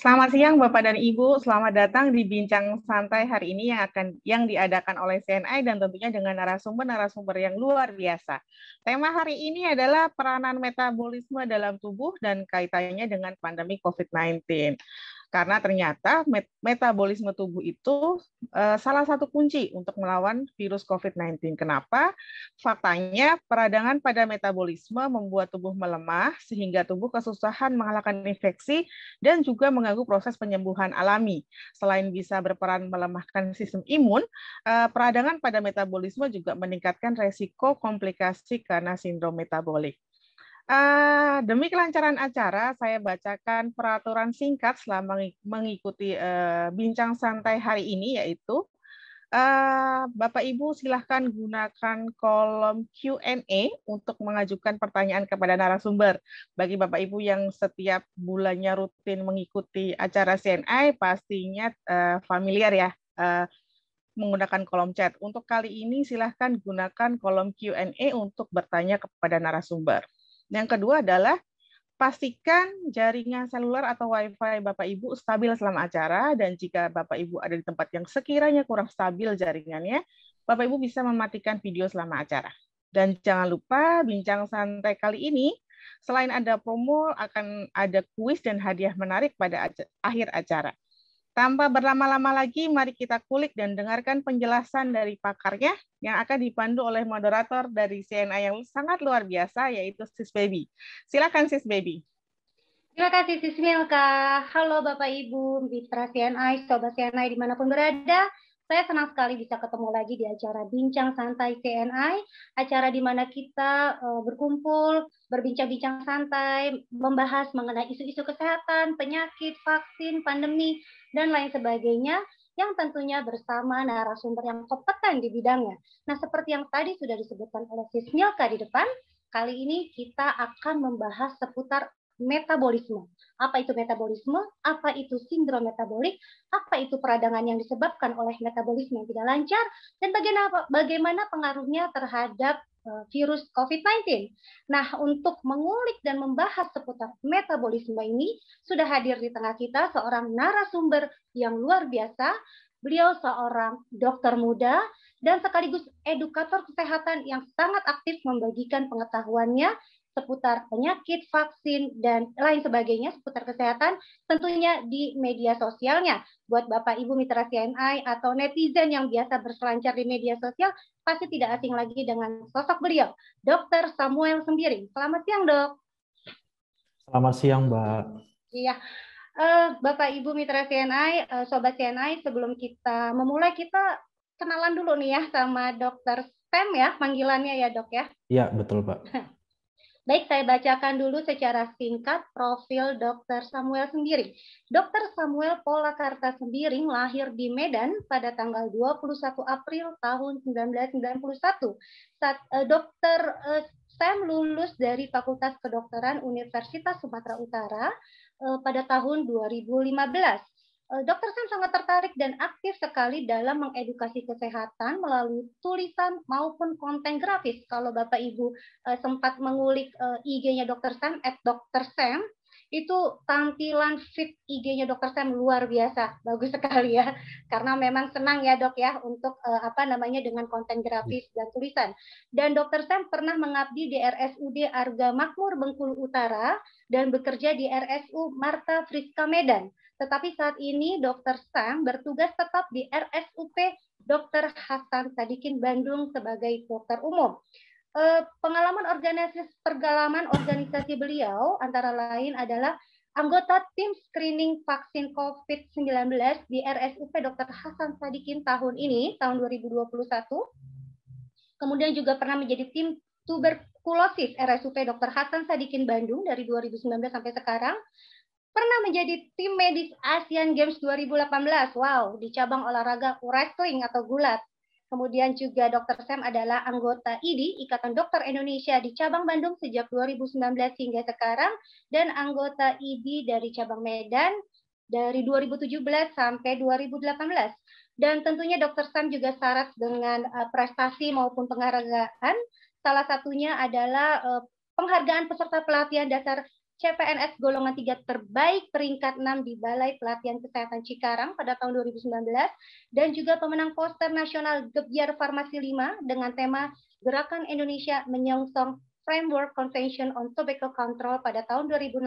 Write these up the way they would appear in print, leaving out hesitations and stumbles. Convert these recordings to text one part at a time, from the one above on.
Selamat siang Bapak dan Ibu, selamat datang di Bincang Santai hari ini yang diadakan oleh CNI dan tentunya dengan narasumber-narasumber yang luar biasa. Tema hari ini adalah peranan metabolisme dalam tubuh dan kaitannya dengan pandemi COVID-19. Karena ternyata metabolisme tubuh itu salah satu kunci untuk melawan virus COVID-19. Kenapa? Faktanya, peradangan pada metabolisme membuat tubuh melemah sehingga tubuh kesusahan mengalahkan infeksi dan juga mengganggu proses penyembuhan alami. Selain bisa berperan melemahkan sistem imun, peradangan pada metabolisme juga meningkatkan resiko komplikasi karena sindrom metabolik. Demi kelancaran acara, saya bacakan peraturan singkat selama mengikuti bincang santai hari ini, yaitu Bapak Ibu silahkan gunakan kolom Q&A untuk mengajukan pertanyaan kepada narasumber. Bagi Bapak Ibu yang setiap bulannya rutin mengikuti acara CNI, pastinya familiar ya menggunakan kolom chat. Untuk kali ini silahkan gunakan kolom Q&A untuk bertanya kepada narasumber. Yang kedua adalah pastikan jaringan seluler atau Wi-Fi Bapak Ibu stabil selama acara, dan jika Bapak Ibu ada di tempat yang sekiranya kurang stabil jaringannya, Bapak Ibu bisa mematikan video selama acara. Dan jangan lupa bincang santai kali ini, selain ada promo, akan ada kuis dan hadiah menarik pada akhir acara. Tanpa berlama-lama lagi, mari kita kulik dan dengarkan penjelasan dari pakarnya yang akan dipandu oleh moderator dari CNI yang sangat luar biasa, yaitu Sis Baby. Silakan Sis Baby. Terima kasih Sis Milka. Halo Bapak Ibu, mitra CNI, Sobat CNI dimanapun berada. Saya senang sekali bisa ketemu lagi di acara Bincang Santai CNI, acara di mana kita berkumpul, berbincang-bincang santai, membahas mengenai isu-isu kesehatan, penyakit, vaksin, pandemi, dan lain sebagainya, yang tentunya bersama narasumber yang kompeten di bidangnya. Nah, seperti yang tadi sudah disebutkan oleh Sis Milka di depan, kali ini kita akan membahas seputar metabolisme. Apa itu metabolisme? Apa itu sindrom metabolik? Apa itu peradangan yang disebabkan oleh metabolisme yang tidak lancar? Dan bagaimana pengaruhnya terhadap virus COVID-19? Nah, untuk mengulik dan membahas seputar metabolisme ini, sudah hadir di tengah kita seorang narasumber yang luar biasa. Beliau seorang dokter muda dan sekaligus edukator kesehatan yang sangat aktif membagikan pengetahuannya seputar penyakit, vaksin, dan lain sebagainya seputar kesehatan, tentunya di media sosialnya. Buat Bapak Ibu mitra CNI atau netizen yang biasa berselancar di media sosial, pasti tidak asing lagi dengan sosok beliau, Dr. Samuel Sembiring. Selamat siang, Dok. Selamat siang, Mbak. Iya, Bapak Ibu mitra CNI, Sobat CNI, sebelum kita memulai, kita kenalan dulu nih ya sama Dr. Sam ya, panggilannya ya, Dok ya. Iya, betul, Pak. Baik, saya bacakan dulu secara singkat profil Dr. Samuel Sembiring. Dr. Samuel Polakarta Sembiring lahir di Medan pada tanggal 21 April tahun 1991. Dr. Sam lulus dari Fakultas Kedokteran Universitas Sumatera Utara pada tahun 2015. Dr. Sam sangat tertarik dan aktif sekali dalam mengedukasi kesehatan melalui tulisan maupun konten grafis. Kalau Bapak Ibu sempat mengulik IG-nya Dr. Sam, @Dr. Sam, itu tampilan feed IG-nya Dr. Sam luar biasa, bagus sekali ya. Karena memang senang ya Dok ya untuk dengan konten grafis dan tulisan. Dan Dr. Sam pernah mengabdi di RSUD Arga Makmur Bengkulu Utara dan bekerja di RSU Marta Friska Medan. Tetapi saat ini Dr. Sam bertugas tetap di RSUP Dr. Hasan Sadikin Bandung sebagai dokter umum. Pengalaman organisasi beliau antara lain adalah anggota tim screening vaksin COVID-19 di RSUP Dr. Hasan Sadikin tahun 2021. Kemudian juga pernah menjadi tim tuberkulosis RSUP Dr. Hasan Sadikin Bandung dari 2019 sampai sekarang. Pernah menjadi tim medis Asian Games 2018, wow, di cabang olahraga wrestling atau gulat. Kemudian juga Dr. Sam adalah anggota IDI, Ikatan Dokter Indonesia di cabang Bandung sejak 2019 hingga sekarang, dan anggota IDI dari cabang Medan dari 2017 sampai 2018. Dan tentunya Dr. Sam juga syarat dengan prestasi maupun penghargaan. Salah satunya adalah penghargaan peserta pelatihan dasar CPNS golongan 3 terbaik peringkat 6 di Balai Pelatihan Kesehatan Cikarang pada tahun 2019, dan juga pemenang poster nasional Gebyar Farmasi 5 dengan tema Gerakan Indonesia Menyongsong Framework Convention on Tobacco Control pada tahun 2016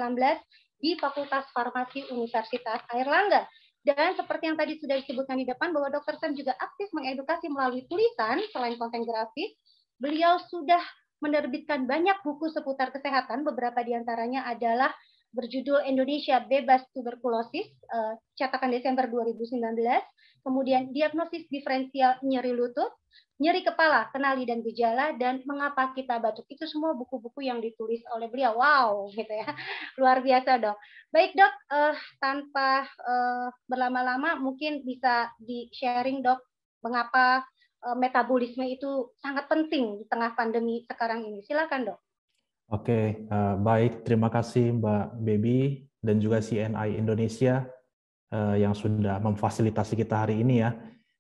di Fakultas Farmasi Universitas Airlangga. Dan seperti yang tadi sudah disebutkan di depan, bahwa Dr. Sam juga aktif mengedukasi melalui tulisan. Selain konten grafis, beliau sudah menerbitkan banyak buku seputar kesehatan. Beberapa diantaranya adalah berjudul Indonesia Bebas Tuberkulosis, cetakan Desember 2019, kemudian Diagnosis Diferensial Nyeri Lutut, Nyeri Kepala, Kenali dan Gejala, dan Mengapa Kita Batuk. Itu semua buku-buku yang ditulis oleh beliau. Wow, gitu ya. Luar biasa, Dok. Baik, Dok, tanpa berlama-lama mungkin bisa di-sharing, Dok, mengapa metabolisme itu sangat penting di tengah pandemi sekarang ini. Silakan, Dok. Oke, baik. Terima kasih Mbak Baby dan juga CNI Indonesia yang sudah memfasilitasi kita hari ini ya.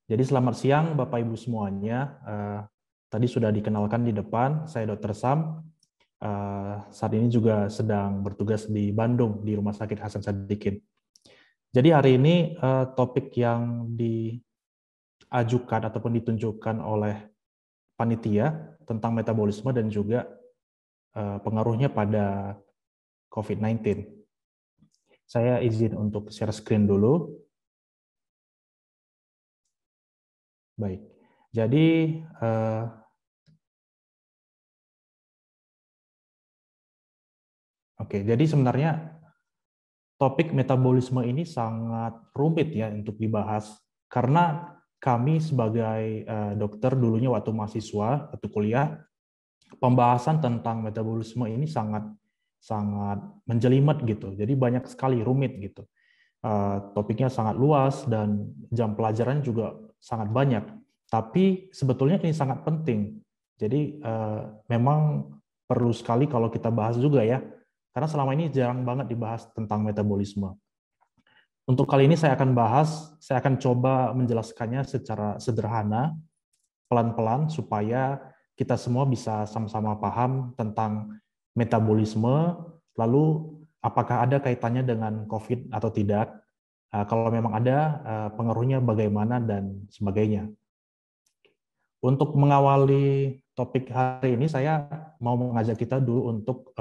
Jadi selamat siang Bapak Ibu semuanya. Tadi sudah dikenalkan di depan, saya Dr. Sam. Saat ini juga sedang bertugas di Bandung di Rumah Sakit Hasan Sadikin. Jadi hari ini topik yang diajukan ataupun ditunjukkan oleh panitia tentang metabolisme dan juga pengaruhnya pada COVID-19. Saya izin untuk share screen dulu. Baik, jadi jadi sebenarnya topik metabolisme ini sangat rumit ya untuk dibahas karena kami sebagai dokter dulunya waktu mahasiswa atau kuliah, pembahasan tentang metabolisme ini sangat menjelimet gitu. Jadi banyak sekali rumit gitu. Topiknya sangat luas dan jam pelajarannya juga sangat banyak. Tapi sebetulnya ini sangat penting. Jadi memang perlu sekali kalau kita bahas juga ya. Karena selama ini jarang banget dibahas tentang metabolisme. Untuk kali ini saya akan coba menjelaskannya secara sederhana, pelan-pelan supaya kita semua bisa sama-sama paham tentang metabolisme, lalu apakah ada kaitannya dengan COVID atau tidak, kalau memang ada, pengaruhnya bagaimana, dan sebagainya. Untuk mengawali topik hari ini, saya mau mengajak kita dulu untuk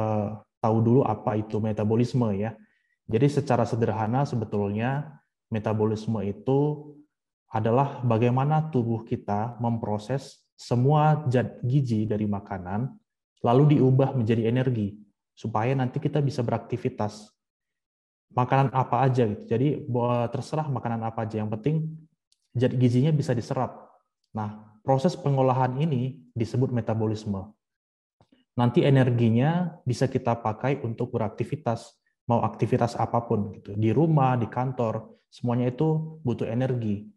tahu dulu apa itu metabolisme ya. Jadi secara sederhana sebetulnya metabolisme itu adalah bagaimana tubuh kita memproses semua zat gizi dari makanan lalu diubah menjadi energi supaya nanti kita bisa beraktivitas. Makanan apa aja gitu. Jadi terserah makanan apa aja, yang penting zat gizinya bisa diserap. Nah, proses pengolahan ini disebut metabolisme. Nanti energinya bisa kita pakai untuk beraktivitas, mau aktivitas apapun gitu. Di rumah, di kantor, semuanya itu butuh energi.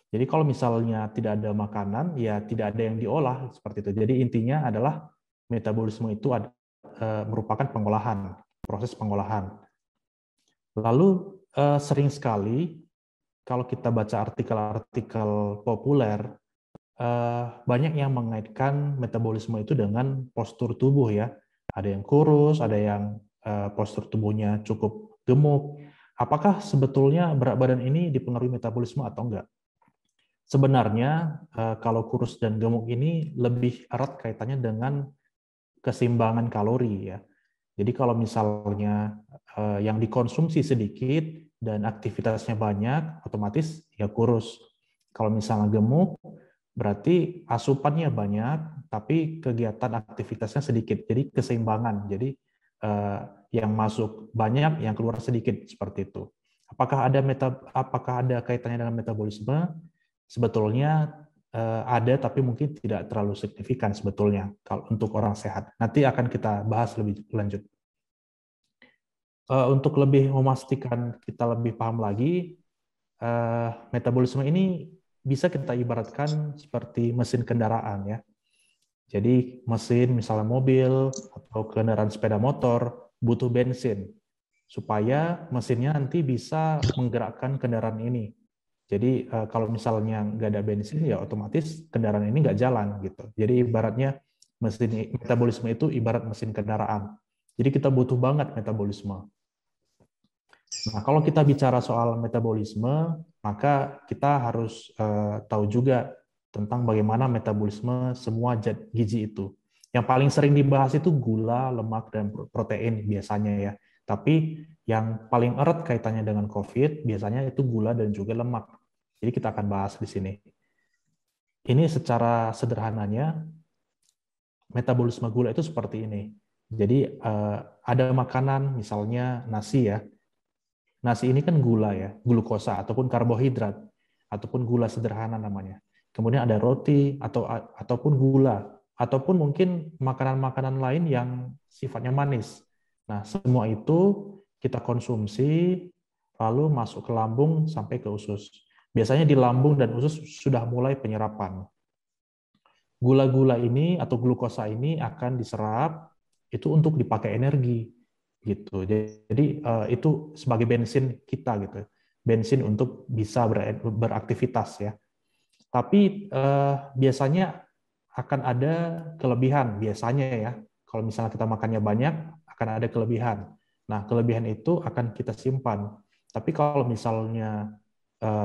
Jadi kalau misalnya tidak ada makanan, ya tidak ada yang diolah seperti itu. Jadi intinya adalah metabolisme itu merupakan pengolahan, proses pengolahan. Lalu sering sekali kalau kita baca artikel-artikel populer, banyak yang mengaitkan metabolisme itu dengan postur tubuh ya. Ada yang kurus, ada yang postur tubuhnya cukup gemuk. Apakah sebetulnya berat badan ini dipengaruhi metabolisme atau enggak? Sebenarnya kalau kurus dan gemuk ini lebih erat kaitannya dengan keseimbangan kalori ya. Jadi kalau misalnya yang dikonsumsi sedikit dan aktivitasnya banyak, otomatis ya kurus. Kalau misalnya gemuk, berarti asupannya banyak, tapi kegiatan aktivitasnya sedikit. Jadi keseimbangan. Jadi yang masuk banyak, yang keluar sedikit, seperti itu. Apakah ada kaitannya dengan metabolisme? Sebetulnya ada, tapi mungkin tidak terlalu signifikan sebetulnya kalau untuk orang sehat. Nanti akan kita bahas lebih lanjut. Untuk lebih memastikan kita lebih paham lagi, metabolisme ini bisa kita ibaratkan seperti mesin kendaraan ya. Jadi mesin misalnya mobil atau kendaraan sepeda motor butuh bensin supaya mesinnya nanti bisa menggerakkan kendaraan ini. Jadi kalau misalnya nggak ada bensin ya otomatis kendaraan ini nggak jalan gitu. Jadi ibaratnya metabolisme itu ibarat mesin kendaraan. Jadi kita butuh banget metabolisme. Nah, kalau kita bicara soal metabolisme, maka kita harus tahu juga tentang bagaimana metabolisme semua zat gizi itu. Yang paling sering dibahas itu gula, lemak, dan protein biasanya ya. Tapi yang paling erat kaitannya dengan COVID biasanya itu gula dan juga lemak. Jadi kita akan bahas di sini. Ini secara sederhananya, metabolisme gula itu seperti ini. Jadi ada makanan, misalnya nasi ya. Nasi ini kan gula ya, glukosa ataupun karbohidrat, ataupun gula sederhana namanya. Kemudian ada roti ataupun gula, ataupun mungkin makanan-makanan lain yang sifatnya manis. Nah, semua itu kita konsumsi, lalu masuk ke lambung sampai ke usus. Biasanya di lambung dan usus sudah mulai penyerapan. Gula-gula ini atau glukosa ini akan diserap itu untuk dipakai energi gitu. Jadi itu sebagai bensin kita gitu. Bensin untuk bisa beraktivitas ya. Tapi biasanya akan ada kelebihan biasanya ya. Kalau misalnya kita makannya banyak akan ada kelebihan. Nah, kelebihan itu akan kita simpan. Tapi kalau misalnya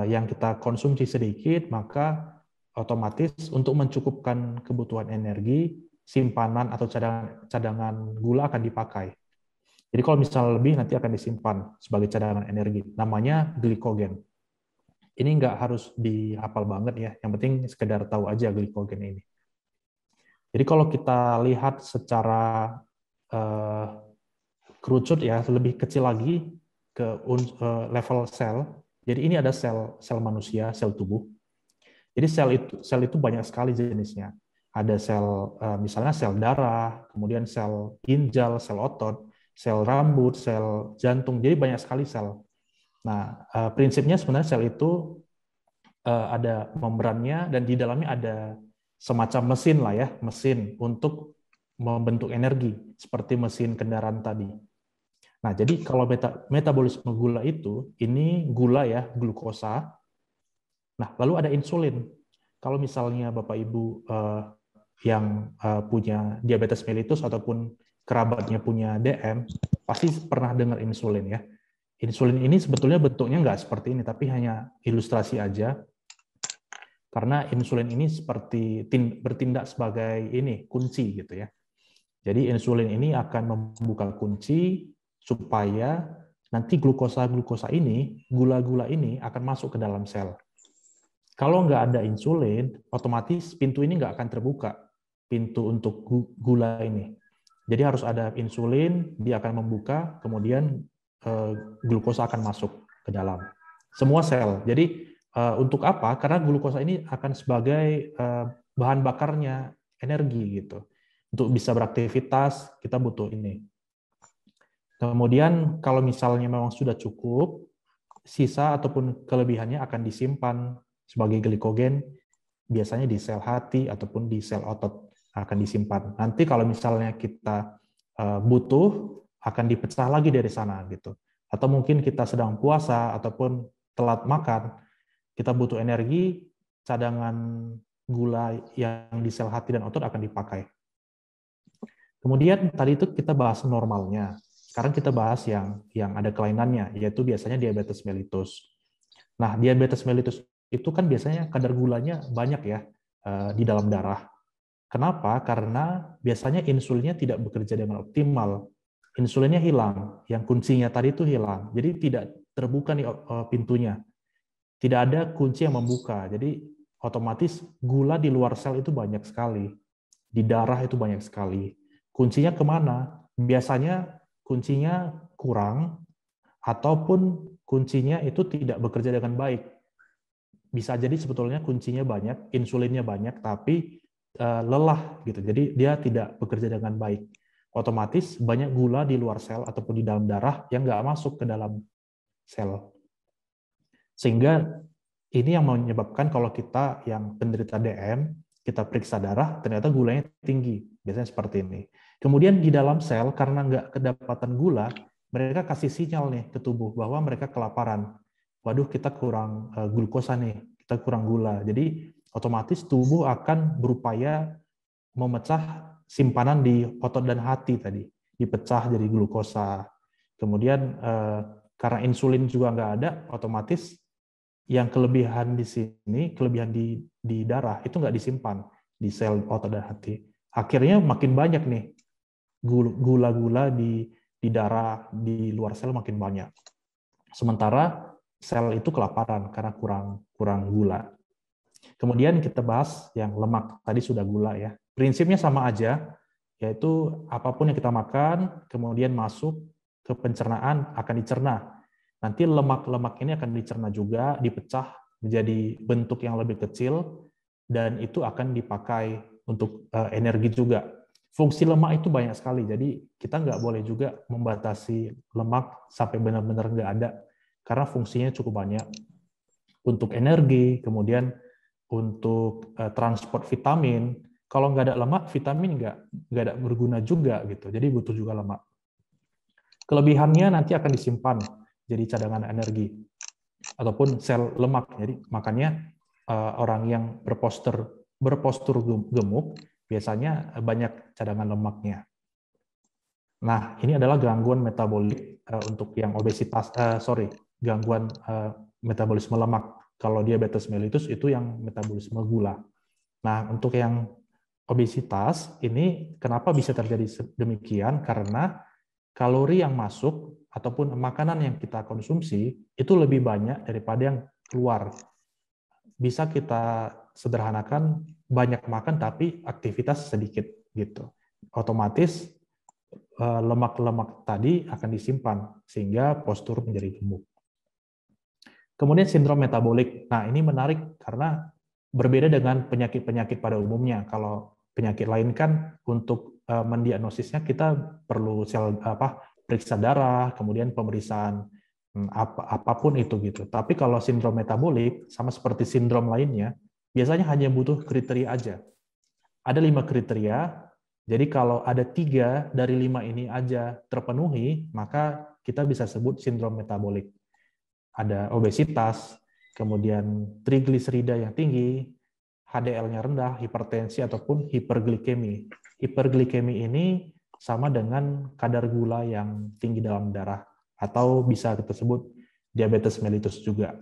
yang kita konsumsi sedikit, maka otomatis untuk mencukupkan kebutuhan energi, simpanan atau cadangan gula akan dipakai. Jadi kalau misalnya lebih nanti akan disimpan sebagai cadangan energi. Namanya glikogen. Ini nggak harus dihafal banget ya, yang penting sekedar tahu aja glikogen ini. Jadi kalau kita lihat secara kerucut ya, lebih kecil lagi ke level sel. Jadi ini ada sel manusia, sel tubuh. Jadi sel itu banyak sekali jenisnya. Ada sel misalnya sel darah, kemudian sel ginjal, sel otot, sel rambut, sel jantung. Jadi banyak sekali sel. Nah, prinsipnya sebenarnya sel itu ada membrannya dan di dalamnya ada semacam mesin lah ya, mesin untuk membentuk energi seperti mesin kendaraan tadi. Nah, jadi kalau metabolisme gula itu, ini gula ya, glukosa. Nah, lalu ada insulin. Kalau misalnya Bapak Ibu yang punya diabetes mellitus ataupun kerabatnya punya DM, pasti pernah dengar insulin ya. Insulin ini sebetulnya bentuknya nggak seperti ini, tapi hanya ilustrasi aja. Karena insulin ini seperti bertindak sebagai ini kunci gitu ya. Jadi insulin ini akan membuka kunci supaya nanti glukosa ini, gula-gula ini akan masuk ke dalam sel. Kalau nggak ada insulin, otomatis pintu ini nggak akan terbuka, pintu untuk gula ini. Jadi harus ada insulin, dia akan membuka, kemudian glukosa akan masuk ke dalam semua sel. Jadi untuk apa? Karena glukosa ini akan sebagai bahan bakarnya energi gitu. Untuk bisa beraktivitas, kita butuh ini. Kemudian kalau misalnya memang sudah cukup, sisa ataupun kelebihannya akan disimpan sebagai glikogen, biasanya di sel hati ataupun di sel otot akan disimpan. Nanti kalau misalnya kita butuh, akan dipecah lagi dari sana gitu. Atau mungkin kita sedang puasa ataupun telat makan, kita butuh energi, cadangan gula yang di sel hati dan otot akan dipakai. Kemudian tadi itu kita bahas normalnya. Sekarang kita bahas yang ada kelainannya, yaitu biasanya diabetes mellitus. Nah, diabetes mellitus itu kan biasanya kadar gulanya banyak ya di dalam darah. Kenapa? Karena biasanya insulinnya tidak bekerja dengan optimal. Insulinnya hilang, yang kuncinya tadi itu hilang. Jadi tidak terbuka nih pintunya. Tidak ada kunci yang membuka. Jadi otomatis gula di luar sel itu banyak sekali. Di darah itu banyak sekali. Kuncinya kemana? Biasanya kuncinya kurang, ataupun kuncinya itu tidak bekerja dengan baik. Bisa jadi sebetulnya kuncinya banyak, insulinnya banyak, tapi lelah gitu. Jadi dia tidak bekerja dengan baik. Otomatis banyak gula di luar sel ataupun di dalam darah yang nggak masuk ke dalam sel. Sehingga ini yang menyebabkan kalau kita yang penderita DM, kita periksa darah, ternyata gulanya tinggi. Biasanya seperti ini. Kemudian di dalam sel, karena nggak kedapatan gula, mereka kasih sinyal nih ke tubuh bahwa mereka kelaparan. Waduh, kita kurang glukosa nih, kita kurang gula. Jadi otomatis tubuh akan berupaya memecah simpanan di otot dan hati tadi. dipecah jadi glukosa. Kemudian karena insulin juga nggak ada, otomatis yang kelebihan di sini, kelebihan di darah itu nggak disimpan di sel otot dan hati. Akhirnya makin banyak nih gula-gula di darah, di luar sel makin banyak. Sementara sel itu kelaparan karena kurang gula. Kemudian kita bahas yang lemak, tadi sudah gula ya. Prinsipnya sama aja, yaitu apapun yang kita makan, kemudian masuk ke pencernaan akan dicerna. Nanti lemak-lemak ini akan dicerna juga, dipecah menjadi bentuk yang lebih kecil, dan itu akan dipakai untuk energi juga. Fungsi lemak itu banyak sekali, jadi kita nggak boleh juga membatasi lemak sampai benar-benar nggak ada, karena fungsinya cukup banyak. Untuk energi, kemudian untuk transport vitamin. Kalau nggak ada lemak, vitamin nggak ada berguna juga gitu. Jadi butuh juga lemak. Kelebihannya nanti akan disimpan jadi cadangan energi ataupun sel lemak. Jadi makanya orang yang berpostur gemuk biasanya banyak cadangan lemaknya. Nah, ini adalah gangguan metabolik untuk yang obesitas, gangguan metabolisme lemak. Kalau diabetes mellitus itu yang metabolisme gula. Nah, untuk yang obesitas ini kenapa bisa terjadi demikian? Karena kalori yang masuk ataupun makanan yang kita konsumsi itu lebih banyak daripada yang keluar. Bisa kita sederhanakan banyak makan tapi aktivitas sedikit gitu. Otomatis lemak-lemak tadi akan disimpan sehingga postur menjadi gemuk. Kemudian sindrom metabolik. Nah, ini menarik karena berbeda dengan penyakit-penyakit pada umumnya. Kalau penyakit lain kan untuk mendiagnosisnya kita perlu periksa darah, kemudian pemeriksaan apapun itu gitu. Tapi kalau sindrom metabolik sama seperti sindrom lainnya, biasanya hanya butuh kriteria aja. Ada 5 kriteria. Jadi kalau ada 3 dari 5 ini aja terpenuhi, maka kita bisa sebut sindrom metabolik. Ada obesitas, kemudian trigliserida yang tinggi, HDL-nya rendah, hipertensi ataupun hiperglikemi. Hiperglikemi ini sama dengan kadar gula yang tinggi dalam darah, atau bisa kita sebut diabetes mellitus juga.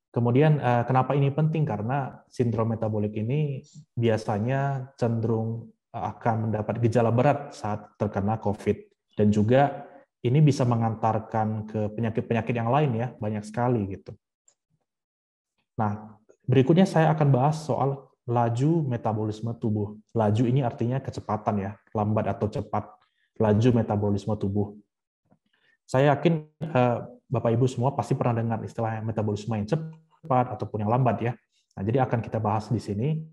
Kemudian kenapa ini penting? Karena sindrom metabolik ini biasanya cenderung akan mendapat gejala berat saat terkena COVID. Dan juga ini bisa mengantarkan ke penyakit-penyakit yang lain ya, banyak sekali gitu. Nah, berikutnya saya akan bahas soal laju metabolisme tubuh. Laju ini artinya kecepatan ya, lambat atau cepat. Laju metabolisme tubuh. Saya yakin Bapak Ibu semua pasti pernah dengar istilah metabolisme yang cepat ataupun yang lambat ya. Nah, jadi akan kita bahas di sini.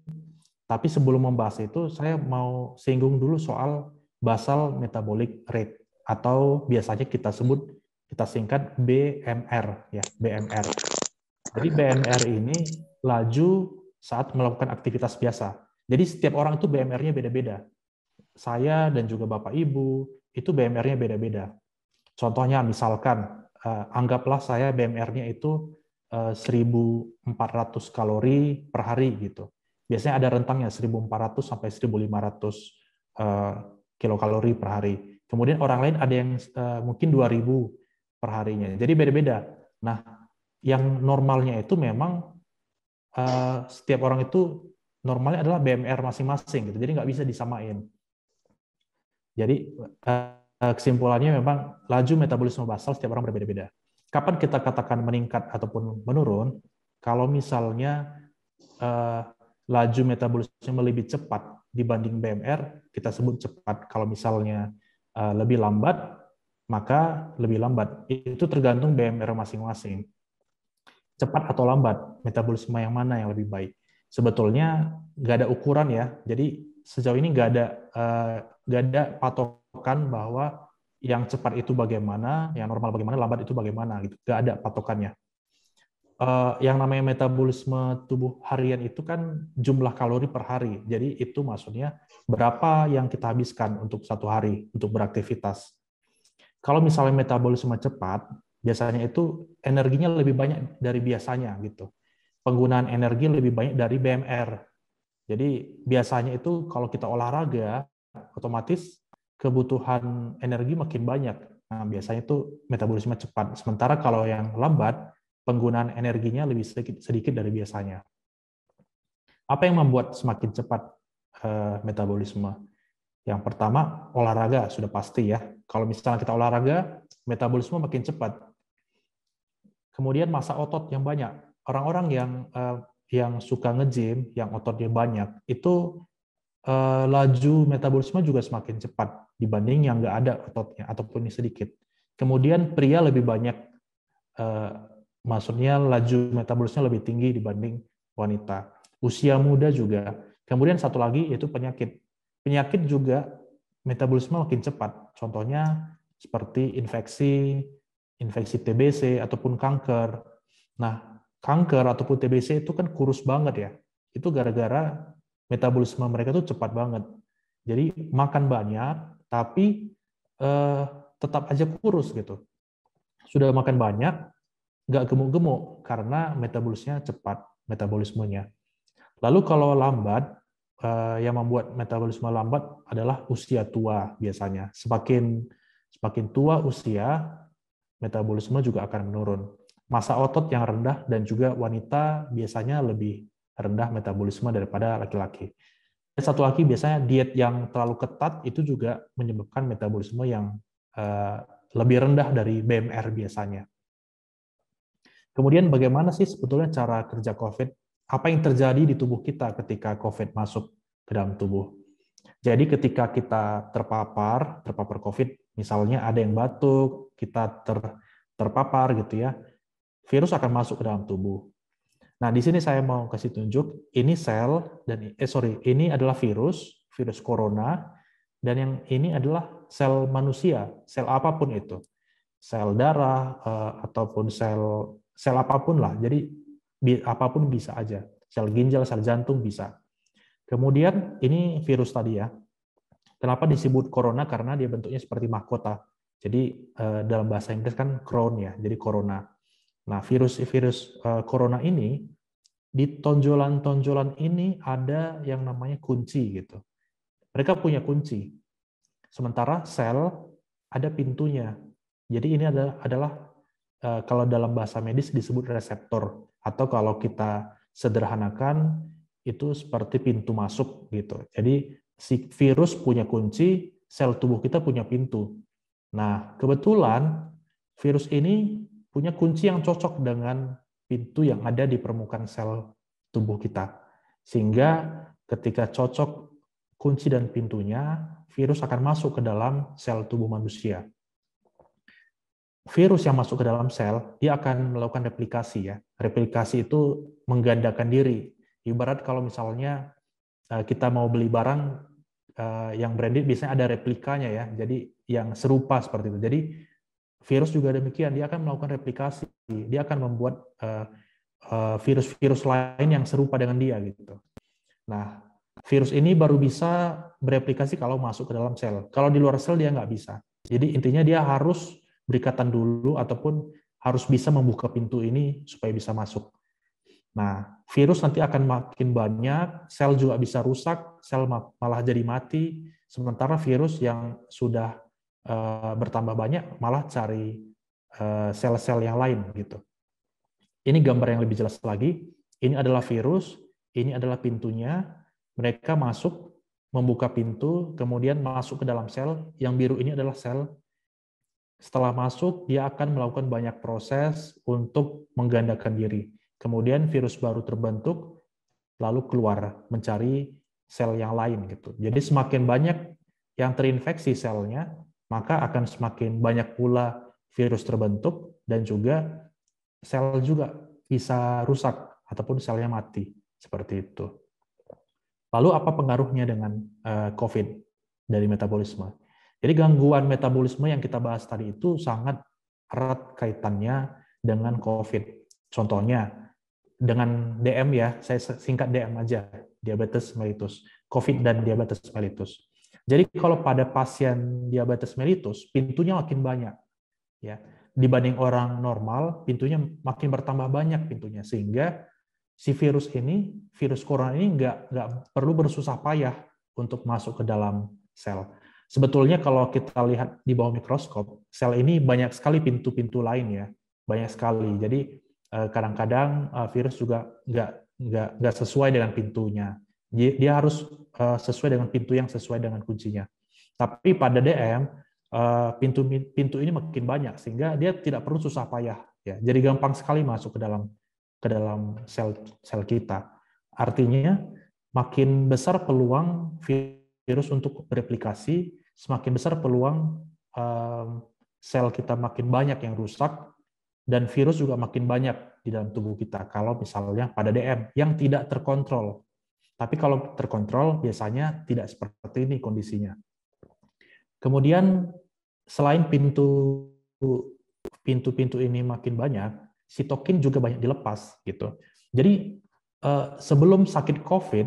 Tapi sebelum membahas itu, saya mau singgung dulu soal basal metabolic rate atau biasanya kita singkat BMR ya, BMR. Jadi BMR ini laju saat melakukan aktivitas biasa. Jadi setiap orang itu BMR-nya beda-beda. Saya dan juga Bapak Ibu itu BMR-nya beda-beda. Contohnya misalkan anggaplah saya BMR-nya itu 1.400 kalori per hari gitu. Biasanya ada rentangnya 1.400 sampai 1.500 kilokalori per hari. Kemudian orang lain ada yang mungkin 2.000 per harinya. Jadi beda-beda. Nah, yang normalnya itu memang setiap orang itu normalnya adalah BMR masing-masing gitu. Jadi nggak bisa disamain. Jadi kesimpulannya memang laju metabolisme basal setiap orang berbeda-beda. Kapan kita katakan meningkat ataupun menurun? Kalau misalnya laju metabolisme lebih cepat dibanding BMR, kita sebut cepat. Kalau misalnya lebih lambat, maka lebih lambat. Itu tergantung BMR masing-masing. Cepat atau lambat, metabolisme yang mana yang lebih baik? Sebetulnya nggak ada ukuran ya. Jadi sejauh ini nggak ada patokan bahwa yang cepat itu bagaimana, yang normal bagaimana, lambat itu bagaimana gitu. Nggak ada patokannya. Yang namanya metabolisme tubuh harian itu kan jumlah kalori per hari. Jadi itu maksudnya berapa yang kita habiskan untuk satu hari untuk beraktivitas. Kalau misalnya metabolisme cepat, biasanya itu energinya lebih banyak dari biasanya gitu. Penggunaan energi lebih banyak dari BMR. Jadi biasanya itu kalau kita olahraga, otomatis kebutuhan energi makin banyak. Nah, biasanya itu metabolisme cepat. Sementara kalau yang lambat, penggunaan energinya lebih sedikit dari biasanya. Apa yang membuat semakin cepat metabolisme? Yang pertama, olahraga sudah pasti ya. Kalau misalnya kita olahraga, metabolisme makin cepat. Kemudian massa otot yang banyak. Orang-orang yang suka nge-gym, yang ototnya banyak, itu laju metabolisme juga semakin cepat dibanding yang nggak ada ototnya ataupun ini sedikit. Kemudian pria lebih banyak, maksudnya laju metabolisme lebih tinggi dibanding wanita. Usia muda juga. Kemudian satu lagi yaitu penyakit. Penyakit juga metabolisme makin cepat. Contohnya seperti infeksi TBC ataupun kanker. Nah, kanker ataupun TBC itu kan kurus banget ya. Itu gara-gara metabolisme mereka tuh cepat banget. Jadi makan banyak, tapi tetap aja kurus gitu. Sudah makan banyak, nggak gemuk-gemuk karena metabolismenya cepat, metabolismenya. Lalu kalau lambat, yang membuat metabolisme lambat adalah usia tua biasanya. Semakin tua usia, metabolisme juga akan menurun. Massa otot yang rendah dan juga wanita biasanya lebih rendah metabolisme daripada laki-laki. Dan satu lagi biasanya diet yang terlalu ketat itu juga menyebabkan metabolisme yang lebih rendah dari BMR biasanya. Kemudian bagaimana sih sebetulnya cara kerja COVID? Apa yang terjadi di tubuh kita ketika COVID masuk ke dalam tubuh? Jadi ketika kita terpapar COVID, misalnya ada yang batuk, kita terpapar gitu ya, virus akan masuk ke dalam tubuh. Nah, di sini saya mau kasih tunjuk, ini sel dan ini adalah virus corona, dan yang ini adalah sel manusia, sel apapun itu, sel darah ataupun sel apapun lah. Jadi apapun bisa aja, sel ginjal, sel jantung bisa. Kemudian ini virus tadi ya. Kenapa disebut corona? Karena dia bentuknya seperti mahkota. Jadi dalam bahasa Inggris kan crown ya, jadi corona. Nah, virus corona ini, di tonjolan-tonjolan ini ada yang namanya kunci gitu. Mereka punya kunci. Sementara sel ada pintunya. Jadi ini adalah kalau dalam bahasa medis disebut reseptor, atau kalau kita sederhanakan itu seperti pintu masuk gitu. Jadi si virus punya kunci, sel tubuh kita punya pintu. Nah, kebetulan virus ini punya kunci yang cocok dengan pintu yang ada di permukaan sel tubuh kita. Sehingga ketika cocok kunci dan pintunya, virus akan masuk ke dalam sel tubuh manusia. Virus yang masuk ke dalam sel, dia akan melakukan replikasi ya. Replikasi itu menggandakan diri. Ibarat kalau misalnya kita mau beli barang yang branded, biasanya ada replikanya ya. Jadi yang serupa seperti itu. Jadi virus juga demikian, dia akan melakukan replikasi. Dia akan membuat virus-virus lain yang serupa dengan dia gitu. Nah, virus ini baru bisa bereplikasi kalau masuk ke dalam sel. Kalau di luar sel dia nggak bisa. Jadi intinya dia harus berikatan dulu ataupun harus bisa membuka pintu ini supaya bisa masuk. Nah, virus nanti akan makin banyak, sel juga bisa rusak, sel malah jadi mati, sementara virus yang sudah bertambah banyak malah cari sel-sel yang lain gitu. Ini gambar yang lebih jelas lagi. Ini adalah virus, ini adalah pintunya. Mereka masuk, membuka pintu, kemudian masuk ke dalam sel. Yang biru ini adalah sel. Setelah masuk, dia akan melakukan banyak proses untuk menggandakan diri. Kemudian virus baru terbentuk, lalu keluar mencari sel yang lain gitu. Jadi semakin banyak yang terinfeksi selnya, maka akan semakin banyak pula virus terbentuk dan juga sel juga bisa rusak ataupun selnya mati seperti itu. Lalu apa pengaruhnya dengan COVID dari metabolisme? Jadi gangguan metabolisme yang kita bahas tadi itu sangat erat kaitannya dengan COVID. Contohnya dengan DM ya, saya singkat DM aja, diabetes mellitus, COVID dan diabetes mellitus. Jadi kalau pada pasien diabetes mellitus, pintunya makin banyak, ya dibanding orang normal, pintunya makin bertambah banyak pintunya, sehingga si virus corona ini nggak perlu bersusah payah untuk masuk ke dalam sel. Sebetulnya kalau kita lihat di bawah mikroskop, sel ini banyak sekali pintu-pintu lain ya, banyak sekali. Jadi kadang-kadang virus juga nggak sesuai dengan pintunya. Dia harus sesuai dengan pintu yang sesuai dengan kuncinya. Tapi pada DM pintu ini makin banyak sehingga dia tidak perlu susah payah ya. Jadi gampang sekali masuk ke dalam sel kita. Artinya makin besar peluang virus untuk bereplikasi, semakin besar peluang sel kita makin banyak yang rusak, dan virus juga makin banyak di dalam tubuh kita kalau misalnya pada DM yang tidak terkontrol. Tapi kalau terkontrol biasanya tidak seperti ini kondisinya. Kemudian selain pintu-pintu ini makin banyak, sitokin juga banyak dilepas gitu. Jadi sebelum sakit COVID,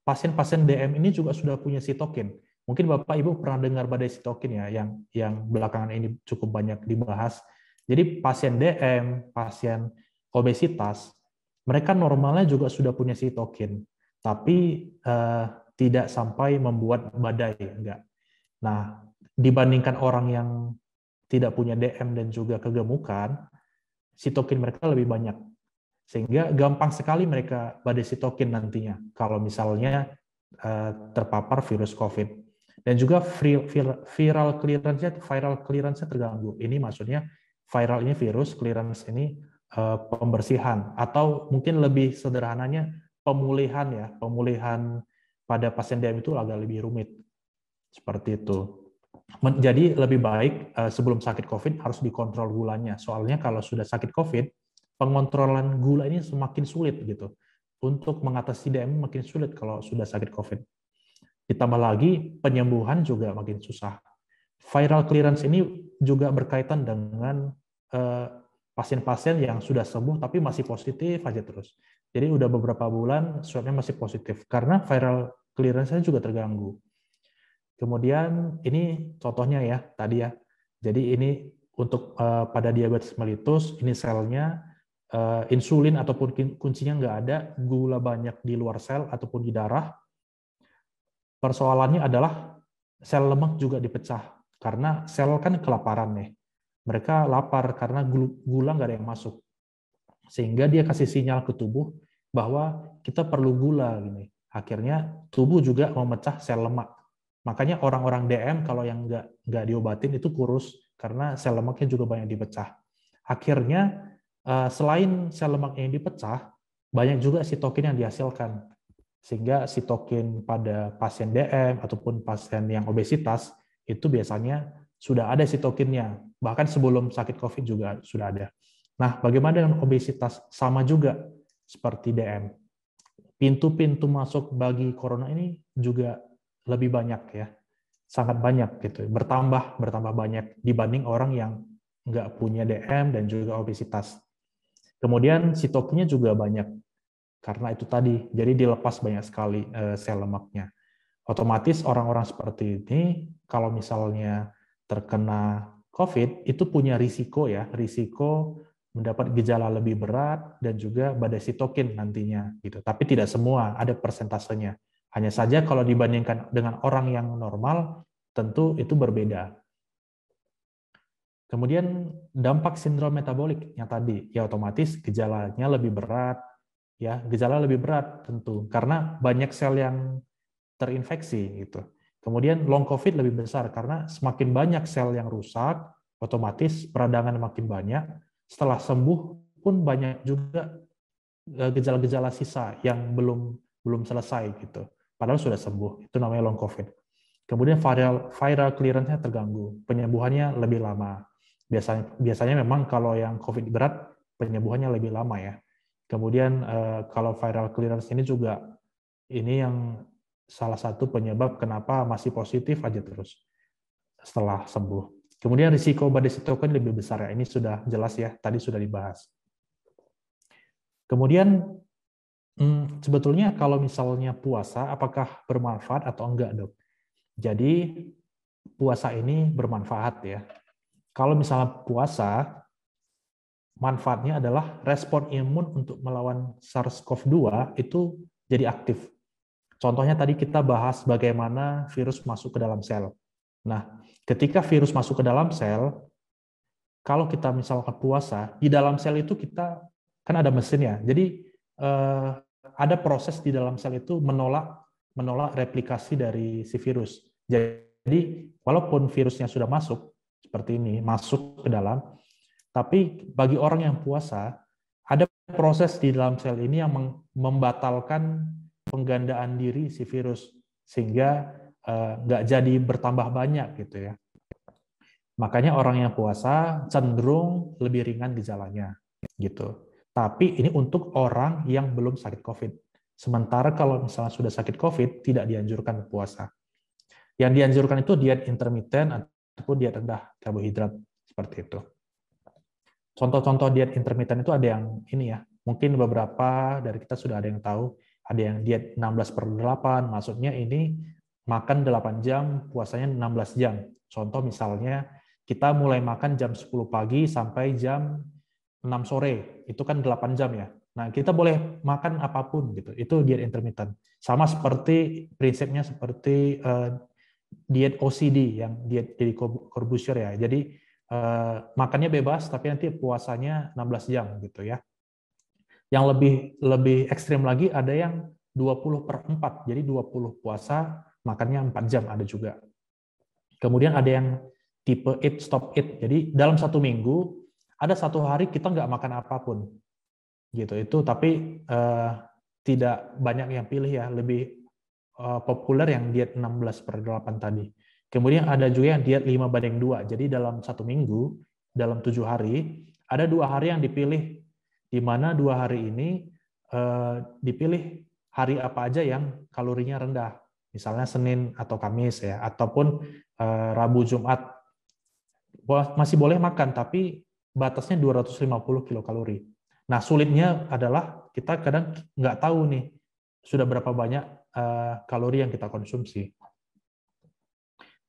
pasien-pasien DM ini juga sudah punya sitokin. Mungkin Bapak Ibu pernah dengar badai sitokin ya, yang belakangan ini cukup banyak dibahas. Jadi pasien DM, pasien obesitas, mereka normalnya juga sudah punya sitokin, tapi tidak sampai membuat badai, enggak. Nah, dibandingkan orang yang tidak punya DM dan juga kegemukan, sitokin mereka lebih banyak. Sehingga gampang sekali mereka badai sitokin nantinya kalau misalnya terpapar virus COVID. Dan juga viral clearance-nya terganggu. Ini maksudnya viral ini virus, clearance ini pembersihan, atau mungkin lebih sederhananya pemulihan ya. Pemulihan pada pasien DM itu agak lebih rumit. Seperti itu. Jadi lebih baik sebelum sakit COVID harus dikontrol gulanya. Soalnya kalau sudah sakit COVID, pengontrolan gula ini semakin sulit gitu. Untuk mengatasi DM makin sulit kalau sudah sakit COVID. Ditambah lagi penyembuhan juga makin susah. Viral clearance ini juga berkaitan dengan pasien-pasien yang sudah sembuh tapi masih positif aja terus. Jadi udah beberapa bulan swabnya masih positif karena viral clearance-nya juga terganggu. Kemudian ini contohnya ya tadi ya. Jadi ini untuk pada diabetes mellitus, ini selnya insulin ataupun kuncinya nggak ada, gula banyak di luar sel ataupun di darah. Persoalannya adalah sel lemak juga dipecah karena sel kan kelaparan nih. Mereka lapar karena gula nggak ada yang masuk, sehingga dia kasih sinyal ke tubuh bahwa kita perlu gula gini. Akhirnya tubuh juga memecah sel lemak. Makanya orang-orang DM kalau yang nggak diobatin itu kurus karena sel lemaknya juga banyak dipecah. Akhirnya selain sel lemak yang dipecah, banyak juga sitokin yang dihasilkan. Sehingga sitokin pada pasien DM ataupun pasien yang obesitas itu biasanya sudah ada sitokinnya. Bahkan sebelum sakit COVID juga sudah ada. Nah, bagaimana dengan obesitas? Sama juga seperti DM. Pintu-pintu masuk bagi corona ini juga lebih banyak ya, sangat banyak gitu, bertambah banyak dibanding orang yang nggak punya DM dan juga obesitas. Kemudian sitokinnya juga banyak karena itu tadi, jadi dilepas banyak sekali sel lemaknya. Otomatis orang-orang seperti ini kalau misalnya terkena COVID itu punya risiko mendapat gejala lebih berat dan juga badai sitokin nantinya gitu. Tapi tidak semua, ada persentasenya. Hanya saja kalau dibandingkan dengan orang yang normal, tentu itu berbeda. Kemudian dampak sindrom metabolik yang tadi, ya otomatis gejalanya lebih berat, ya gejala lebih berat tentu karena banyak sel yang terinfeksi gitu. Kemudian long COVID lebih besar karena semakin banyak sel yang rusak, otomatis peradangan makin banyak. Setelah sembuh pun banyak juga gejala-gejala sisa yang belum selesai gitu. Padahal sudah sembuh, itu namanya long COVID. Kemudian viral clearance-nya terganggu, penyembuhannya lebih lama. Biasanya memang kalau yang COVID berat, penyembuhannya lebih lama ya. Kemudian kalau viral clearance ini juga, ini yang salah satu penyebab kenapa masih positif aja terus setelah sembuh. Kemudian risiko badai sitokin lebih besar ya, ini sudah jelas ya, tadi sudah dibahas. Kemudian sebetulnya kalau misalnya puasa, apakah bermanfaat atau enggak, Dok? Jadi puasa ini bermanfaat ya. Kalau misalnya puasa, manfaatnya adalah respon imun untuk melawan SARS-CoV-2 itu jadi aktif. Contohnya tadi kita bahas bagaimana virus masuk ke dalam sel. Nah, ketika virus masuk ke dalam sel, kalau kita misalkan puasa, di dalam sel itu kita kan ada mesin ya. Jadi ada proses di dalam sel itu menolak replikasi dari si virus. Jadi walaupun virusnya sudah masuk seperti ini, masuk ke dalam, tapi bagi orang yang puasa, ada proses di dalam sel ini yang membatalkan penggandaan diri si virus, sehingga nggak jadi bertambah banyak gitu ya. Makanya orang yang puasa cenderung lebih ringan gejalanya gitu. Tapi ini untuk orang yang belum sakit COVID. Sementara kalau misalnya sudah sakit COVID, tidak dianjurkan puasa. Yang dianjurkan itu diet intermiten ataupun diet rendah karbohidrat, seperti itu. Contoh-contoh diet intermiten itu ada yang ini ya, mungkin beberapa dari kita sudah ada yang tahu, ada yang diet 16/8, maksudnya ini makan 8 jam, puasanya 16 jam. Contoh misalnya, kita mulai makan jam 10 pagi sampai jam 6 sore, itu kan 8 jam ya. Nah, kita boleh makan apapun gitu. Itu diet intermittent. Sama seperti prinsipnya seperti diet OCD yang diet Deddy Corbuzier ya. Jadi makannya bebas tapi nanti puasanya 16 jam gitu ya. Yang lebih ekstrim lagi ada yang 20/4. Jadi 20 puasa, makannya 4 jam ada juga. Kemudian ada yang tipe eat stop eat. Jadi dalam 1 minggu ada 1 hari kita nggak makan apapun gitu. Itu tapi tidak banyak yang pilih ya, lebih populer yang diet 16/8 tadi. Kemudian ada juga yang diet 5/2. Jadi dalam 1 minggu, dalam 7 hari, ada 2 hari yang dipilih, di mana 2 hari ini dipilih hari apa aja yang kalorinya rendah. Misalnya Senin atau Kamis ya, ataupun Rabu Jumat. Masih boleh makan, tapi batasnya 250 kilokalori. Nah, sulitnya adalah kita kadang nggak tahu nih, sudah berapa banyak kalori yang kita konsumsi.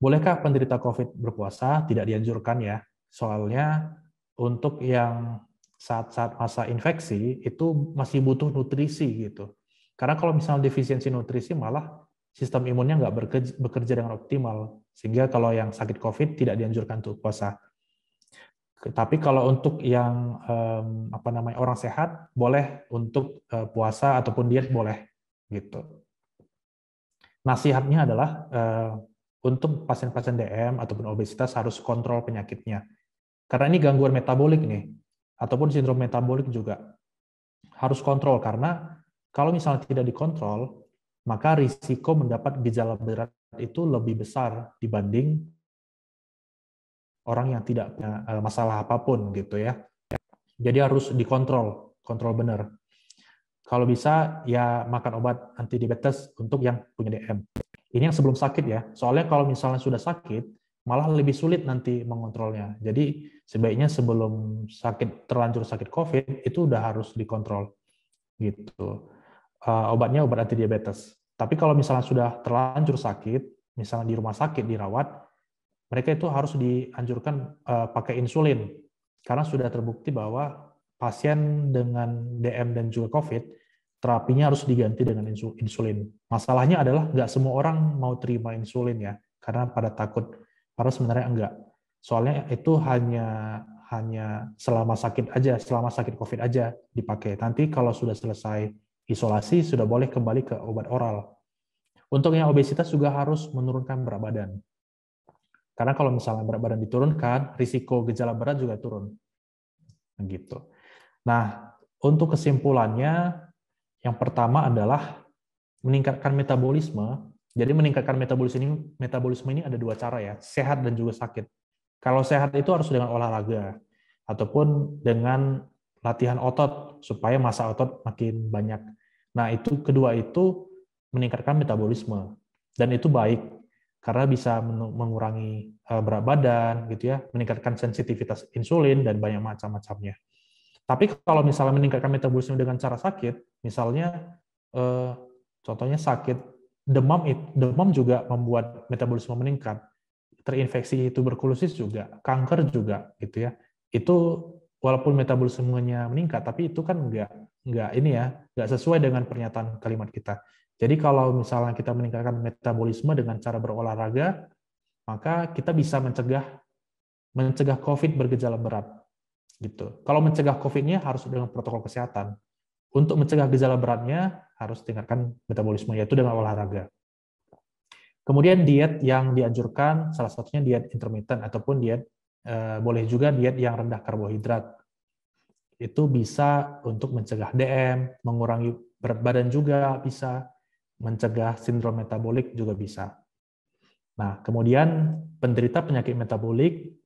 Bolehkah penderita COVID berpuasa? Tidak dianjurkan ya. Soalnya untuk yang saat-saat masa infeksi itu masih butuh nutrisi gitu. Karena kalau misalnya defisiensi nutrisi malah sistem imunnya nggak bekerja dengan optimal. Sehingga kalau yang sakit COVID tidak dianjurkan untuk puasa. Tapi kalau untuk yang orang sehat boleh untuk puasa ataupun diet boleh gitu. Nasihatnya adalah untuk pasien-pasien DM ataupun obesitas harus kontrol penyakitnya. Karena ini gangguan metabolik nih, ataupun sindrom metabolik juga. Harus kontrol, karena kalau misalnya tidak dikontrol, maka risiko mendapat gejala berat itu lebih besar dibanding orang yang tidak punya masalah apapun gitu ya. Jadi harus dikontrol, kontrol benar. Kalau bisa ya makan obat anti diabetes untuk yang punya DM. Ini yang sebelum sakit ya. Soalnya kalau misalnya sudah sakit, malah lebih sulit nanti mengontrolnya. Jadi sebaiknya sebelum terlanjur sakit COVID itu udah harus dikontrol gitu. Obatnya obat anti diabetes. Tapi kalau misalnya sudah terlanjur sakit, misalnya di rumah sakit dirawat, mereka itu harus dianjurkan pakai insulin, karena sudah terbukti bahwa pasien dengan DM dan juga COVID, terapinya harus diganti dengan insulin. Masalahnya adalah nggak semua orang mau terima insulin ya, karena pada takut. Padahal sebenarnya enggak. Soalnya itu hanya selama sakit aja, selama sakit COVID aja dipakai. Nanti kalau sudah selesai isolasi, sudah boleh kembali ke obat oral. Untuk yang obesitas juga harus menurunkan berat badan. Karena kalau misalnya berat badan diturunkan, risiko gejala berat juga turun. Gitu. Nah, untuk kesimpulannya, yang pertama adalah meningkatkan metabolisme. Jadi meningkatkan metabolisme ini ada 2 cara ya, sehat dan juga sakit. Kalau sehat itu harus dengan olahraga, ataupun dengan latihan otot, supaya massa otot makin banyak. Nah, itu kedua itu meningkatkan metabolisme. Dan itu baik, karena bisa mengurangi berat badan, gitu ya, meningkatkan sensitivitas insulin, dan banyak macam-macamnya. Tapi kalau misalnya meningkatkan metabolisme dengan cara sakit, misalnya contohnya sakit demam juga membuat metabolisme meningkat, terinfeksi tuberkulosis juga, kanker juga, gitu ya. Itu walaupun metabolismenya meningkat, tapi itu kan nggak sesuai dengan pernyataan kalimat kita. Jadi kalau misalnya kita meningkatkan metabolisme dengan cara berolahraga, maka kita bisa mencegah COVID bergejala berat. Gitu. Kalau mencegah COVID-nya harus dengan protokol kesehatan. Untuk mencegah gejala beratnya harus tingkatkan metabolisme, yaitu dengan olahraga. Kemudian diet yang dianjurkan, salah satunya diet intermittent ataupun diet boleh juga diet yang rendah karbohidrat. Itu bisa untuk mencegah DM, mengurangi berat badan juga bisa, mencegah sindrom metabolik juga bisa. Nah, kemudian penderita penyakit metabolik,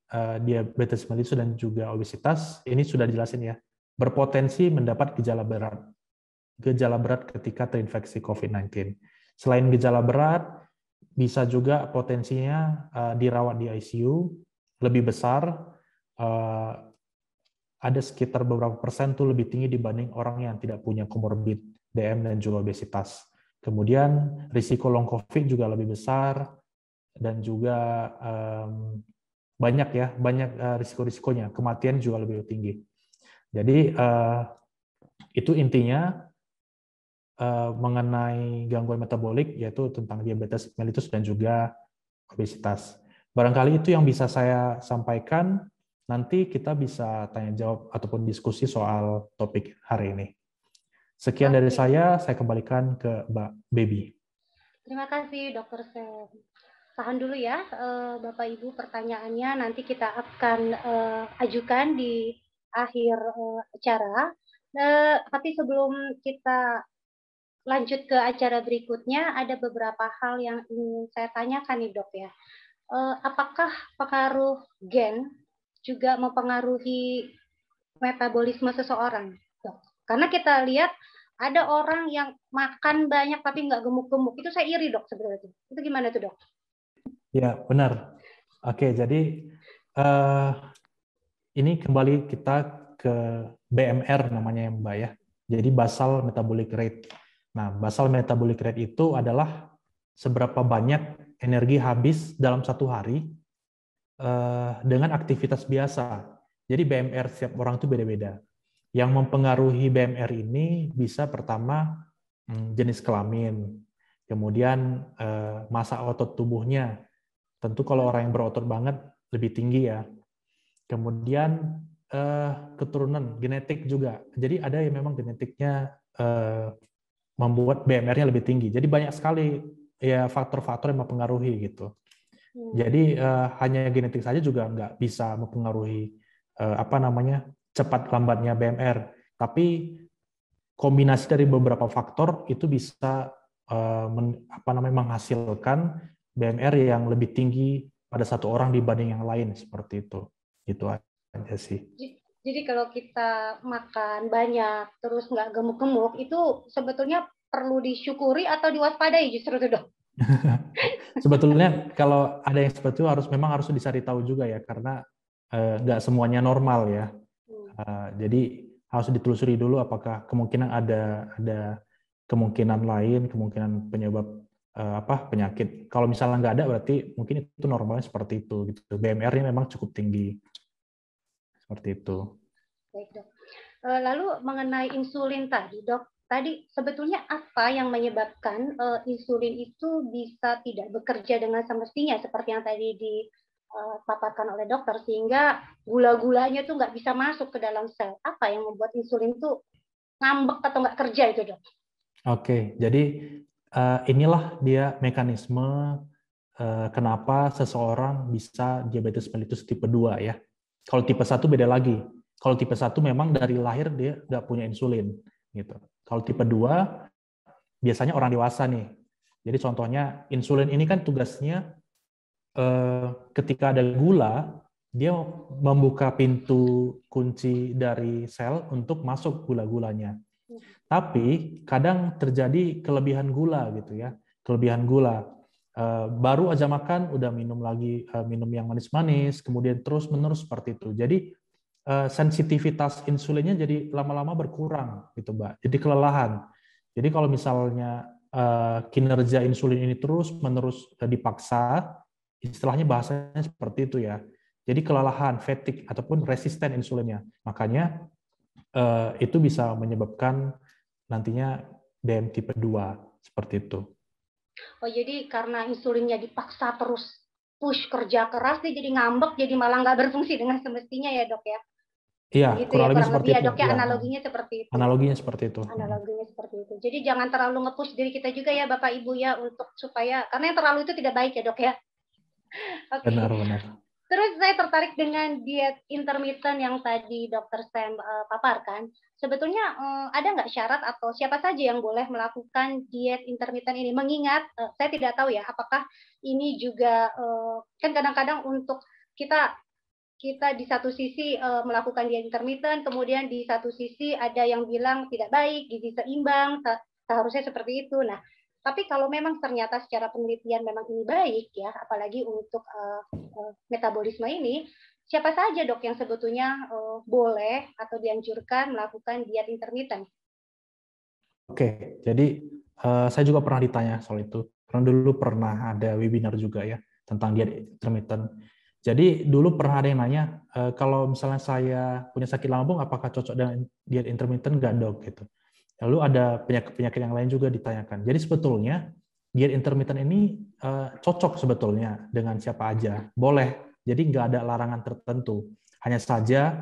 diabetes mellitus dan juga obesitas, ini sudah dijelasin ya, berpotensi mendapat gejala berat ketika terinfeksi COVID-19. Selain gejala berat, bisa juga potensinya dirawat di ICU lebih besar, ada sekitar beberapa persen tuh lebih tinggi dibanding orang yang tidak punya komorbid DM dan juga obesitas. Kemudian risiko long COVID juga lebih besar dan juga banyak risiko-risikonya, kematian juga lebih tinggi. Jadi itu intinya mengenai gangguan metabolik, yaitu tentang diabetes mellitus dan juga obesitas. Barangkali itu yang bisa saya sampaikan. Nanti kita bisa tanya jawab ataupun diskusi soal topik hari ini. Sekian dari saya kembalikan ke Mbak Baby. Terima kasih Dr. Sam. Tahan dulu ya Bapak Ibu pertanyaannya, nanti kita akan ajukan di akhir acara. Tapi sebelum kita lanjut ke acara berikutnya, ada beberapa hal yang ingin saya tanyakan nih Dok ya. Apakah pengaruh gen juga mempengaruhi metabolisme seseorang, Dok? Karena kita lihat ada orang yang makan banyak tapi nggak gemuk-gemuk. Itu saya iri Dok sebenarnya. Itu gimana tuh Dok? Ya, benar. Oke, jadi ini kembali kita ke BMR namanya ya Mbak ya. Jadi basal metabolic rate. Nah, basal metabolic rate itu adalah seberapa banyak energi habis dalam satu hari dengan aktivitas biasa. Jadi BMR setiap orang itu beda-beda. Yang mempengaruhi BMR ini bisa pertama jenis kelamin, kemudian massa otot tubuhnya. Tentu kalau orang yang berotot banget lebih tinggi ya. Kemudian keturunan, genetik juga. Jadi ada yang memang genetiknya membuat BMR-nya lebih tinggi. Jadi banyak sekali ya faktor-faktor yang mempengaruhi gitu. Jadi hanya genetik saja juga nggak bisa mempengaruhi cepat lambatnya BMR. Tapi kombinasi dari beberapa faktor itu bisa menghasilkan BMR yang lebih tinggi pada satu orang dibanding yang lain seperti itu. Itu aja sih. Jadi kalau kita makan banyak terus nggak gemuk-gemuk itu sebetulnya perlu disyukuri atau diwaspadai justru itu Dok? Sebetulnya kalau ada yang seperti itu memang harus dicari tahu juga ya, karena nggak semuanya normal ya. Jadi harus ditelusuri dulu apakah kemungkinan ada kemungkinan lain, kemungkinan penyebab penyakit. Kalau misalnya nggak ada berarti mungkin itu normalnya seperti itu gitu. BMR-nya memang cukup tinggi. Seperti itu. Baik, Dok. Lalu mengenai insulin tadi, Dok, tadi sebetulnya apa yang menyebabkan insulin itu bisa tidak bekerja dengan semestinya seperti yang tadi dipaparkan oleh dokter, sehingga gula-gulanya tuh nggak bisa masuk ke dalam sel? Apa yang membuat insulin itu ngambek atau nggak kerja itu, Dok? Oke, jadi inilah dia mekanisme kenapa seseorang bisa diabetes mellitus tipe 2 ya. Kalau tipe 1 beda lagi. Kalau tipe 1 memang dari lahir dia nggak punya insulin. Gitu. Kalau tipe 2, biasanya orang dewasa nih. Jadi contohnya, insulin ini kan tugasnya ketika ada gula, dia membuka pintu kunci dari sel untuk masuk gula-gulanya. Tapi kadang terjadi kelebihan gula gitu ya. Kelebihan gula. Baru aja makan udah minum lagi minum yang manis-manis, kemudian terus-menerus seperti itu. Jadi sensitivitas insulinnya jadi lama-lama berkurang gitu Mbak. Jadi kelelahan. Jadi kalau misalnya kinerja insulin ini terus-menerus dipaksa, istilahnya bahasanya seperti itu ya. Jadi kelelahan, fatigue, ataupun resisten insulinnya. Makanya itu bisa menyebabkan nantinya DM tipe 2, seperti itu. Oh, jadi karena insulinnya dipaksa terus push kerja keras, dia jadi ngambek, jadi malah nggak berfungsi dengan semestinya ya dok ya? Iya, Begitu kurang ya, lebih kurang seperti lebih ya itu. dok ya, Ya, analoginya seperti itu. analoginya seperti itu. Analoginya seperti itu. Jadi jangan terlalu nge-push diri kita juga ya Bapak Ibu ya, untuk supaya, karena yang terlalu itu tidak baik ya dok ya. Oke. Benar. Terus saya tertarik dengan diet intermittent yang tadi Dr. Sam paparkan. Sebetulnya ada nggak syarat atau siapa saja yang boleh melakukan diet intermittent ini? Mengingat saya tidak tahu ya, apakah ini juga kan kadang-kadang untuk kita di satu sisi melakukan diet intermittent, kemudian di satu sisi ada yang bilang tidak baik, gizi seimbang, seharusnya seperti itu. Nah, tapi kalau memang ternyata secara penelitian memang ini baik ya, apalagi untuk metabolisme ini, siapa saja dok yang sebetulnya boleh atau dianjurkan melakukan diet intermittent? Oke, jadi saya juga pernah ditanya soal itu. Karena dulu pernah ada webinar juga ya tentang diet intermittent. Jadi dulu pernah ada yang nanya, kalau misalnya saya punya sakit lambung, apakah cocok dengan diet intermittent nggak dok? Gitu. Lalu ada penyakit-penyakit yang lain juga ditanyakan. Jadi sebetulnya diet intermittent ini cocok sebetulnya dengan siapa aja. Boleh, jadi nggak ada larangan tertentu. Hanya saja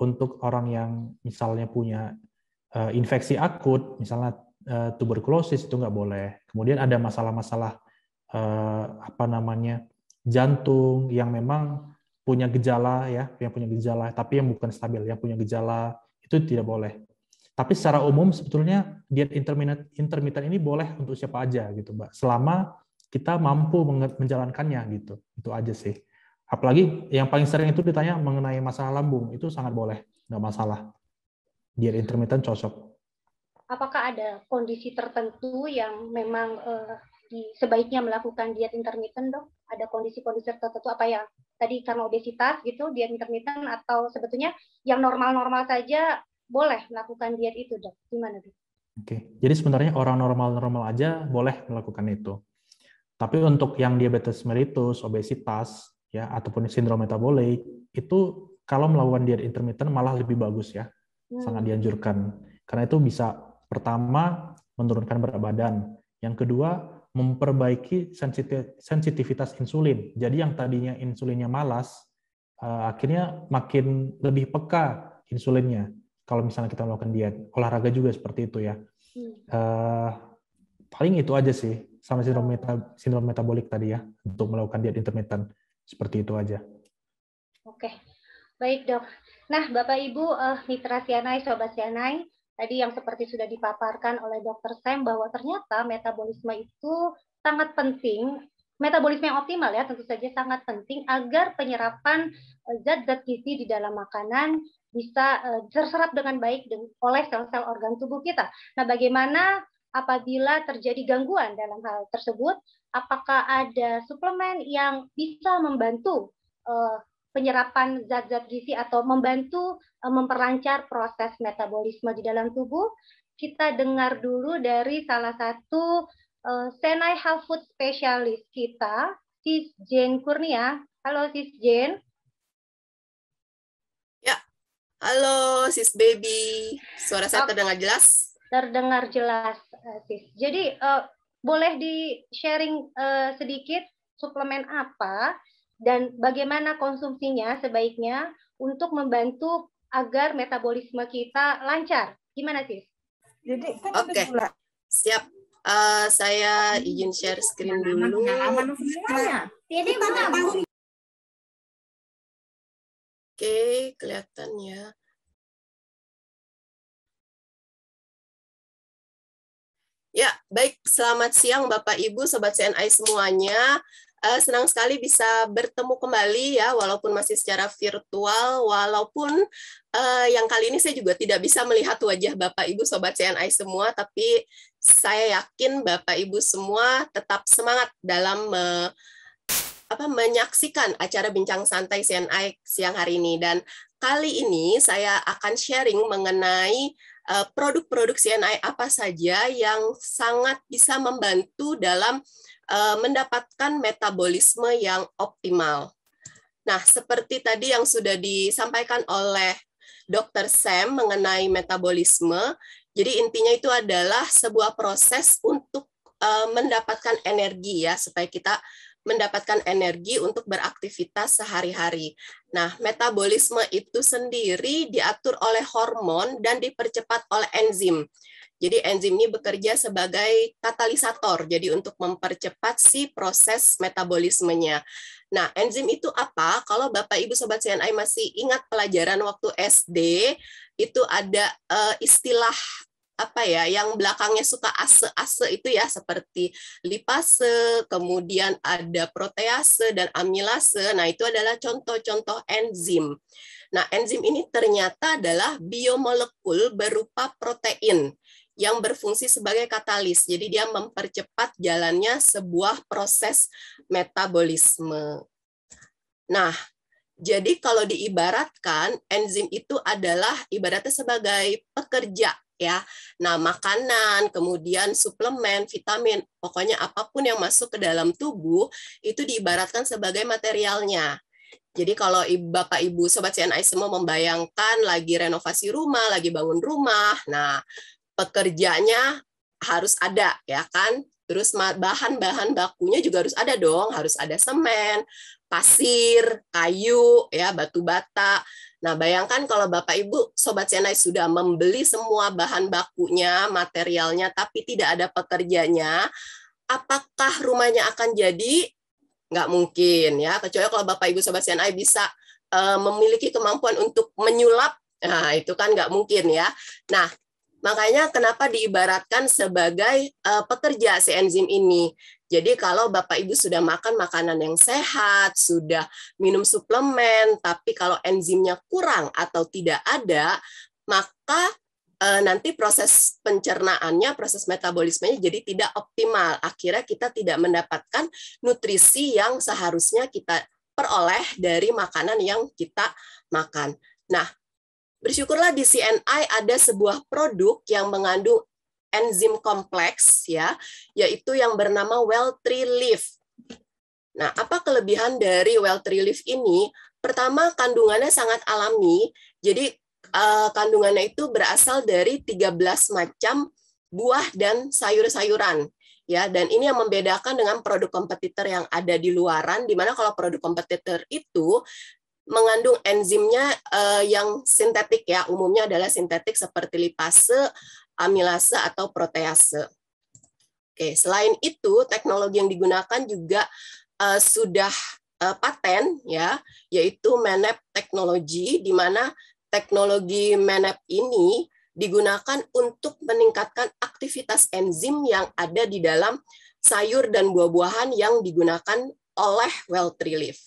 untuk orang yang misalnya punya infeksi akut, misalnya tuberkulosis itu nggak boleh. Kemudian ada masalah-masalah jantung yang memang punya gejala ya, tapi yang bukan stabil, yang punya gejala itu tidak boleh. Tapi secara umum sebetulnya diet intermittent ini boleh untuk siapa aja gitu, Mbak. Selama kita mampu menjalankannya gitu. Itu aja sih. Apalagi yang paling sering itu ditanya mengenai masalah lambung, itu sangat boleh, nggak masalah. Diet intermittent cocok. Apakah ada kondisi tertentu yang memang sebaiknya melakukan diet intermittent, dok? Ada kondisi-kondisi tertentu apa ya? Tadi karena obesitas gitu, diet intermittent, atau sebetulnya yang normal-normal saja boleh melakukan diet itu, dok? Gimana, dok? Oke, jadi sebenarnya orang normal-normal aja boleh melakukan itu. Tapi untuk yang diabetes mellitus, obesitas, ya ataupun sindrom metabolik, itu kalau melakukan diet intermittent malah lebih bagus ya, sangat dianjurkan. Karena itu bisa pertama menurunkan berat badan, yang kedua memperbaiki sensitivitas insulin. Jadi yang tadinya insulinnya malas, akhirnya makin lebih peka insulinnya. Kalau misalnya kita melakukan diet, olahraga juga seperti itu ya. Paling itu aja sih, sama sindrom metabolik tadi ya, untuk melakukan diet intermittent. Seperti itu aja. Oke, baik dok. Nah, Bapak Ibu, mitra CNI, Sobat CNI, tadi yang seperti sudah dipaparkan oleh Dr. Sam, bahwa ternyata metabolisme itu sangat penting, metabolisme yang optimal ya, tentu saja sangat penting agar penyerapan zat-zat gizi di dalam makanan bisa terserap dengan baik oleh sel-sel organ tubuh kita. Nah, bagaimana apabila terjadi gangguan dalam hal tersebut? Apakah ada suplemen yang bisa membantu penyerapan zat-zat gizi atau membantu memperlancar proses metabolisme di dalam tubuh? Kita dengar dulu dari salah satu CNI Health Food Specialist kita, Sis Jane Kurnia. Halo Sis Jane. Ya, halo Sis Baby. Suara saya terdengar jelas? Terdengar jelas, Sis. Jadi boleh di-sharing sedikit suplemen apa dan bagaimana konsumsinya sebaiknya untuk membantu agar metabolisme kita lancar. Gimana, Sis? Jadi oke, siap. Saya izin share screen dulu. Oke, kelihatan ya. Ya, baik. Selamat siang Bapak Ibu, Sobat CNI semuanya. Senang sekali bisa bertemu kembali ya, walaupun masih secara virtual, walaupun yang kali ini saya juga tidak bisa melihat wajah Bapak Ibu Sobat CNI semua, tapi saya yakin Bapak Ibu semua tetap semangat dalam menyaksikan acara Bincang Santai CNI siang hari ini. Dan kali ini saya akan sharing mengenai produk-produk CNI apa saja yang sangat bisa membantu dalam mendapatkan metabolisme yang optimal. Nah, seperti tadi yang sudah disampaikan oleh Dr. Sam mengenai metabolisme, jadi intinya itu adalah sebuah proses untuk mendapatkan energi ya, supaya kita mendapatkan energi untuk beraktivitas sehari-hari. Nah, metabolisme itu sendiri diatur oleh hormon dan dipercepat oleh enzim. Jadi enzim ini bekerja sebagai katalisator, jadi untuk mempercepat si proses metabolismenya. Nah, enzim itu apa? Kalau Bapak Ibu Sobat CNI masih ingat pelajaran waktu SD, itu ada istilah apa ya, yang belakangnya suka ase-ase itu ya, seperti lipase, kemudian ada protease dan amilase. Nah, itu adalah contoh-contoh enzim. Nah, enzim ini ternyata adalah biomolekul berupa protein yang berfungsi sebagai katalis. Jadi dia mempercepat jalannya sebuah proses metabolisme. Nah, jadi kalau diibaratkan, enzim itu adalah ibaratnya sebagai pekerja ya. Nah, makanan, kemudian suplemen, vitamin, pokoknya apapun yang masuk ke dalam tubuh itu diibaratkan sebagai materialnya. Jadi kalau Bapak Ibu Sobat CNI semua membayangkan lagi renovasi rumah, lagi bangun rumah, nah pekerjanya harus ada ya kan. Terus bahan-bahan bakunya juga harus ada dong, harus ada semen, pasir, kayu, ya batu bata. Nah, bayangkan kalau Bapak Ibu Sobat CNI sudah membeli semua bahan bakunya, materialnya, tapi tidak ada pekerjanya, apakah rumahnya akan jadi? Nggak mungkin ya, kecuali kalau Bapak Ibu Sobat CNI bisa memiliki kemampuan untuk menyulap, nah itu kan nggak mungkin ya. Nah, makanya kenapa diibaratkan sebagai pekerja si enzim ini. Jadi kalau Bapak Ibu sudah makan makanan yang sehat, sudah minum suplemen, tapi kalau enzimnya kurang atau tidak ada, maka nanti proses pencernaannya, proses metabolismenya jadi tidak optimal. Akhirnya kita tidak mendapatkan nutrisi yang seharusnya kita peroleh dari makanan yang kita makan. Nah, bersyukurlah di CNI ada sebuah produk yang mengandung enzim kompleks ya, yaitu yang bernama Well-Tree Leaf. Nah, apa kelebihan dari Well-Tree Leaf ini? Pertama, kandungannya sangat alami. Jadi kandungannya itu berasal dari 13 macam buah dan sayur-sayuran. Ya, dan ini yang membedakan dengan produk kompetitor yang ada di luaran, di mana kalau produk kompetitor itu mengandung enzimnya yang sintetik ya, umumnya adalah sintetik seperti lipase, amilase atau protease. Oke, selain itu teknologi yang digunakan juga sudah paten ya, yaitu MANEP teknologi, di mana teknologi MANEP ini digunakan untuk meningkatkan aktivitas enzim yang ada di dalam sayur dan buah-buahan yang digunakan oleh Well-Tree Leaf.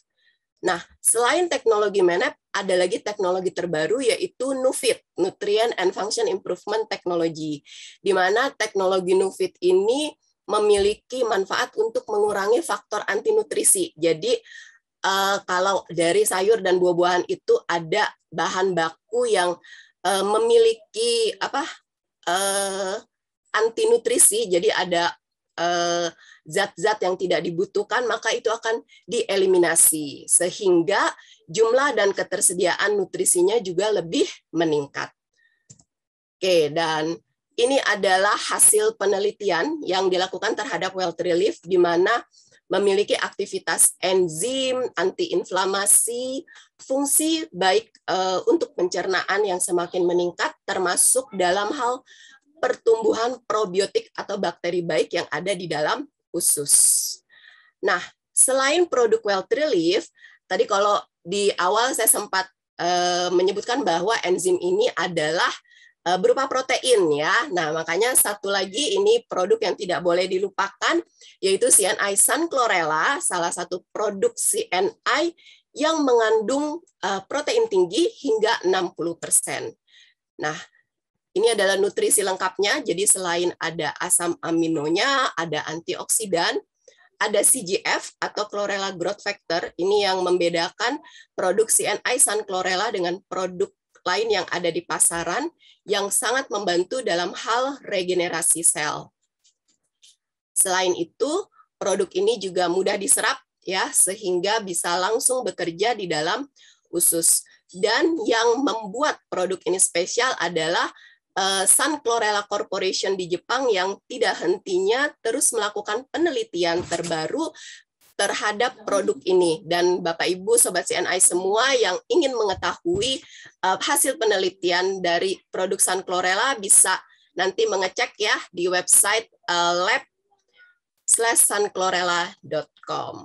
Nah, selain teknologi MANEP, ada lagi teknologi terbaru yaitu NuFit, Nutrient and Function Improvement Technology, di mana teknologi NuFit ini memiliki manfaat untuk mengurangi faktor antinutrisi. Jadi, kalau dari sayur dan buah-buahan itu ada bahan baku yang memiliki antinutrisi, jadi ada zat-zat yang tidak dibutuhkan, maka itu akan dieliminasi sehingga jumlah dan ketersediaan nutrisinya juga lebih meningkat. Oke, dan ini adalah hasil penelitian yang dilakukan terhadap Well-Tree Leaf, di mana memiliki aktivitas enzim, antiinflamasi, fungsi baik untuk pencernaan yang semakin meningkat, termasuk dalam hal pertumbuhan probiotik atau bakteri baik yang ada di dalam usus. Nah, selain produk Well-Tree Leaf, tadi kalau di awal saya sempat menyebutkan bahwa enzim ini adalah berupa protein ya. Nah, makanya satu lagi ini produk yang tidak boleh dilupakan, yaitu CNI Sun Chlorella, salah satu produk CNI yang mengandung protein tinggi hingga 60%. Nah, ini adalah nutrisi lengkapnya, jadi selain ada asam aminonya, ada antioksidan, ada CGF atau Chlorella Growth Factor, ini yang membedakan produk CNI Sun Chlorella dengan produk lain yang ada di pasaran, yang sangat membantu dalam hal regenerasi sel. Selain itu, produk ini juga mudah diserap, ya, sehingga bisa langsung bekerja di dalam usus. Dan yang membuat produk ini spesial adalah Sun Chlorella Corporation di Jepang yang tidak hentinya terus melakukan penelitian terbaru terhadap produk ini. Dan Bapak Ibu Sobat CNI semua yang ingin mengetahui hasil penelitian dari produk Sun Chlorella bisa nanti mengecek ya di website lab/sunchlorella.com.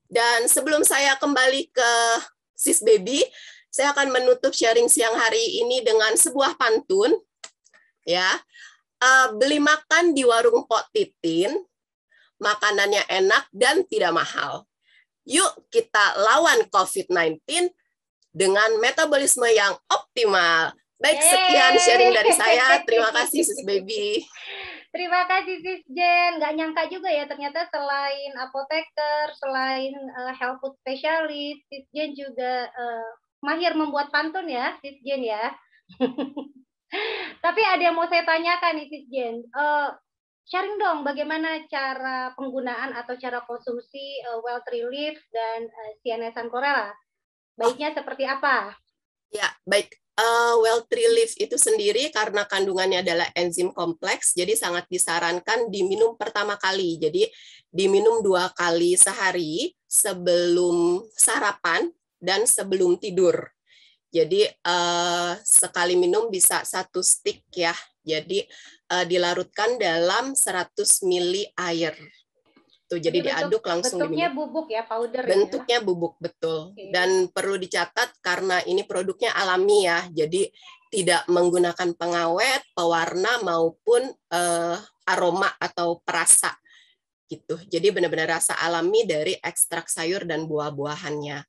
Dan sebelum saya kembali ke Sis Baby, saya akan menutup sharing siang hari ini dengan sebuah pantun. Ya, beli makan di warung Pok Titin, makanannya enak dan tidak mahal. Yuk kita lawan COVID-19 dengan metabolisme yang optimal. Baik, sekian sharing dari saya. Terima kasih, Sis Baby. Terima kasih, Sis Jen. Nggak nyangka juga ya, ternyata selain apoteker, selain health food specialist, Sis Jen juga mahir membuat pantun ya, Sis Jen ya. Tapi ada yang mau saya tanyakan nih, Sis Jen. Sharing dong bagaimana cara penggunaan atau cara konsumsi Well Relief dan CNI Sun Chlorella. Baiknya seperti apa? Ya, baik. Well Relief itu sendiri karena kandungannya adalah enzim kompleks, jadi sangat disarankan diminum pertama kali. Jadi diminum 2 kali sehari sebelum sarapan dan sebelum tidur. Jadi sekali minum bisa 1 stick ya. Jadi dilarutkan dalam 100 ml air. Tuh, jadi diaduk langsung bentuknya diminum. Bubuk ya, powder. Bentuknya ya? Bubuk, betul. Okay. Dan perlu dicatat karena ini produknya alami ya. Jadi tidak menggunakan pengawet, pewarna maupun aroma atau perasa. Gitu. Jadi benar-benar rasa alami dari ekstrak sayur dan buah-buahannya.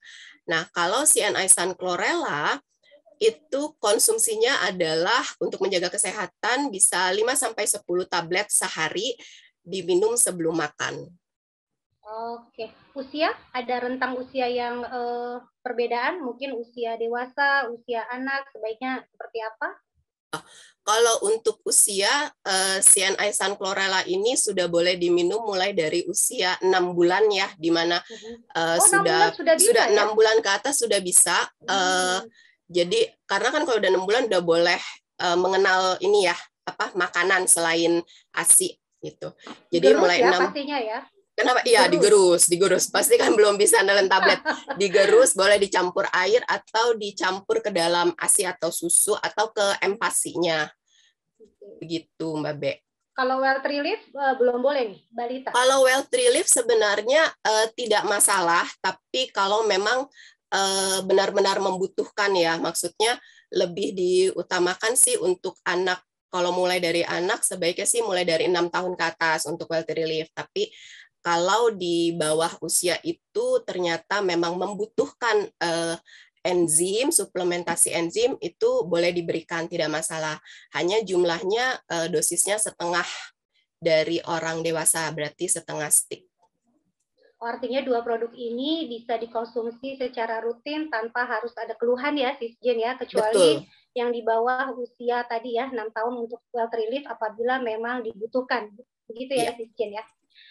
Nah, kalau CNI Sun Chlorella itu konsumsinya adalah untuk menjaga kesehatan bisa 5-10 tablet sehari diminum sebelum makan. Oke, usia ada rentang usia yang perbedaan, mungkin usia dewasa, usia anak, sebaiknya seperti apa? Kalau untuk usia, CNI Sun Chlorella ini sudah boleh diminum mulai dari usia 6 bulan ya, di mana sudah 6 bulan ke atas sudah bisa. Jadi karena kan kalau udah 6 bulan udah boleh mengenal ini ya, makanan selain ASI gitu. Jadi digerus mulai ya, 6 pastinya ya. Kenapa? Iya, digerus. Pasti kan belum bisa nelen tablet. Digerus, boleh dicampur air atau dicampur ke dalam ASI atau susu atau ke empasinya. Begitu, Mbak Be. Kalau Well Relief belum boleh nih, balita. Kalau Well Relief sebenarnya tidak masalah, tapi kalau memang benar-benar membutuhkan ya, maksudnya lebih diutamakan sih untuk anak. Kalau mulai dari anak, sebaiknya sih mulai dari 6 tahun ke atas untuk Well Relief. Tapi kalau di bawah usia itu ternyata memang membutuhkan enzim, suplementasi enzim, itu boleh diberikan, tidak masalah. Hanya jumlahnya dosisnya setengah dari orang dewasa, berarti setengah stick. Artinya 2 produk ini bisa dikonsumsi secara rutin tanpa harus ada keluhan ya, Sis Jen ya, kecuali betul. Yang di bawah usia tadi ya, 6 tahun untuk Well Relief apabila memang dibutuhkan. Begitu ya, Sis Jen ya.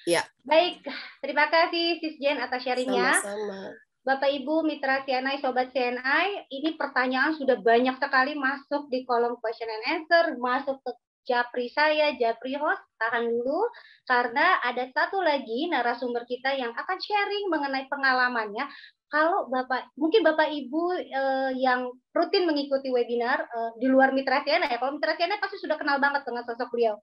Ya. Baik, terima kasih Sis Jen atas sharingnya. Sama-sama. Bapak Ibu Mitra CNI, Sobat CNI, ini pertanyaan sudah banyak sekali masuk di kolom question and answer, masuk ke Japri saya, Japri host, tahan dulu, karena ada satu lagi narasumber kita yang akan sharing mengenai pengalamannya. Kalau mungkin Bapak Ibu yang rutin mengikuti webinar di luar Mitra CNI, kalau Mitra CNI pasti sudah kenal banget dengan sosok beliau.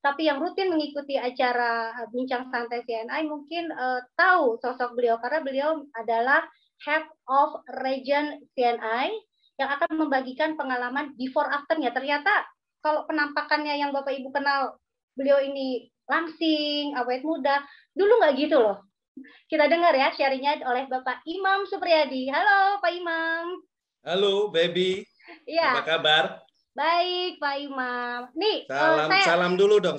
Tapi yang rutin mengikuti acara Bincang Santai CNI mungkin tahu sosok beliau, karena beliau adalah Head of Region CNI yang akan membagikan pengalaman before after-nya. Ternyata kalau penampakannya yang Bapak Ibu kenal, beliau ini langsing, awet muda, dulu nggak gitu loh. Kita dengar ya sharingnya oleh Bapak Imam Supriyadi. Halo Pak Imam. Halo Baby, ya. Apa kabar? Baik, Pak Imam. Nih, salam dulu dong.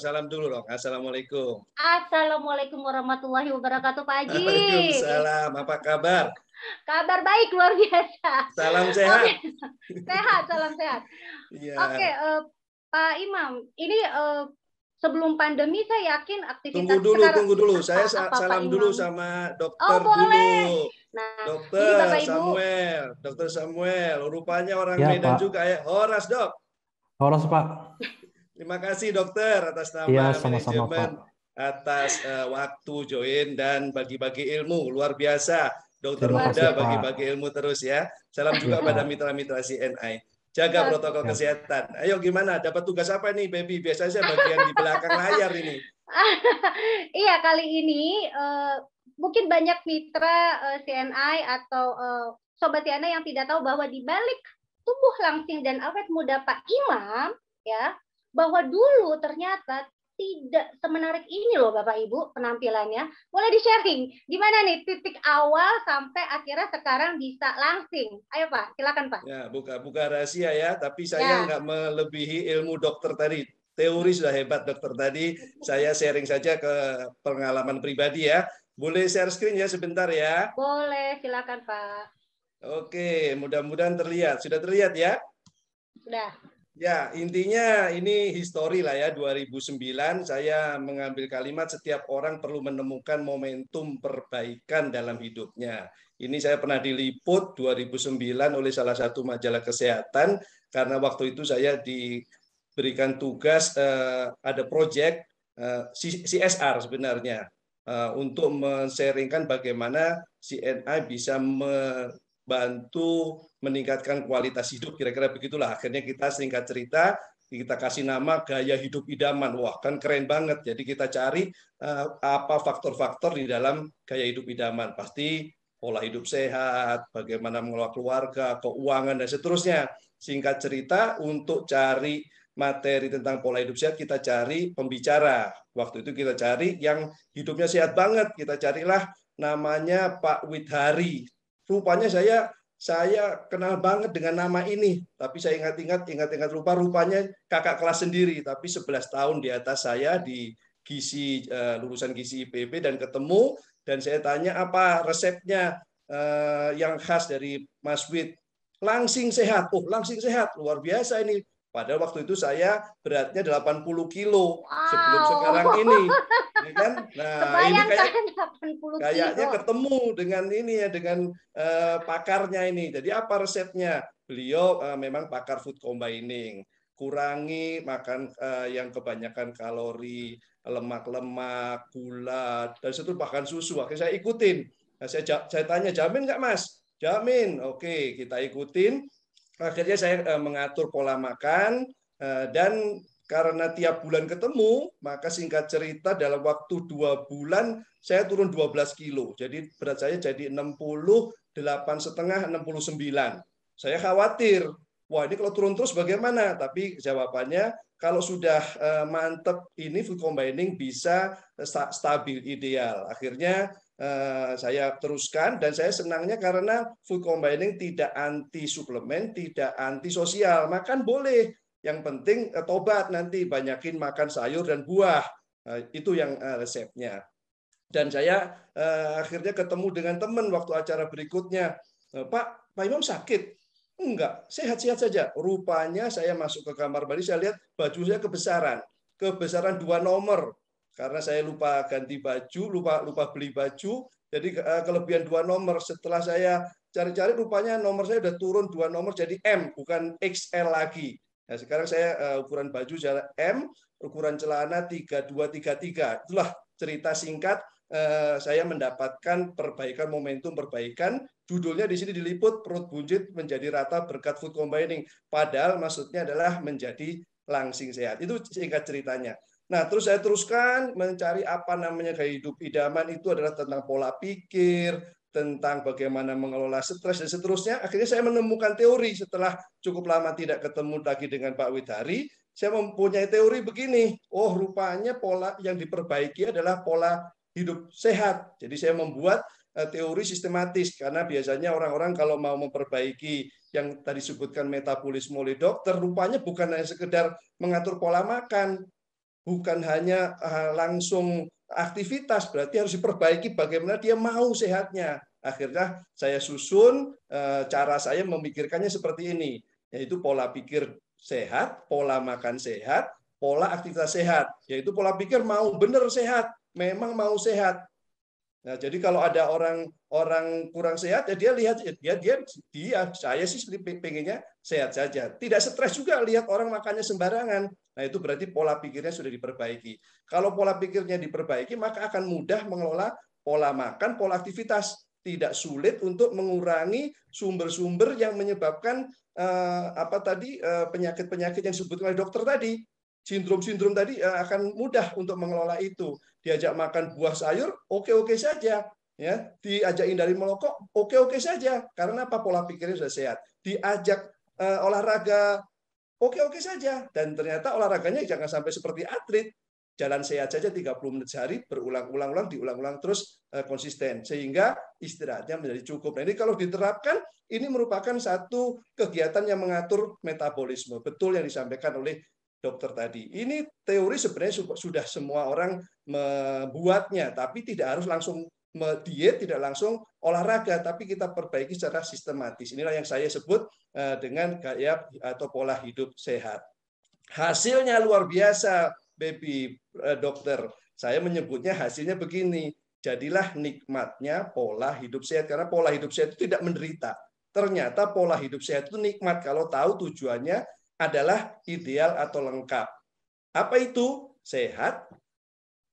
Assalamualaikum. Assalamualaikum warahmatullahi wabarakatuh, Pak Haji. Waalaikumsalam. Apa kabar? Kabar baik, luar biasa. Salam sehat. Sehat, salam sehat. Ya. Oke, Pak Imam, ini sebelum pandemi saya yakin aktivitas Tunggu dulu. Saya apa, salam Pak dulu Imam? sama dokter Oh, boleh. dulu. Nah, jadi Bapak Ibu, Dokter Samuel, rupanya orang Ya, Medan Pak. juga ya. Horas, Dok. Horas, Pak. Terima kasih dokter atas Iya, nama sama-sama, Pak. manajemen, atas waktu join dan bagi-bagi ilmu. Luar biasa. Dokter Terima kasih, muda Pak. bagi-bagi ilmu terus ya. Salam juga Iya, pada Pak. mitra-mitra CNI. Jaga protokol Ya. kesehatan. Ayo gimana? Dapat tugas apa nih, Baby? Biasanya saya bagian di belakang layar ini. iya, kali ini mungkin banyak mitra CNI atau Sobat CNI yang tidak tahu bahwa di balik tubuh langsing dan awet muda Pak Imam, ya, bahwa dulu ternyata tidak semenarik ini loh Bapak Ibu penampilannya. Boleh di-sharing gimana nih titik awal sampai akhirnya sekarang bisa langsing? Ayo Pak, silakan Pak. Ya, buka rahasia ya, tapi saya Ya. nggak melebihi ilmu dokter tadi. Teori sudah hebat dokter tadi. Saya sharing saja ke pengalaman pribadi ya. Boleh share screen ya sebentar ya. Boleh, silakan Pak. Oke, mudah-mudahan terlihat. Sudah terlihat ya? Sudah. Ya, intinya ini histori lah ya. 2009 saya mengambil kalimat setiap orang perlu menemukan momentum perbaikan dalam hidupnya. Ini saya pernah diliput 2009 oleh salah satu majalah kesehatan karena waktu itu saya diberikan tugas ada proyek CSR sebenarnya untuk men-sharingkan bagaimana CNI bisa bantu meningkatkan kualitas hidup, kira-kira begitulah. Akhirnya kita singkat cerita, kita kasih nama gaya hidup idaman. Wah, kan keren banget. Jadi kita cari apa faktor-faktor di dalam gaya hidup idaman. Pasti pola hidup sehat, bagaimana mengelola keluarga, keuangan, dan seterusnya. Singkat cerita, untuk cari materi tentang pola hidup sehat, kita cari pembicara. Waktu itu kita cari yang hidupnya sehat banget. Kita carilah namanya Pak Widhari. Rupanya saya kenal banget dengan nama ini, tapi saya ingat rupanya kakak kelas sendiri, tapi 11 tahun di atas saya di gizi lulusan gizi IPB dan ketemu dan saya tanya apa resepnya yang khas dari Mas Wid. Langsing sehat. Oh, langsing sehat. Luar biasa ini. Padahal waktu itu saya beratnya 80 kilo sebelum sekarang ini. Ya kan? Nah, ini kayaknya ketemu dengan ini ya, dengan pakarnya ini. Jadi apa resepnya? Beliau memang pakar food combining. Kurangi makan yang kebanyakan kalori, lemak-lemak, gula, dan seterusnya bahkan susu. Akhirnya saya ikutin. Nah, saya tanya, jamin nggak Mas? Jamin. Oke, kita ikutin. Akhirnya saya mengatur pola makan dan karena tiap bulan ketemu, maka singkat cerita dalam waktu 2 bulan saya turun 12 kilo. Jadi berat saya jadi 68,5, 69. Saya khawatir, wah ini kalau turun terus bagaimana? Tapi jawabannya kalau sudah mantep ini food combining bisa stabil ideal. Akhirnya saya teruskan dan saya senangnya karena food combining tidak anti suplemen, tidak anti sosial. Makan boleh, yang penting tobat nanti banyakin makan sayur dan buah. Itu yang resepnya. Dan saya akhirnya ketemu dengan teman waktu acara berikutnya. Pak Imam sakit? Enggak, sehat-sehat saja. Rupanya saya masuk ke kamar mandi, saya lihat baju saya kebesaran 2 nomor. Karena saya lupa ganti baju, lupa beli baju, jadi kelebihan 2 nomor. Setelah saya cari-cari, rupanya nomor saya udah turun 2 nomor jadi M, bukan XL lagi. Nah, sekarang saya ukuran baju M, ukuran celana 3233. Itulah cerita singkat saya mendapatkan momentum perbaikan. Judulnya di sini diliput perut buncit menjadi rata berkat food combining. Padahal maksudnya adalah menjadi langsing sehat. Itu singkat ceritanya. Nah, terus saya teruskan mencari apa namanya gaya hidup idaman. Itu adalah tentang pola pikir, tentang bagaimana mengelola stres dan seterusnya. Akhirnya saya menemukan teori setelah cukup lama tidak ketemu lagi dengan Pak Widhari. Saya mempunyai teori begini. Oh, rupanya pola yang diperbaiki adalah pola hidup sehat. Jadi saya membuat teori sistematis karena biasanya orang-orang kalau mau memperbaiki yang tadi disebutkan metabolisme oleh dokter, rupanya bukan hanya sekedar mengatur pola makan, bukan hanya langsung aktivitas, berarti harus diperbaiki bagaimana dia mau sehatnya. Akhirnya saya susun cara saya memikirkannya seperti ini, yaitu pola pikir sehat, pola makan sehat, pola aktivitas sehat, yaitu pola pikir mau benar sehat, memang mau sehat. Nah, jadi kalau ada orang kurang sehat, ya dia lihat dia saya sih pengennya sehat saja. Tidak stres juga lihat orang makannya sembarangan. Nah, itu berarti pola pikirnya sudah diperbaiki. Kalau pola pikirnya diperbaiki, maka akan mudah mengelola pola makan, pola aktivitas. Tidak sulit untuk mengurangi sumber-sumber yang menyebabkan penyakit-penyakit yang disebutkan oleh dokter tadi. Sindrom-sindrom tadi akan mudah untuk mengelola itu. Diajak makan buah sayur, oke-oke saja. Ya, diajak hindari merokok, oke-oke saja. Karena apa? Pola pikirnya sudah sehat. Diajak olahraga, oke-oke saja. Dan ternyata olahraganya jangan sampai seperti atlet. Jalan sehat saja 30 menit sehari, berulang-ulang, diulang-ulang terus konsisten. Sehingga istirahatnya menjadi cukup. Nah, ini kalau diterapkan, ini merupakan satu kegiatan yang mengatur metabolisme. Betul yang disampaikan oleh dokter tadi. Ini teori sebenarnya sudah semua orang membuatnya, tapi tidak harus langsung diet, tidak langsung olahraga, tapi kita perbaiki secara sistematis. Inilah yang saya sebut dengan gaya atau pola hidup sehat. Hasilnya luar biasa, baby dokter. Saya menyebutnya hasilnya begini. Jadilah nikmatnya pola hidup sehat, karena pola hidup sehat itu tidak menderita. Ternyata pola hidup sehat itu nikmat kalau tahu tujuannya adalah ideal atau lengkap. Apa itu? Sehat,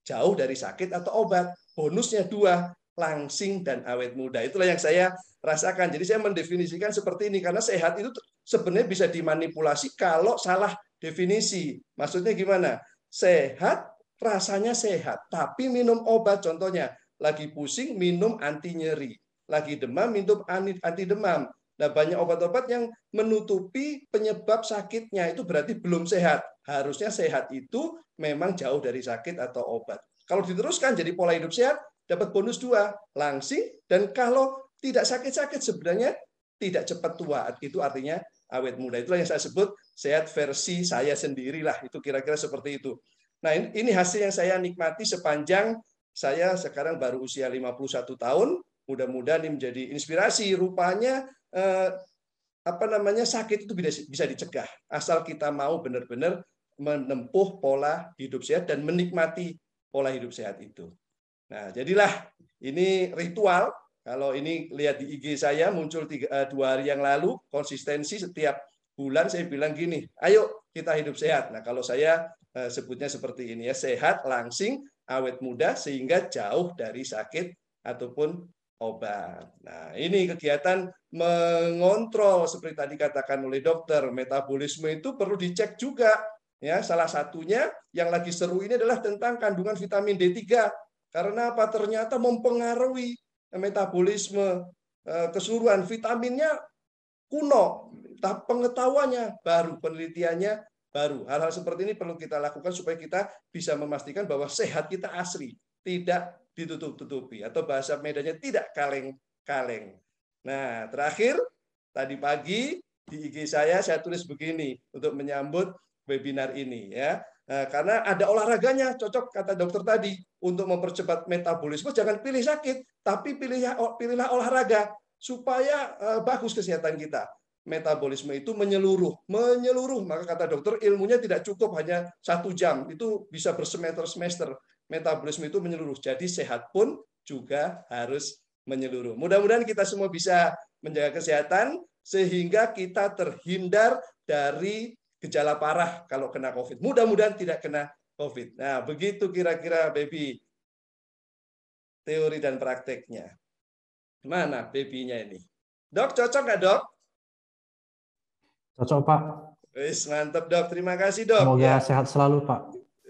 jauh dari sakit atau obat. Bonusnya 2, langsing dan awet muda. Itulah yang saya rasakan. Jadi saya mendefinisikan seperti ini, karena sehat itu sebenarnya bisa dimanipulasi kalau salah definisi. Maksudnya gimana? Sehat, rasanya sehat, tapi minum obat. Contohnya, lagi pusing, minum anti nyeri. Lagi demam, minum anti demam. Nah, banyak obat-obat yang menutupi penyebab sakitnya, itu berarti belum sehat. Harusnya sehat itu memang jauh dari sakit atau obat. Kalau diteruskan jadi pola hidup sehat, dapat bonus 2, langsing, dan kalau tidak sakit-sakit sebenarnya tidak cepat tua. Itu artinya awet muda. Itulah yang saya sebut sehat versi saya sendirilah. Itu kira-kira seperti itu. Nah, ini hasil yang saya nikmati sepanjang saya sekarang baru usia 51 tahun. Mudah-mudahan ini menjadi inspirasi. Rupanya sakit itu bisa dicegah asal kita mau benar-benar menempuh pola hidup sehat dan menikmati pola hidup sehat itu. Nah, jadilah ini ritual. Kalau ini lihat di IG saya muncul 2 hari yang lalu, konsistensi setiap bulan saya bilang gini, ayo kita hidup sehat. Nah, kalau saya sebutnya seperti ini ya, sehat, langsing, awet muda, sehingga jauh dari sakit ataupun obat. Nah, ini kegiatan mengontrol seperti tadi katakan oleh dokter, metabolisme itu perlu dicek juga. Ya, salah satunya yang lagi seru ini adalah tentang kandungan vitamin D3. Karena apa? Ternyata mempengaruhi metabolisme keseluruhan. Vitaminnya kuno, pengetahuannya baru, penelitiannya baru. Hal-hal seperti ini perlu kita lakukan supaya kita bisa memastikan bahwa sehat kita asli, tidak ditutup-tutupi, atau bahasa Medannya tidak kaleng-kaleng. Nah, terakhir tadi pagi di IG saya tulis begini untuk menyambut webinar ini ya. Karena ada olahraganya, cocok kata dokter tadi, untuk mempercepat metabolisme jangan pilih sakit, tapi pilihlah olahraga supaya bagus kesehatan kita. Metabolisme itu menyeluruh. Maka kata dokter ilmunya tidak cukup hanya 1 jam, itu bisa bersemester-semester. Metabolisme itu menyeluruh. Jadi sehat pun juga harus menyeluruh. Mudah-mudahan kita semua bisa menjaga kesehatan sehingga kita terhindar dari gejala parah kalau kena COVID. Mudah-mudahan tidak kena COVID. Nah, begitu kira-kira baby teori dan prakteknya. Mana babynya ini? Dok, cocok nggak dok? Cocok Pak. Wis, mantap dok. Terima kasih dok. Semoga sehat selalu Pak.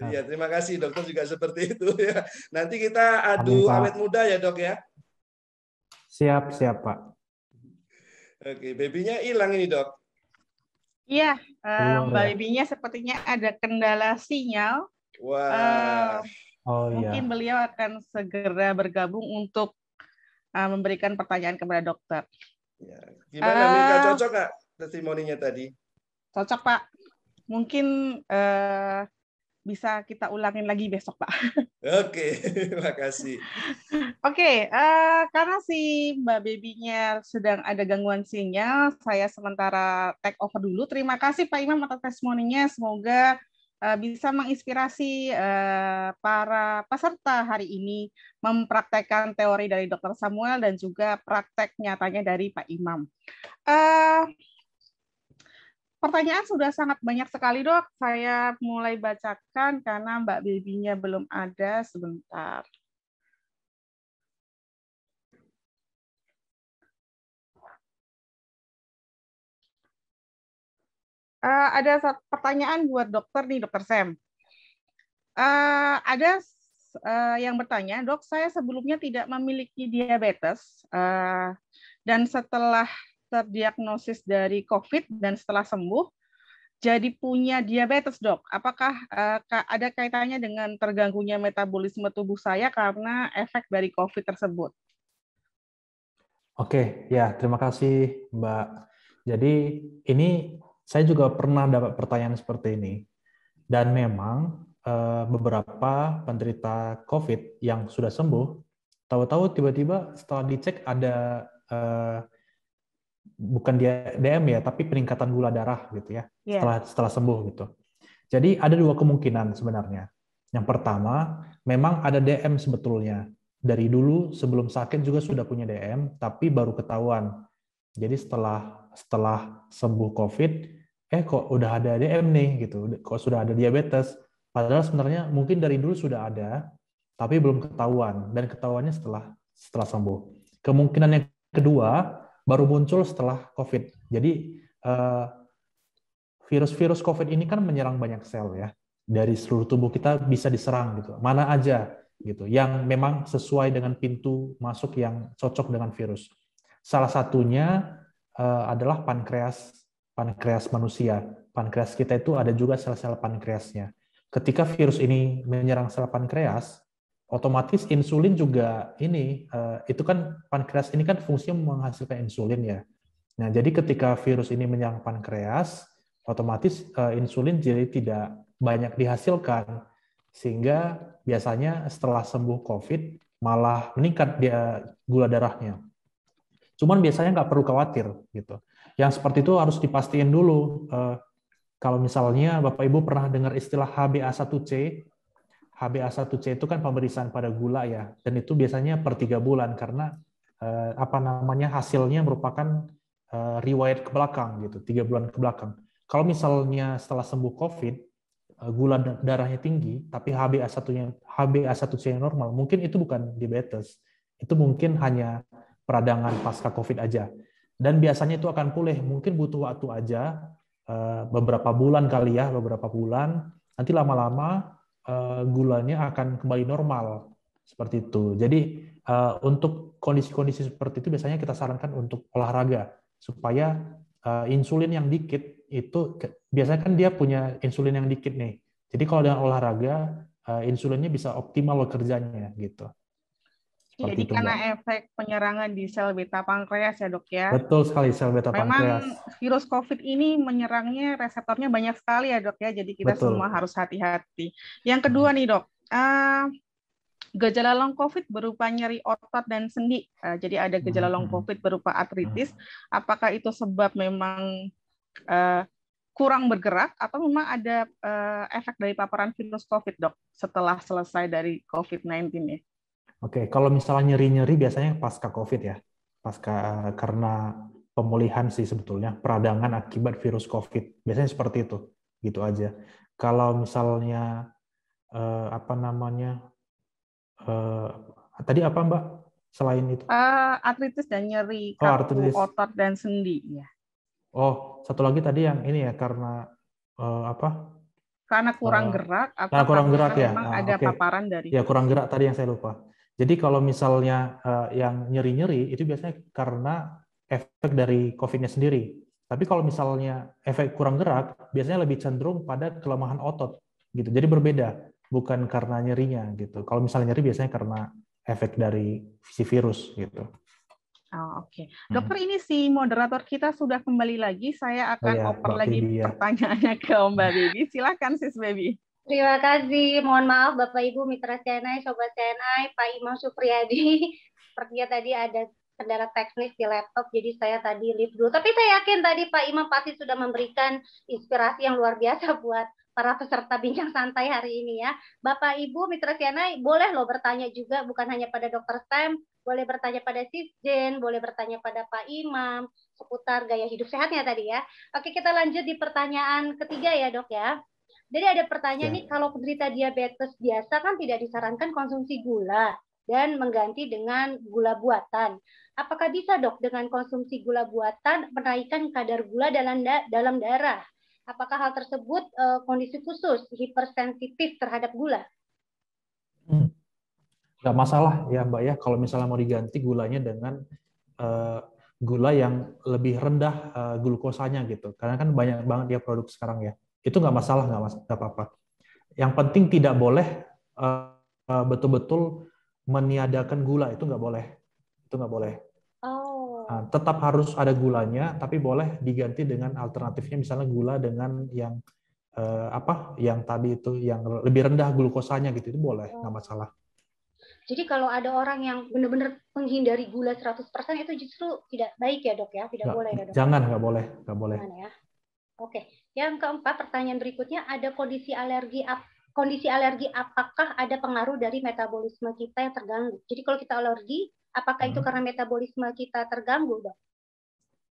Iya, terima kasih dokter juga seperti itu ya. Nanti kita adu awet muda ya dok ya. Siap Pak. Oke, babynya hilang ini dok. Iya, Mbak Babynya sepertinya ada kendala sinyal. Wah. Mungkin beliau akan segera bergabung untuk memberikan pertanyaan kepada dokter. Ya. Gimana Mika, cocok nggak testimoninya tadi? Cocok Pak. Mungkin bisa kita ulangin lagi besok Pak. Oke, terima kasih. Oke, karena si Mbak Babynya sedang ada gangguan sinyal, saya sementara take over dulu. Terima kasih Pak Imam atas testimoninya. Semoga bisa menginspirasi para peserta hari ini mempraktekkan teori dari Dr. Samuel dan juga praktek nyatanya dari Pak Imam. Pertanyaan sudah sangat banyak sekali, Dok. Saya mulai bacakan karena Mbak Bibinya belum ada. Sebentar. Ada pertanyaan buat dokter nih, Dokter Sam. Ada yang bertanya, Dok, saya sebelumnya tidak memiliki diabetes dan setelah terdiagnosis dari COVID dan setelah sembuh, jadi punya diabetes, Dok. Apakah ada kaitannya dengan terganggunya metabolisme tubuh saya karena efek dari COVID tersebut? Oke, ya terima kasih Mbak. Jadi ini saya juga pernah dapat pertanyaan seperti ini. Dan memang beberapa penderita COVID yang sudah sembuh, tahu-tahu tiba-tiba setelah dicek ada bukan dia DM ya, tapi peningkatan gula darah gitu ya, setelah sembuh gitu. Jadi ada dua kemungkinan sebenarnya. Yang pertama, memang ada DM sebetulnya. Dari dulu sebelum sakit juga sudah punya DM, tapi baru ketahuan. Jadi setelah sembuh COVID, kok udah ada DM nih gitu, kok sudah ada diabetes. Padahal sebenarnya mungkin dari dulu sudah ada, tapi belum ketahuan, dan ketahuannya setelah sembuh. Kemungkinan yang kedua baru muncul setelah COVID. Jadi virus-virus COVID ini kan menyerang banyak sel ya. Dari seluruh tubuh kita bisa diserang gitu. Mana aja gitu yang memang sesuai dengan pintu masuk yang cocok dengan virus. Salah satunya adalah pankreas manusia. Pankreas kita itu ada juga sel-sel pankreasnya. Ketika virus ini menyerang sel pankreas, otomatis insulin juga itu kan pankreas ini kan fungsinya menghasilkan insulin ya. Nah, jadi ketika virus ini menyerang pankreas, otomatis insulin jadi tidak banyak dihasilkan, sehingga biasanya setelah sembuh COVID malah meningkat gula darahnya. Cuman biasanya nggak perlu khawatir gitu. Yang seperti itu harus dipastiin dulu. Kalau misalnya Bapak Ibu pernah dengar istilah HbA1c, HbA1c itu kan pemeriksaan pada gula ya, dan itu biasanya per 3 bulan karena hasilnya merupakan riwayat ke belakang gitu, 3 bulan ke belakang. Kalau misalnya setelah sembuh COVID, gula darahnya tinggi, tapi HbA1c-nya normal, mungkin itu bukan diabetes, itu mungkin hanya peradangan pasca COVID aja. Dan biasanya itu akan pulih, mungkin butuh waktu aja, beberapa bulan kali ya, beberapa bulan, nanti lama-lama gulanya akan kembali normal, seperti itu. Jadi untuk kondisi-kondisi seperti itu biasanya kita sarankan untuk olahraga, supaya insulin yang dikit itu biasanya kan dia punya insulin yang dikit nih. Jadi kalau dengan olahraga insulinnya bisa optimal kerjanya gitu. Jadi itu, karena Mbak. efek penyerangan di sel beta pankreas ya, Dok ya. Betul sekali, sel beta pankreas. Memang virus COVID ini menyerangnya reseptornya banyak sekali ya, Dok ya. Jadi kita semua harus hati-hati. Yang kedua nih, Dok. Gejala long COVID berupa nyeri otot dan sendi. Jadi ada gejala long COVID berupa artritis. Apakah itu sebab memang kurang bergerak atau memang ada efek dari paparan virus COVID, Dok, setelah selesai dari COVID-19 ya? Oke, kalau misalnya nyeri-nyeri biasanya pasca COVID ya. Karena pemulihan sih sebetulnya, peradangan akibat virus COVID. Biasanya seperti itu, gitu aja. Kalau misalnya tadi apa Mbak selain itu? Artritis dan nyeri kaku otot dan sendi ya. Satu lagi tadi yang ini ya, karena karena kurang gerak atau karena kurang gerak ya. Memang ada paparan dari ya, kurang gerak tadi yang saya lupa. Jadi kalau misalnya yang nyeri-nyeri itu biasanya karena efek dari COVID-nya sendiri. Tapi kalau misalnya efek kurang gerak, biasanya lebih cenderung pada kelemahan otot gitu. Jadi berbeda, bukan karena nyerinya gitu. Kalau misalnya nyeri biasanya karena efek dari si virus gitu. Oke. Dokter, ini si moderator kita sudah kembali lagi. Saya akan oper lagi pertanyaannya ke Mbak Baby. Silakan Sis Baby. Terima kasih. Mohon maaf Bapak Ibu Mitra CNI, Sobat CNI, Pak Imam Supriyadi. Sepertinya tadi ada kendala teknis di laptop, jadi saya tadi live dulu. Tapi saya yakin tadi Pak Imam pasti sudah memberikan inspirasi yang luar biasa buat para peserta bincang santai hari ini ya. Bapak Ibu Mitra CNI boleh loh bertanya juga, bukan hanya pada Dr. Stem, boleh bertanya pada Sisjen, boleh bertanya pada Pak Imam seputar gaya hidup sehatnya tadi ya. Oke, kita lanjut di pertanyaan ketiga ya Dok ya. Jadi ada pertanyaan nih, kalau penderita diabetes biasa kan tidak disarankan konsumsi gula dan mengganti dengan gula buatan. Apakah bisa Dok dengan konsumsi gula buatan menaikkan kadar gula dalam darah? Apakah hal tersebut kondisi khusus, hipersensitif terhadap gula? Nggak masalah ya Mbak ya, kalau misalnya mau diganti gulanya dengan gula yang lebih rendah glukosanya gitu. Karena kan banyak banget dia produk sekarang ya. Itu nggak masalah, nggak apa-apa. Yang penting tidak boleh betul-betul meniadakan gula, itu nggak boleh. Itu nggak boleh. Tetap harus ada gulanya, tapi boleh diganti dengan alternatifnya, misalnya gula dengan yang yang tadi itu yang lebih rendah glukosanya gitu, itu boleh, nggak masalah. Jadi kalau ada orang yang benar-benar menghindari gula 100% itu justru tidak baik ya Dok ya, tidak boleh ya Dok. Jangan, nggak boleh. Jangan, ya. Oke, yang keempat pertanyaan berikutnya, ada kondisi alergi apakah ada pengaruh dari metabolisme kita yang terganggu? Jadi kalau kita alergi, apakah itu karena metabolisme kita terganggu, Dok?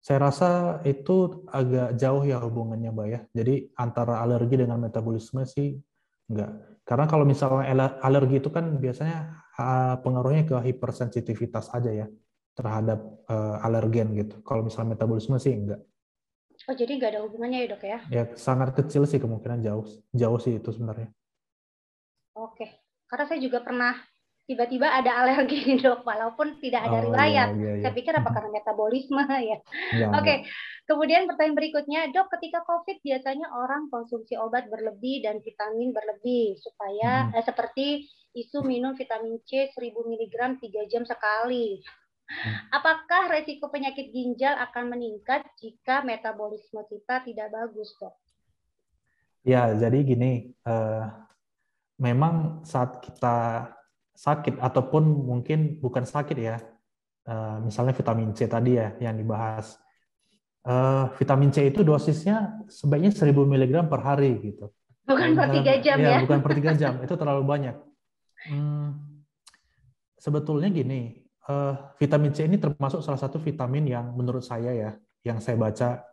Saya rasa itu agak jauh ya hubungannya, Mbak ya. Jadi antara alergi dengan metabolisme sih enggak. Karena kalau misalnya alergi itu kan biasanya pengaruhnya ke hipersensitivitas aja ya terhadap alergen gitu. Kalau misalnya metabolisme sih enggak. Oh, jadi nggak ada hubungannya ya Dok ya? Ya, sangat kecil sih kemungkinan, jauh sih itu sebenarnya. Oke, karena saya juga pernah tiba-tiba ada alergi nih Dok, walaupun tidak ada riwayat. Saya pikir apa karena metabolisme ya. Oke, kemudian pertanyaan berikutnya, Dok, ketika COVID biasanya orang konsumsi obat berlebih dan vitamin berlebih supaya seperti isu minum vitamin C 1000 mg 3 jam sekali. Apakah resiko penyakit ginjal akan meningkat jika metabolisme kita tidak bagus, Dok? Ya, jadi gini, memang saat kita sakit ataupun mungkin bukan sakit ya, misalnya vitamin C tadi ya yang dibahas, vitamin C itu dosisnya sebaiknya 1000 mg per hari gitu. Bukan per 3 jam ya? Bukan per 3 jam, itu terlalu banyak. Sebetulnya gini, vitamin C ini termasuk salah satu vitamin yang menurut saya ya, yang saya baca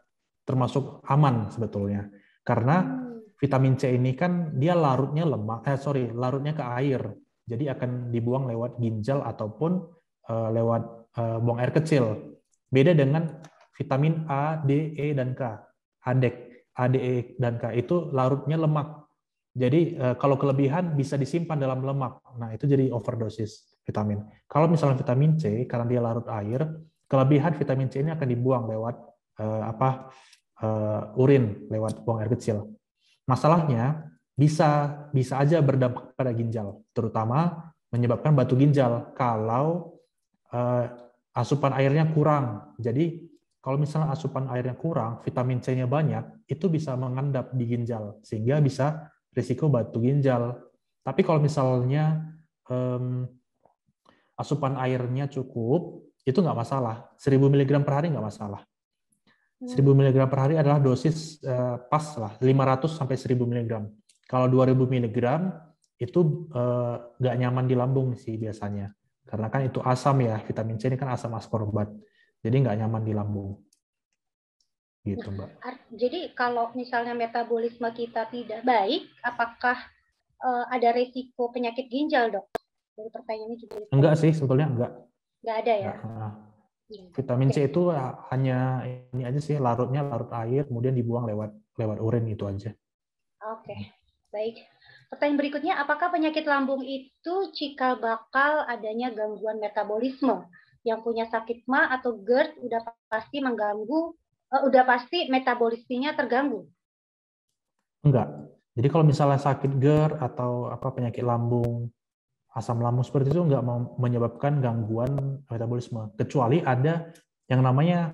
termasuk aman sebetulnya. Karena vitamin C ini kan dia larutnya larutnya ke air. Jadi akan dibuang lewat ginjal ataupun lewat buang air kecil. Beda dengan vitamin A, D, E, dan K. ADEK, A, D, E, dan K itu larutnya lemak. Jadi kalau kelebihan bisa disimpan dalam lemak. Nah, itu jadi overdosis vitamin. Kalau misalnya vitamin C, karena dia larut air, kelebihan vitamin C ini akan dibuang lewat urin, lewat buang air kecil. Masalahnya bisa aja berdampak pada ginjal, terutama menyebabkan batu ginjal kalau asupan airnya kurang. Jadi kalau misalnya asupan airnya kurang, vitamin C-nya banyak, itu bisa mengendap di ginjal sehingga bisa risiko batu ginjal. Tapi kalau misalnya asupan airnya cukup, itu nggak masalah. 1000 mg per hari nggak masalah. 1000 mg per hari adalah dosis pas lah, 500 sampai 1000 mg. Kalau 2000 mg itu nggak nyaman di lambung sih biasanya. Karena kan itu asam ya, vitamin C ini kan asam askorbat. Jadi nggak nyaman di lambung. Gitu, Mbak. Jadi kalau misalnya metabolisme kita tidak baik, apakah ada resiko penyakit ginjal, Dok? Dari pertanyaan ini juga. Enggak sih, sebetulnya enggak. Enggak ada ya? Vitamin C itu hanya ini aja sih, larut air, kemudian dibuang lewat urin, itu aja. Oke, baik. Pertanyaan berikutnya, apakah penyakit lambung itu cikal bakal adanya gangguan metabolisme? Yang punya sakit MA atau GERD udah pasti metabolismenya terganggu? Enggak. Jadi kalau misalnya sakit GERD atau penyakit lambung, asam lambung seperti itu enggak menyebabkan gangguan metabolisme, kecuali ada yang namanya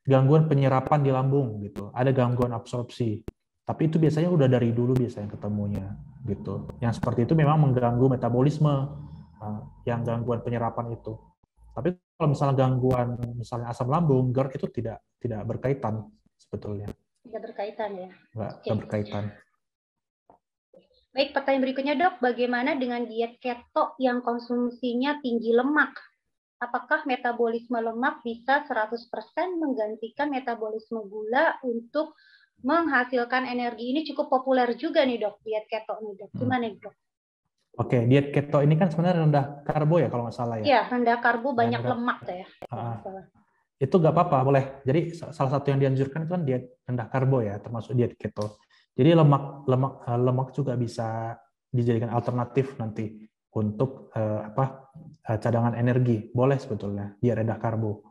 gangguan penyerapan di lambung gitu. Ada gangguan absorpsi. Tapi itu biasanya udah dari dulu biasanya ketemunya gitu. Yang seperti itu memang mengganggu metabolisme, yang gangguan penyerapan itu. Tapi kalau misalnya gangguan misalnya asam lambung, GERD itu tidak berkaitan sebetulnya. Tidak berkaitan ya? Nggak berkaitan. Baik, pertanyaan berikutnya dok, bagaimana dengan diet keto yang konsumsinya tinggi lemak? Apakah metabolisme lemak bisa 100% menggantikan metabolisme gula untuk menghasilkan energi? Ini cukup populer juga nih dok, diet keto nih dok. Gimana nih dok? Oke, diet keto ini kan sebenarnya rendah karbo ya kalau nggak salah ya. Iya, rendah karbo, banyak rendah, lemak ya. Itu nggak apa-apa, boleh. Jadi salah satu yang dianjurkan itu kan diet rendah karbo ya, termasuk diet keto. Jadi lemak juga bisa dijadikan alternatif nanti untuk cadangan energi. Boleh sebetulnya diet rendah karbo.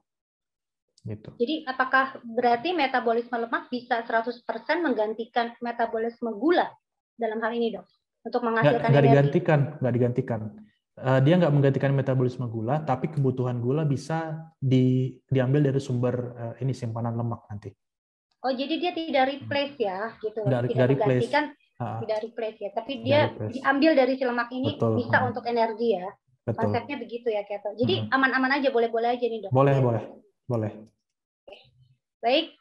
Gitu. Jadi apakah berarti metabolisme lemak bisa 100% menggantikan metabolisme gula dalam hal ini dok? Untuk menghasilkan energi? Nggak digantikan. Dia nggak menggantikan metabolisme gula, tapi kebutuhan gula bisa diambil dari sumber ini simpanan lemak nanti. Oh, jadi dia tidak replace ya, gitu. Tidak menggantikan, tidak replace ya, tapi dia diambil dari si lemak ini. Betul. Bisa untuk energi ya. Betul. Konsepnya begitu ya keto. Jadi aman-aman aja, boleh-boleh aja nih dok. Boleh. Baik,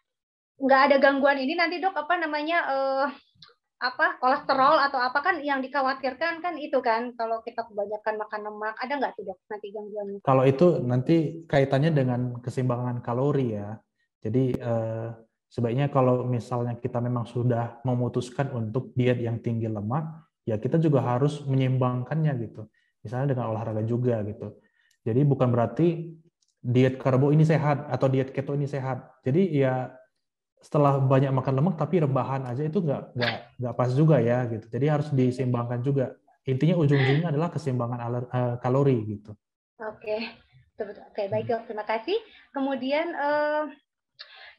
nggak ada gangguan ini nanti dok kolesterol atau apa kan yang dikhawatirkan kan itu kan kalau kita kebanyakan makan lemak, ada nggak tuh dok nanti gangguannya? Kalau itu nanti kaitannya dengan keseimbangan kalori ya. Jadi sebaiknya kalau misalnya kita memang sudah memutuskan untuk diet yang tinggi lemak, ya kita juga harus menyeimbangkannya gitu. Misalnya dengan olahraga juga gitu. Jadi bukan berarti diet karbo ini sehat atau diet keto ini sehat. Jadi ya setelah banyak makan lemak tapi rebahan aja itu nggak pas juga ya gitu. Jadi harus diseimbangkan juga. Intinya ujung-ujungnya adalah keseimbangan kalori gitu. Oke, baik dok, terima kasih. Kemudian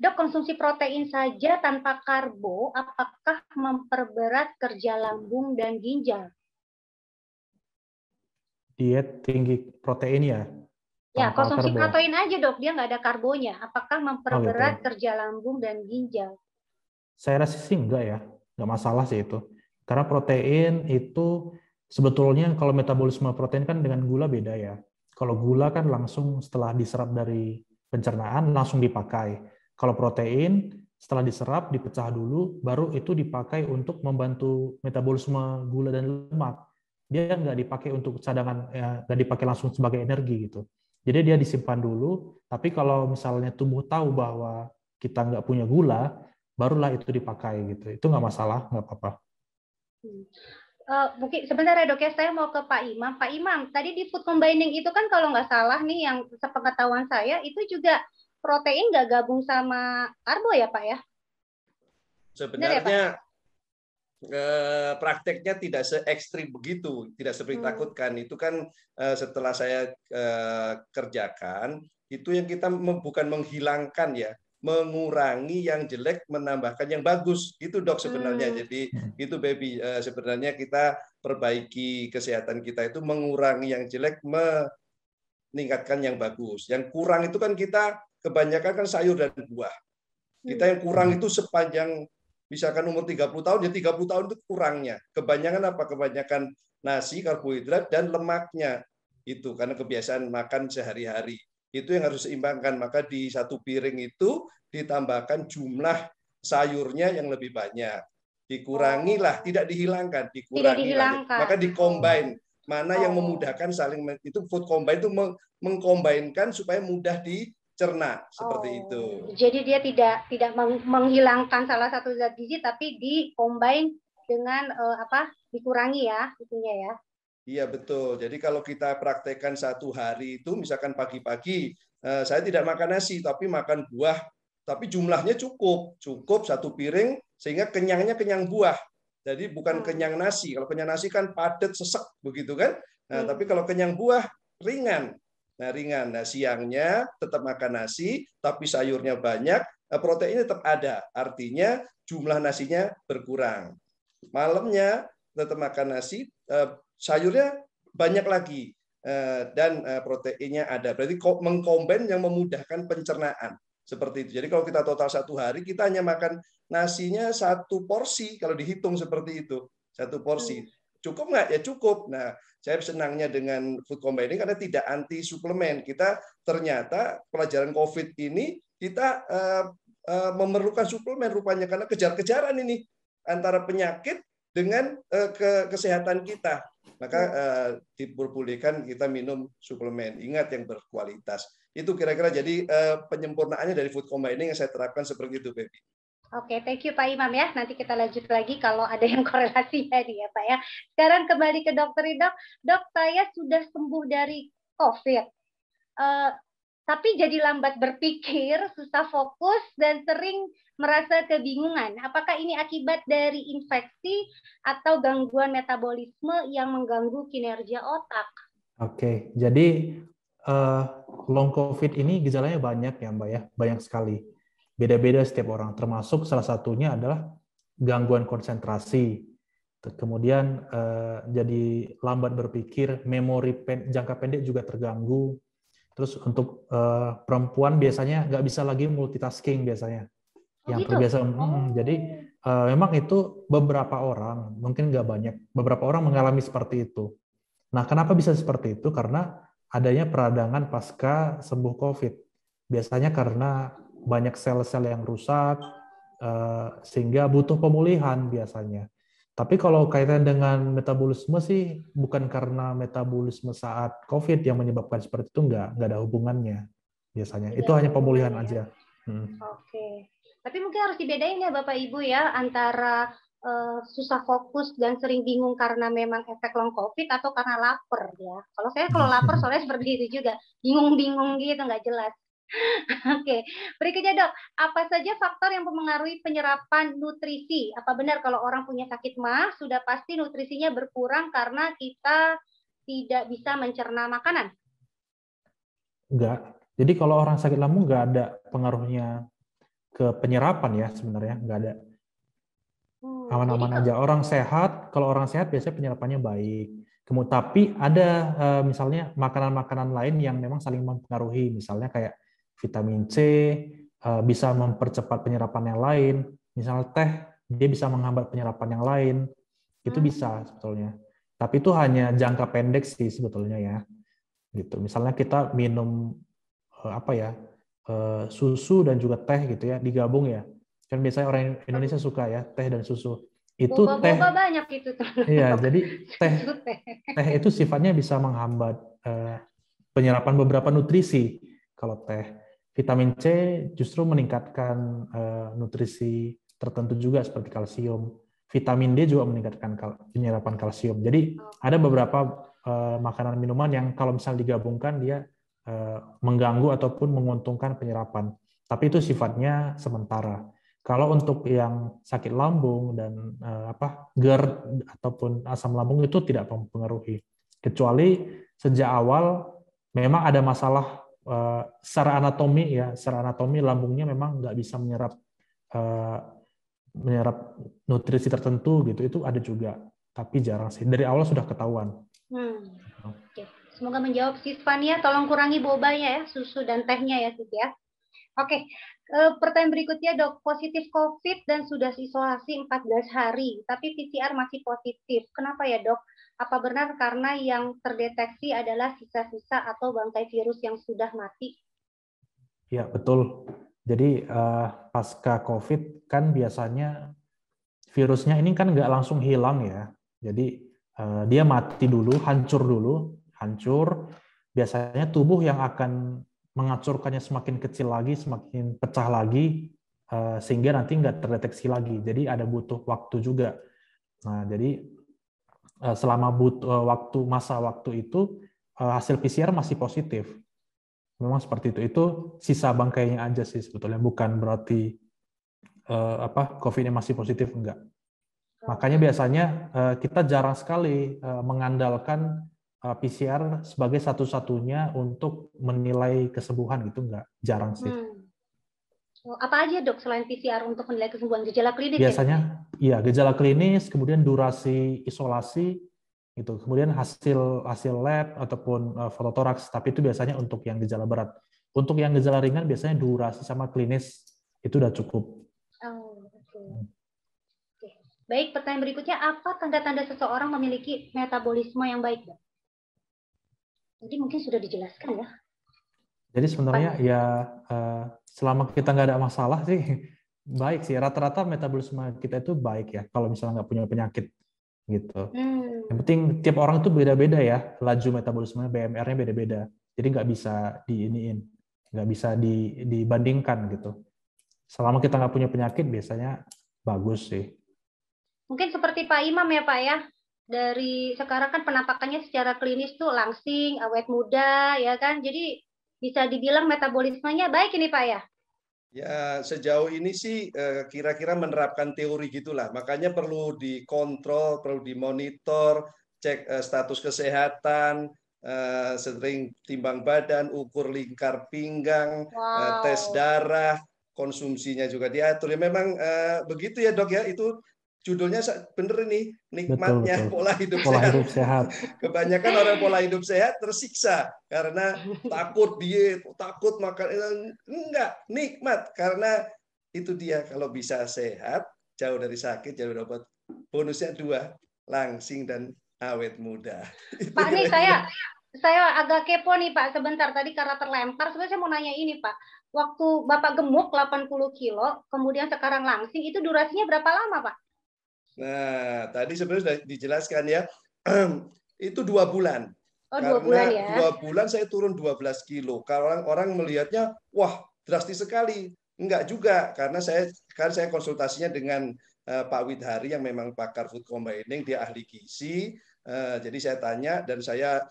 dok, konsumsi protein saja tanpa karbo apakah memperberat kerja lambung dan ginjal? Diet tinggi protein ya? Ya, konsumsi protein aja dok, dia nggak ada karbonya. Apakah memperberat kerja lambung dan ginjal? Saya rasa sih enggak ya, nggak masalah sih itu. Karena protein itu sebetulnya kalau metabolisme protein kan dengan gula beda ya. Kalau gula kan langsung setelah diserap dari pencernaan langsung dipakai. Kalau protein setelah diserap dipecah dulu, baru itu dipakai untuk membantu metabolisme gula dan lemak. Dia nggak dipakai untuk cadangan, nggak dipakai langsung sebagai energi gitu. Jadi dia disimpan dulu, tapi kalau misalnya tubuh tahu bahwa kita nggak punya gula, barulah itu dipakai gitu. Itu nggak masalah, nggak apa-apa. Mungkin sebentar ya dok ya, saya mau ke Pak Imam. Pak Imam, tadi di food combining itu kan kalau nggak salah nih yang sepengetahuan saya itu juga protein nggak gabung sama karbo ya Pak ya? Sebenarnya prakteknya tidak se ekstrim begitu, tidak seperti takutkan. Itu kan setelah saya kerjakan, itu yang kita bukan menghilangkan ya, mengurangi yang jelek, menambahkan yang bagus. Itu dok sebenarnya. Jadi itu baby, sebenarnya kita perbaiki kesehatan kita itu mengurangi yang jelek, meningkatkan yang bagus. Yang kurang itu kan kita kebanyakan kan sayur dan buah. Kita yang kurang itu sepanjang misalkan umur 30 tahun, ya 30 tahun itu kurangnya. Kebanyakan apa? Kebanyakan nasi, karbohidrat, dan lemaknya. Itu karena kebiasaan makan sehari-hari. Itu yang harus diseimbangkan. Maka di satu piring itu ditambahkan jumlah sayurnya yang lebih banyak. Dikurangilah, tidak dihilangkan. Dikurangilah. Maka dikombine. Mana yang memudahkan saling, itu food combine itu mengkombainkan supaya mudah dicerna seperti itu. Jadi dia tidak menghilangkan salah satu zat gizi, tapi dikombin dengan dikurangi ya, itunya ya. Iya betul. Jadi kalau kita praktekkan satu hari itu, misalkan pagi-pagi saya tidak makan nasi, tapi makan buah, tapi jumlahnya cukup satu piring sehingga kenyangnya kenyang buah. Jadi bukan kenyang nasi. Kalau kenyang nasi kan padat, sesek begitu kan. Nah, tapi kalau kenyang buah ringan. Ringan. Nah, siangnya tetap makan nasi, tapi sayurnya banyak, proteinnya tetap ada. Artinya jumlah nasinya berkurang. Malamnya tetap makan nasi, sayurnya banyak lagi, dan proteinnya ada. Berarti mengkombin yang memudahkan pencernaan. Seperti itu. Jadi kalau kita total satu hari, kita hanya makan nasinya satu porsi, kalau dihitung seperti itu. Satu porsi. Cukup nggak? Ya cukup. Nah, saya senangnya dengan food combining karena tidak anti suplemen. Kita ternyata pelajaran COVID ini kita memerlukan suplemen rupanya karena kejar-kejaran ini antara penyakit dengan kesehatan kita. Maka diperbolehkan kita minum suplemen. Ingat yang berkualitas. Itu kira-kira jadi penyempurnaannya dari food combining yang saya terapkan seperti itu, Baby. Oke, thank you Pak Imam ya. Nanti kita lanjut lagi kalau ada yang korelasinya nih ya Pak ya. Sekarang kembali ke dokter Dok. Dok, saya sudah sembuh dari COVID. Tapi jadi lambat berpikir, susah fokus, dan sering merasa kebingungan. Apakah ini akibat dari infeksi atau gangguan metabolisme yang mengganggu kinerja otak? Oke, jadi long COVID ini gejalanya banyak ya Mbak ya, banyak sekali. Beda-beda setiap orang, termasuk salah satunya adalah gangguan konsentrasi. Kemudian jadi lambat berpikir, memori jangka pendek juga terganggu. Terus untuk perempuan biasanya nggak bisa lagi multitasking biasanya. Yang terbiasa, jadi memang itu beberapa orang, mungkin nggak banyak, beberapa orang mengalami seperti itu. Nah, kenapa bisa seperti itu? Karena adanya peradangan pasca sembuh COVID. Biasanya karena banyak sel-sel yang rusak, sehingga butuh pemulihan biasanya. Tapi kalau kaitan dengan metabolisme sih, bukan karena metabolisme saat COVID yang menyebabkan seperti itu, nggak ada hubungannya biasanya. Itu hanya pemulihan aja. Oke. Tapi mungkin harus dibedain ya Bapak Ibu ya, antara susah fokus dan sering bingung karena memang efek long COVID atau karena lapar ya. Kalau saya lapar soalnya seperti itu juga, bingung-bingung gitu, nggak jelas. Oke, berikutnya Dok, apa saja faktor yang mempengaruhi penyerapan nutrisi? Apa benar kalau orang punya sakit MAS sudah pasti nutrisinya berkurang karena kita tidak bisa mencerna makanan? Enggak. Jadi kalau orang sakit lambung nggak ada pengaruhnya ke penyerapan ya sebenarnya, nggak ada. Aman-aman aja. Orang sehat, kalau orang sehat biasanya penyerapannya baik. Kemudian tapi ada misalnya makanan-makanan lain yang memang saling mempengaruhi, misalnya kayak vitamin C bisa mempercepat penyerapan yang lain, misalnya teh dia bisa menghambat penyerapan yang lain, itu bisa sebetulnya. Tapi itu hanya jangka pendek sih sebetulnya ya. Gitu. Misalnya kita minum susu dan juga teh gitu ya, digabung ya. Kan biasanya orang Indonesia suka ya teh dan susu. Itu boba banyak itu. Iya, jadi teh itu sifatnya bisa menghambat penyerapan beberapa nutrisi. Kalau teh, vitamin C justru meningkatkan nutrisi tertentu juga seperti kalsium. Vitamin D juga meningkatkan penyerapan kalsium. Jadi ada beberapa makanan minuman yang kalau misalnya digabungkan dia mengganggu ataupun menguntungkan penyerapan. Tapi itu sifatnya sementara. Kalau untuk yang sakit lambung dan GERD ataupun asam lambung itu tidak mempengaruhi. Kecuali sejak awal memang ada masalah secara anatomi lambungnya memang nggak bisa menyerap nutrisi tertentu gitu, itu ada juga, tapi jarang sih. Dari awal sudah ketahuan. Oke. Semoga menjawab Sis Fania. Tolong kurangi bobanya ya, susu dan tehnya ya Sis ya. Oke, pertanyaan berikutnya Dok, positif COVID dan sudah isolasi 14 hari, tapi PCR masih positif. Kenapa ya Dok? Apa benar karena yang terdeteksi adalah sisa-sisa atau bangkai virus yang sudah mati? Ya, betul. Jadi pasca COVID kan biasanya virusnya ini kan nggak langsung hilang ya. Jadi dia mati dulu, hancur. Biasanya tubuh yang akan mengacurkannya semakin kecil lagi, semakin pecah lagi, sehingga nanti nggak terdeteksi lagi. Jadi ada butuh waktu juga. Nah, jadi selama masa waktu itu hasil PCR masih positif. Memang seperti itu. Itu sisa bangkainya aja sih sebetulnya, bukan berarti COVID-nya masih positif, enggak. Makanya biasanya kita jarang sekali mengandalkan PCR sebagai satu-satunya untuk menilai kesembuhan gitu, enggak, jarang sih. Apa aja Dok selain PCR untuk menilai kesembuhan? Gejala klinis? Biasanya iya, gejala klinis, kemudian durasi isolasi gitu, kemudian hasil lab ataupun fototoraks, tapi itu biasanya untuk yang gejala berat. Untuk yang gejala ringan biasanya durasi sama klinis itu udah cukup. Oke. Baik, pertanyaan berikutnya, apa tanda-tanda seseorang memiliki metabolisme yang baik Dok? Jadi mungkin sudah dijelaskan ya. Jadi sebenarnya ya selama kita nggak ada masalah sih baik sih. Rata-rata metabolisme kita itu baik ya kalau misalnya nggak punya penyakit. gitu. Yang penting tiap orang itu beda-beda ya, laju metabolisme BMR-nya beda-beda. Jadi nggak bisa nggak bisa dibandingkan gitu. Selama kita nggak punya penyakit, biasanya bagus sih. Mungkin seperti Pak Imam ya Pak ya. Dari sekarang kan penampakannya secara klinis tuh langsing, awet muda, ya kan. Jadi bisa dibilang metabolismenya baik ini Pak ya. Ya, sejauh ini sih kira-kira menerapkan teori gitulah. Makanya perlu dikontrol, perlu dimonitor, cek status kesehatan, sering timbang badan, ukur lingkar pinggang, tes darah, konsumsinya juga diatur. Ya memang begitu ya Dok ya, itu judulnya bener ini, nikmatnya betul. pola hidup hidup sehat. Kebanyakan orang pola hidup sehat tersiksa karena takut diet, takut makan. Enggak, nikmat karena itu dia, kalau bisa sehat, jauh dari sakit, jauh dari obat. Bonusnya 2, langsing dan awet muda. Pak, nih saya agak kepo nih Pak, sebentar tadi karena terlempar. Sebenarnya saya mau nanya ini Pak, waktu Bapak gemuk 80 kilo, kemudian sekarang langsing, itu durasinya berapa lama Pak? Nah, tadi sebenarnya sudah dijelaskan ya, itu 2 bulan. Karena 2 bulan ya. 2 bulan saya turun 12 kilo. Kalau orang melihatnya, wah drastis sekali. Enggak juga, karena saya konsultasinya dengan Pak Widhari yang memang pakar food combining, dia ahli gizi. Jadi saya tanya dan saya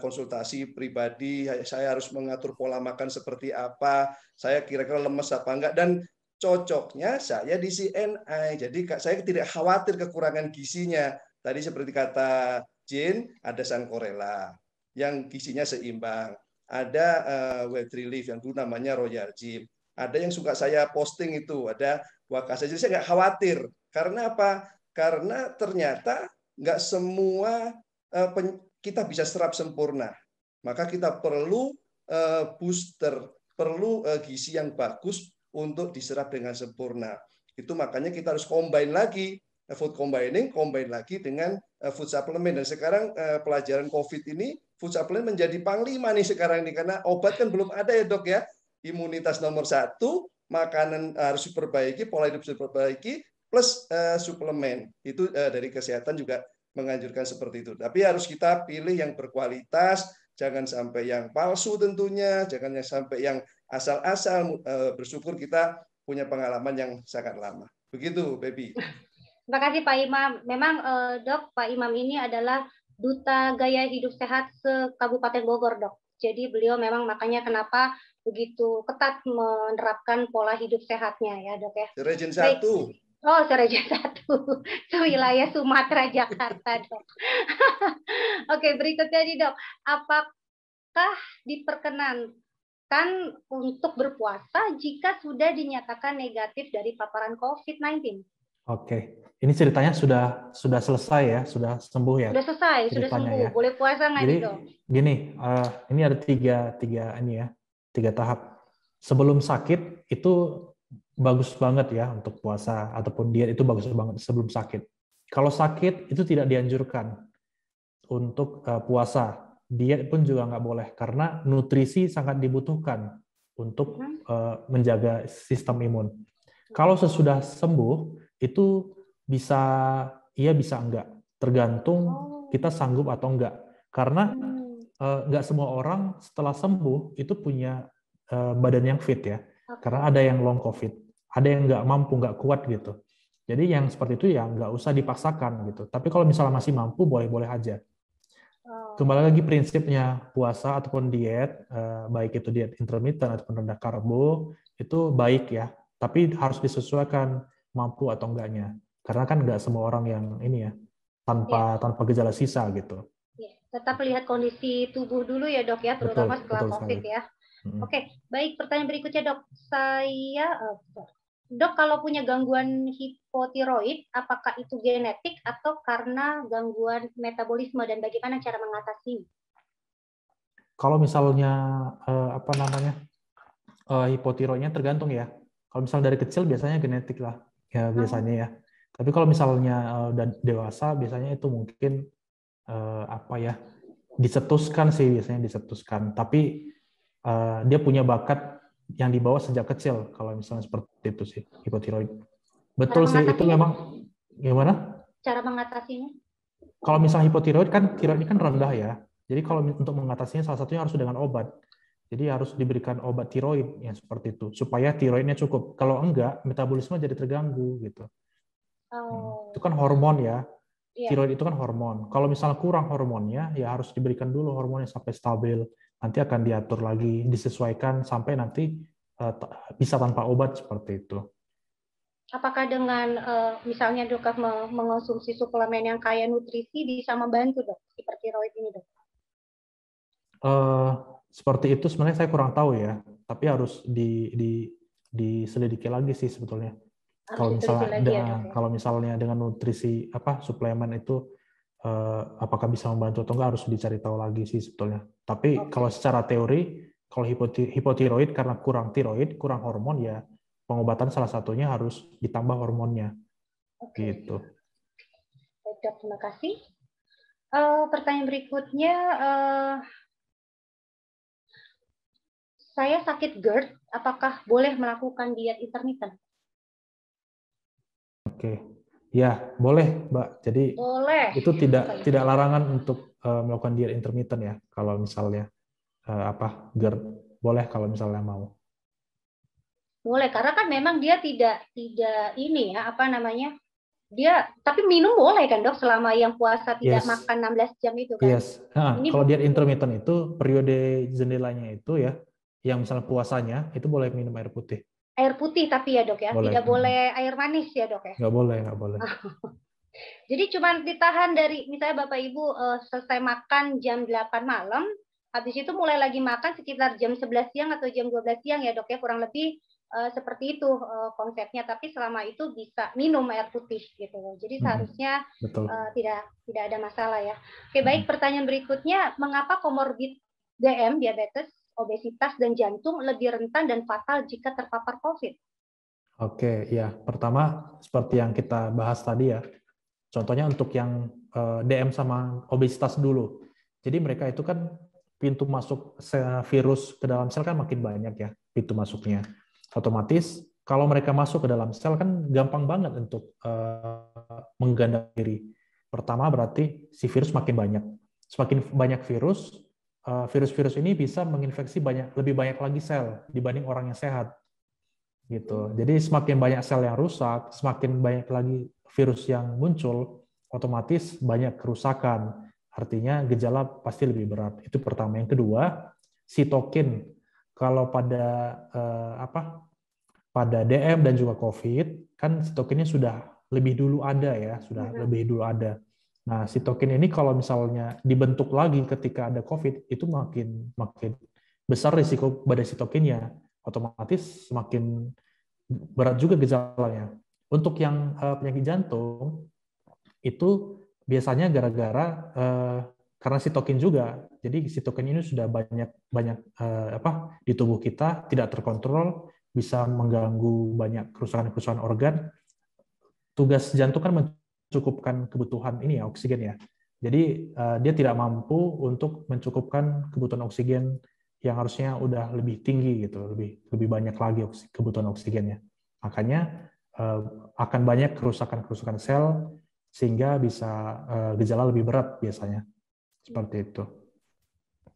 konsultasi pribadi, saya harus mengatur pola makan seperti apa, saya kira-kira lemes apa enggak, dan cocoknya saya di CNI. Jadi saya tidak khawatir kekurangan gizinya. Tadi seperti kata Jane, ada Sankorela yang gizinya seimbang. Ada Weight Relief yang dulu namanya Royal Gym. Ada yang suka saya posting itu, ada Wakasa. Jadi saya nggak khawatir. Karena apa? Karena ternyata nggak semua kita bisa serap sempurna. Maka kita perlu booster, perlu gizi yang bagus untuk diserap dengan sempurna. Itu makanya kita harus combine lagi, food combining, combine lagi dengan food supplement. Dan sekarang pelajaran COVID ini, food supplement menjadi panglima nih sekarang nih, karena obat kan belum ada ya Dok ya. Imunitas nomor 1, makanan harus diperbaiki, pola hidup diperbaiki, plus suplemen. Itu dari kesehatan juga menganjurkan seperti itu. Tapi harus kita pilih yang berkualitas, jangan sampai yang palsu tentunya, jangan sampai yang asal-asal. Bersyukur kita punya pengalaman yang sangat lama. Begitu, Baby. Terima kasih Pak Imam. Memang Dok, Pak Imam ini adalah duta gaya hidup sehat se-Kabupaten Bogor, Dok. Jadi beliau memang makanya kenapa begitu ketat menerapkan pola hidup sehatnya ya, Dok ya. Region 1. Oh, Region 1. Wilayah Sumatera, Jakarta, Dok. Oke, berikutnya nih, Dok. Apakah diperkenankan untuk berpuasa jika sudah dinyatakan negatif dari paparan COVID-19? Oke, ini ceritanya sudah selesai ya, sudah sembuh ya. Sudah selesai, sudah sembuh. Ya. Boleh puasa nggak nih, Dok? Gini, ini ada tiga tahap. Sebelum sakit itu bagus banget ya untuk puasa ataupun diet, itu bagus banget sebelum sakit. Kalau sakit itu tidak dianjurkan untuk puasa. Diet pun juga nggak boleh karena nutrisi sangat dibutuhkan untuk menjaga sistem imun. Kalau sesudah sembuh itu bisa enggak, tergantung kita sanggup atau enggak. Karena enggak semua orang setelah sembuh itu punya badan yang fit ya. Karena ada yang long COVID, ada yang enggak mampu, enggak kuat gitu. Jadi yang seperti itu ya enggak usah dipaksakan gitu. Tapi kalau misalnya masih mampu, boleh-boleh aja. Kembali lagi prinsipnya puasa ataupun diet, baik itu diet intermittent ataupun rendah karbo, itu baik ya. Tapi harus disesuaikan mampu atau enggaknya, karena kan enggak semua orang yang ini ya tanpa gejala sisa gitu. Ya, tetap lihat kondisi tubuh dulu ya Dok ya, terutama setelah COVID ya. Oke, baik, pertanyaan berikutnya Dok. Dok, kalau punya gangguan hipotiroid, apakah itu genetik atau karena gangguan metabolisme dan bagaimana cara mengatasi? Kalau misalnya hipotiroidnya tergantung ya. Kalau misalnya dari kecil biasanya genetik lah. Ya biasanya ya. Tapi kalau misalnya dewasa biasanya itu mungkin dicetuskan sih, biasanya dicetuskan. Tapi dia punya bakat yang dibawa sejak kecil kalau misalnya seperti itu sih hipotiroid. Betul sih, itu memang gimana? Cara mengatasinya? Kalau misalnya hipotiroid kan tiroid ini kan rendah ya. Jadi kalau untuk mengatasinya salah satunya harus dengan obat. Jadi harus diberikan obat tiroid yang seperti itu supaya tiroidnya cukup. Kalau enggak, metabolisme jadi terganggu gitu. Oh, Itu kan hormon ya. iya. Tiroid itu kan hormon. Kalau misalnya kurang hormonnya, ya harus diberikan dulu hormonnya sampai stabil. Nanti akan diatur lagi, disesuaikan sampai nanti bisa tanpa obat seperti itu. Apakah dengan misalnya dok mengonsumsi suplemen yang kaya nutrisi bisa membantu dok hipertiroid ini dok? Seperti itu sebenarnya saya kurang tahu ya, tapi harus diselidiki lagi sih sebetulnya. Harus diteliti lagi ya dok ya? Kalau misalnya dengan nutrisi suplemen itu apakah bisa membantu atau enggak harus dicari tahu lagi sih sebetulnya. Tapi kalau secara teori, kalau hipotiroid karena kurang tiroid, kurang hormon ya pengobatan salah satunya harus ditambah hormonnya. Gitu. Baik dok, terima kasih. Pertanyaan berikutnya, saya sakit GERD, apakah boleh melakukan diet intermittent? Oke, ya boleh, Mbak. Jadi boleh. Itu tidak larangan untuk melakukan diet intermittent ya. Kalau misalnya GERD, boleh kalau misalnya mau. Boleh, karena kan memang dia tidak ini ya dia tapi minum boleh kan dok selama yang puasa tidak makan 16 jam itu kan. Yes. Nah, kalau diet intermittent itu periode jendelanya itu ya, yang misalnya puasanya itu boleh minum air putih. Air putih tapi ya dok ya, tidak boleh air manis ya dok ya. Nggak boleh. Jadi cuma ditahan dari misalnya Bapak Ibu selesai makan jam 8 malam, habis itu mulai lagi makan sekitar jam 11 siang atau jam 12 siang ya dok ya, kurang lebih seperti itu konsepnya. Tapi selama itu bisa minum air putih gitu loh. Jadi seharusnya tidak ada masalah ya. Oke, baik, pertanyaan berikutnya, mengapa komorbid DM, diabetes, obesitas dan jantung lebih rentan dan fatal jika terpapar COVID? Oke, ya. Pertama seperti yang kita bahas tadi ya. Contohnya untuk yang DM sama obesitas dulu. Jadi mereka itu kan pintu masuk virus ke dalam sel kan makin banyak ya pintu masuknya. Otomatis kalau mereka masuk ke dalam sel kan gampang banget untuk mengganda diri. Pertama berarti si virus makin banyak. Semakin banyak virus, virus-virus ini bisa menginfeksi lebih banyak lagi sel dibanding orang yang sehat. Gitu. Jadi semakin banyak sel yang rusak, semakin banyak lagi virus yang muncul, otomatis banyak kerusakan. Artinya gejala pasti lebih berat. Itu pertama. Yang kedua, sitokin. Kalau pada pada DM dan juga COVID, kan sitokinnya sudah lebih dulu ada ya, lebih dulu ada. Nah, sitokin ini kalau misalnya dibentuk lagi ketika ada COVID, itu makin besar risiko pada sitokinnya. Otomatis semakin berat juga gejalanya. Untuk yang penyakit jantung, itu biasanya gara-gara karena sitokin juga. Jadi sitokin ini sudah banyak di tubuh kita, tidak terkontrol, bisa mengganggu banyak kerusakan-kerusakan organ. Tugas jantung kan mencukupkan kebutuhan ini ya, oksigen ya. Jadi dia tidak mampu untuk mencukupkan kebutuhan oksigen yang harusnya udah lebih tinggi gitu, lebih banyak lagi kebutuhan oksigennya. Makanya akan banyak kerusakan sel sehingga bisa gejala lebih berat biasanya. Seperti itu.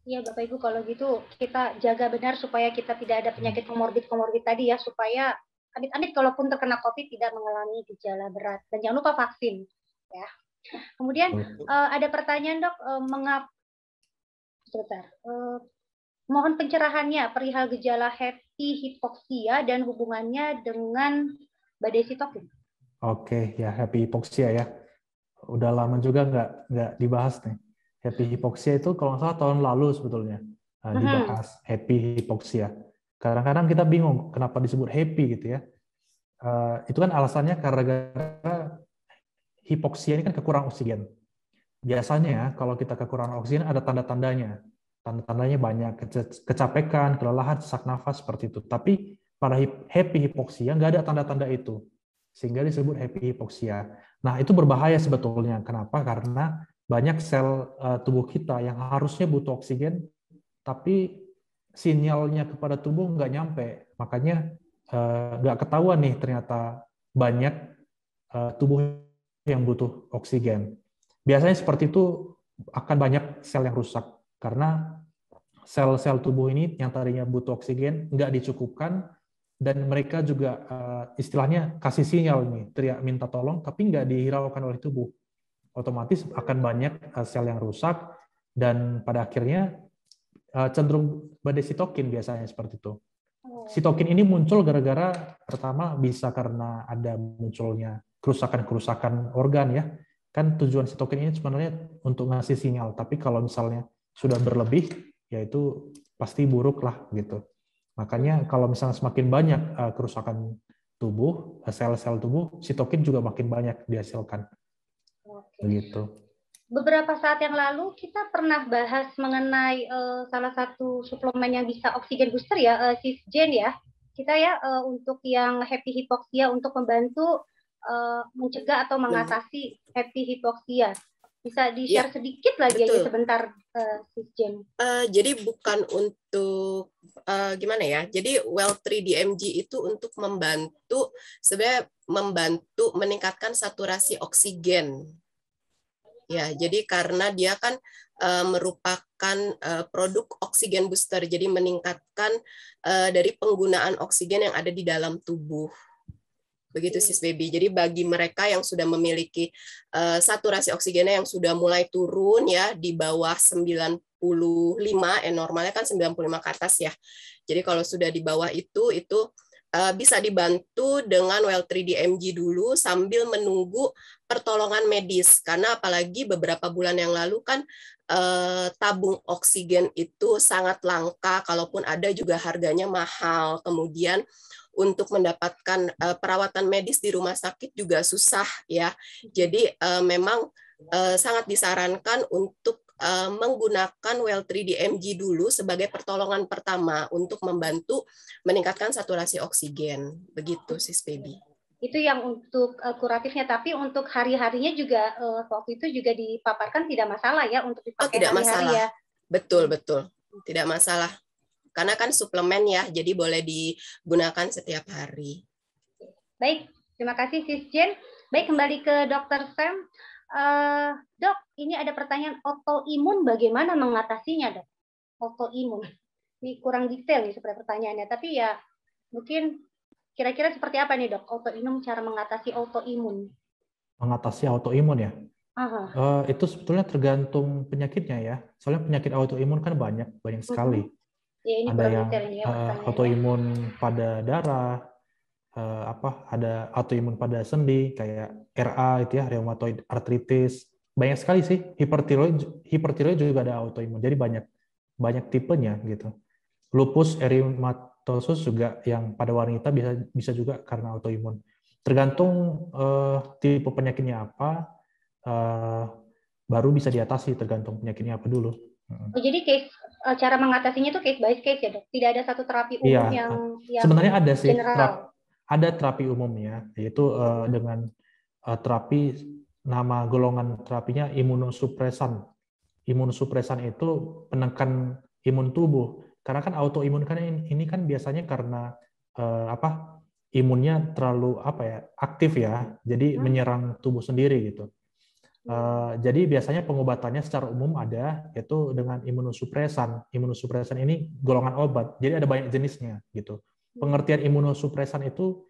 Iya Bapak Ibu, kalau gitu kita jaga benar supaya kita tidak ada penyakit komorbid tadi ya, supaya amit-amit kalaupun terkena COVID tidak mengalami gejala berat. Dan jangan lupa vaksin ya. Kemudian ada pertanyaan dok, mohon pencerahannya perihal gejala happy hipoksia dan hubungannya dengan badai sitokin. Oke, ya happy hipoksia ya. Udah lama juga nggak dibahas nih. Happy hipoksia itu kalau nggak salah tahun lalu sebetulnya dibahas happy hipoksia. Kadang-kadang kita bingung kenapa disebut happy gitu ya. Itu kan alasannya karena hipoksia ini kan kekurangan oksigen. Biasanya kalau kita kekurangan oksigen ada tanda-tandanya. Tanda-tandanya banyak, kecapekan, kelelahan, sesak nafas seperti itu. Tapi pada happy hipoksia nggak ada tanda-tanda itu, sehingga disebut happy hipoksia. Nah itu berbahaya sebetulnya. Kenapa? Karena banyak sel tubuh kita yang harusnya butuh oksigen, tapi sinyalnya kepada tubuh nggak nyampe. Makanya nggak ketahuan nih ternyata banyak tubuh yang butuh oksigen. biasanya seperti itu akan banyak sel yang rusak karena sel-sel tubuh ini yang tadinya butuh oksigen nggak dicukupkan, dan mereka juga istilahnya kasih sinyal nih, teriak minta tolong, tapi nggak dihiraukan oleh tubuh. Otomatis akan banyak sel yang rusak, dan pada akhirnya cenderung badai sitokin biasanya seperti itu. Sitokin ini muncul gara-gara pertama bisa karena ada munculnya kerusakan-kerusakan organ ya. Kan tujuan sitokin ini sebenarnya untuk ngasih sinyal, tapi kalau misalnya sudah berlebih, ya itu pasti buruk lah gitu. Makanya kalau misalnya semakin banyak kerusakan tubuh, sel-sel tubuh, sitokin juga makin banyak dihasilkan. Begitu. Beberapa saat yang lalu kita pernah bahas mengenai salah satu suplemen yang bisa oksigen booster ya, Sisgen ya. Kita ya untuk yang happy hipoksia untuk membantu mencegah atau mengatasi happy hipoksia. Bisa di-share sedikit lagi aja sebentar, Sisgen. Jadi bukan untuk gimana ya? Jadi Well3-DMG itu untuk membantu sebenarnya membantu meningkatkan saturasi oksigen. Ya, jadi karena dia kan merupakan produk oksigen booster, jadi meningkatkan dari penggunaan oksigen yang ada di dalam tubuh. Begitu Sis Baby. Jadi bagi mereka yang sudah memiliki saturasi oksigennya yang sudah mulai turun ya di bawah 95, normalnya kan 95 ke atas ya. Jadi kalau sudah di bawah itu bisa dibantu dengan Well3-DMG dulu sambil menunggu pertolongan medis, karena apalagi beberapa bulan yang lalu kan tabung oksigen itu sangat langka, kalaupun ada juga harganya mahal. Kemudian untuk mendapatkan perawatan medis di rumah sakit juga susah ya. Jadi memang sangat disarankan untuk menggunakan Well3-DMG dulu sebagai pertolongan pertama untuk membantu meningkatkan saturasi oksigen. Begitu Sis Baby. Itu yang untuk kuratifnya, tapi untuk hari-harinya juga waktu itu juga dipaparkan tidak masalah ya untuk dipakai tidak hari-hari masalah. Ya. Betul. Tidak masalah. Karena kan suplemen ya, jadi boleh digunakan setiap hari. Baik, terima kasih Sisgen. Baik, kembali ke Dr. Sam. Dok, ini ada pertanyaan autoimun, bagaimana mengatasinya, Dok? Autoimun. Ini kurang detail nih seperti pertanyaannya, tapi ya mungkin kira-kira seperti apa nih, Dok? Autoimun, cara mengatasi autoimun. Mengatasi autoimun ya? Itu sebetulnya tergantung penyakitnya ya. Soalnya penyakit autoimun kan banyak sekali. Ya, ini ada yang autoimun pada darah, ada autoimun pada sendi kayak RA itu ya, rheumatoid arthritis. Banyak sekali sih. Hipertiroid juga ada autoimun. Jadi banyak tipenya gitu. Lupus erythematosus juga yang pada wanita bisa juga karena autoimun. Tergantung tipe penyakitnya apa, baru bisa diatasi tergantung penyakitnya apa dulu. Jadi cara mengatasinya itu case by case ya, Dok? Tidak ada satu terapi umum yang sebenarnya ada sih general. Ada terapi umumnya, yaitu dengan terapi, nama golongan terapinya imunosupresan. Imunosupresan itu penekan imun tubuh. Karena kan autoimun kan ini kan biasanya karena imunnya terlalu aktif ya, jadi menyerang tubuh sendiri gitu. Jadi biasanya pengobatannya secara umum ada, yaitu dengan imunosupresan. Imunosupresan ini golongan obat, jadi ada banyak jenisnya gitu. Pengertian imunosupresan itu,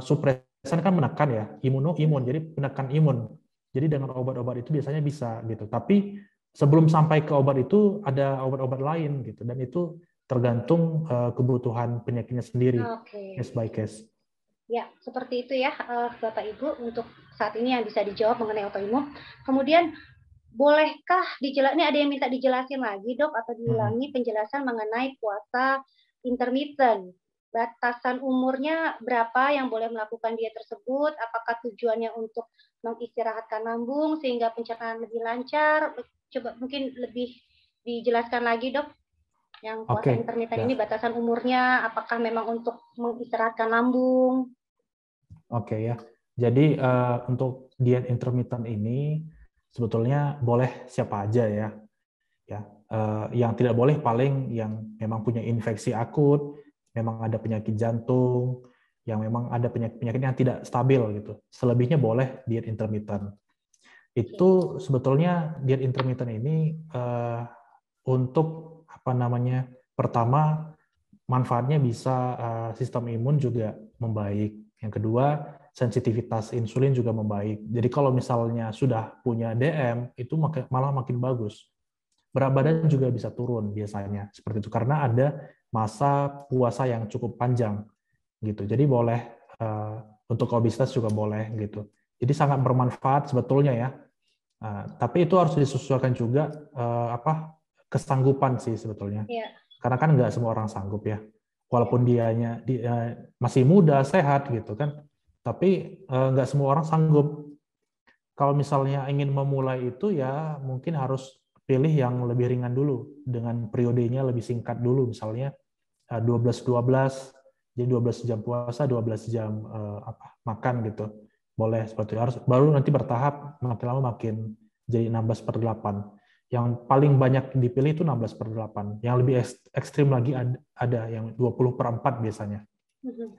supresan kan menekan ya, imun, jadi menekan imun. Jadi dengan obat-obat itu biasanya bisa gitu. Tapi sebelum sampai ke obat itu ada obat-obat lain gitu, dan itu tergantung kebutuhan penyakitnya sendiri, case by case. Ya, seperti itu ya, Bapak Ibu, untuk saat ini yang bisa dijawab mengenai autoimun. Kemudian, bolehkah ini ada yang minta dijelasin lagi, Dok, atau diulangi penjelasan mengenai puasa intermittent? Batasan umurnya berapa yang boleh melakukan diet tersebut? Apakah tujuannya untuk mengistirahatkan lambung sehingga pencernaan lebih lancar? Coba mungkin lebih dijelaskan lagi, Dok. Yang puasa intermittent ini batasan umurnya, apakah memang untuk mengistirahatkan lambung? Ya. Jadi untuk diet intermittent ini sebetulnya boleh siapa aja ya. Yang tidak boleh paling yang memang punya infeksi akut, memang ada penyakit jantung, yang memang ada penyakit yang tidak stabil gitu. Selebihnya boleh diet intermittent. Itu sebetulnya diet intermittent ini untuk pertama manfaatnya bisa sistem imun juga membaik. Yang kedua, sensitivitas insulin juga membaik. Jadi kalau misalnya sudah punya DM, itu malah makin bagus. Berat badan juga bisa turun biasanya seperti itu karena ada masa puasa yang cukup panjang gitu. Jadi boleh untuk obesitas juga boleh gitu. Jadi sangat bermanfaat sebetulnya ya. Tapi itu harus disesuaikan juga kesanggupan sih sebetulnya. Yeah. Karena kan nggak semua orang sanggup ya. Walaupun dia masih muda, sehat gitu kan. Tapi nggak semua orang sanggup. Kalau misalnya ingin memulai itu ya mungkin harus pilih yang lebih ringan dulu. Dengan periodenya lebih singkat dulu. Misalnya 12-12, jadi 12 jam puasa, 12 jam makan gitu. Boleh seperti itu. Harus baru nanti bertahap makin lama makin jadi 16/8. Yang paling banyak dipilih itu 16/8. Yang lebih ekstrim lagi ada yang 20/4 biasanya.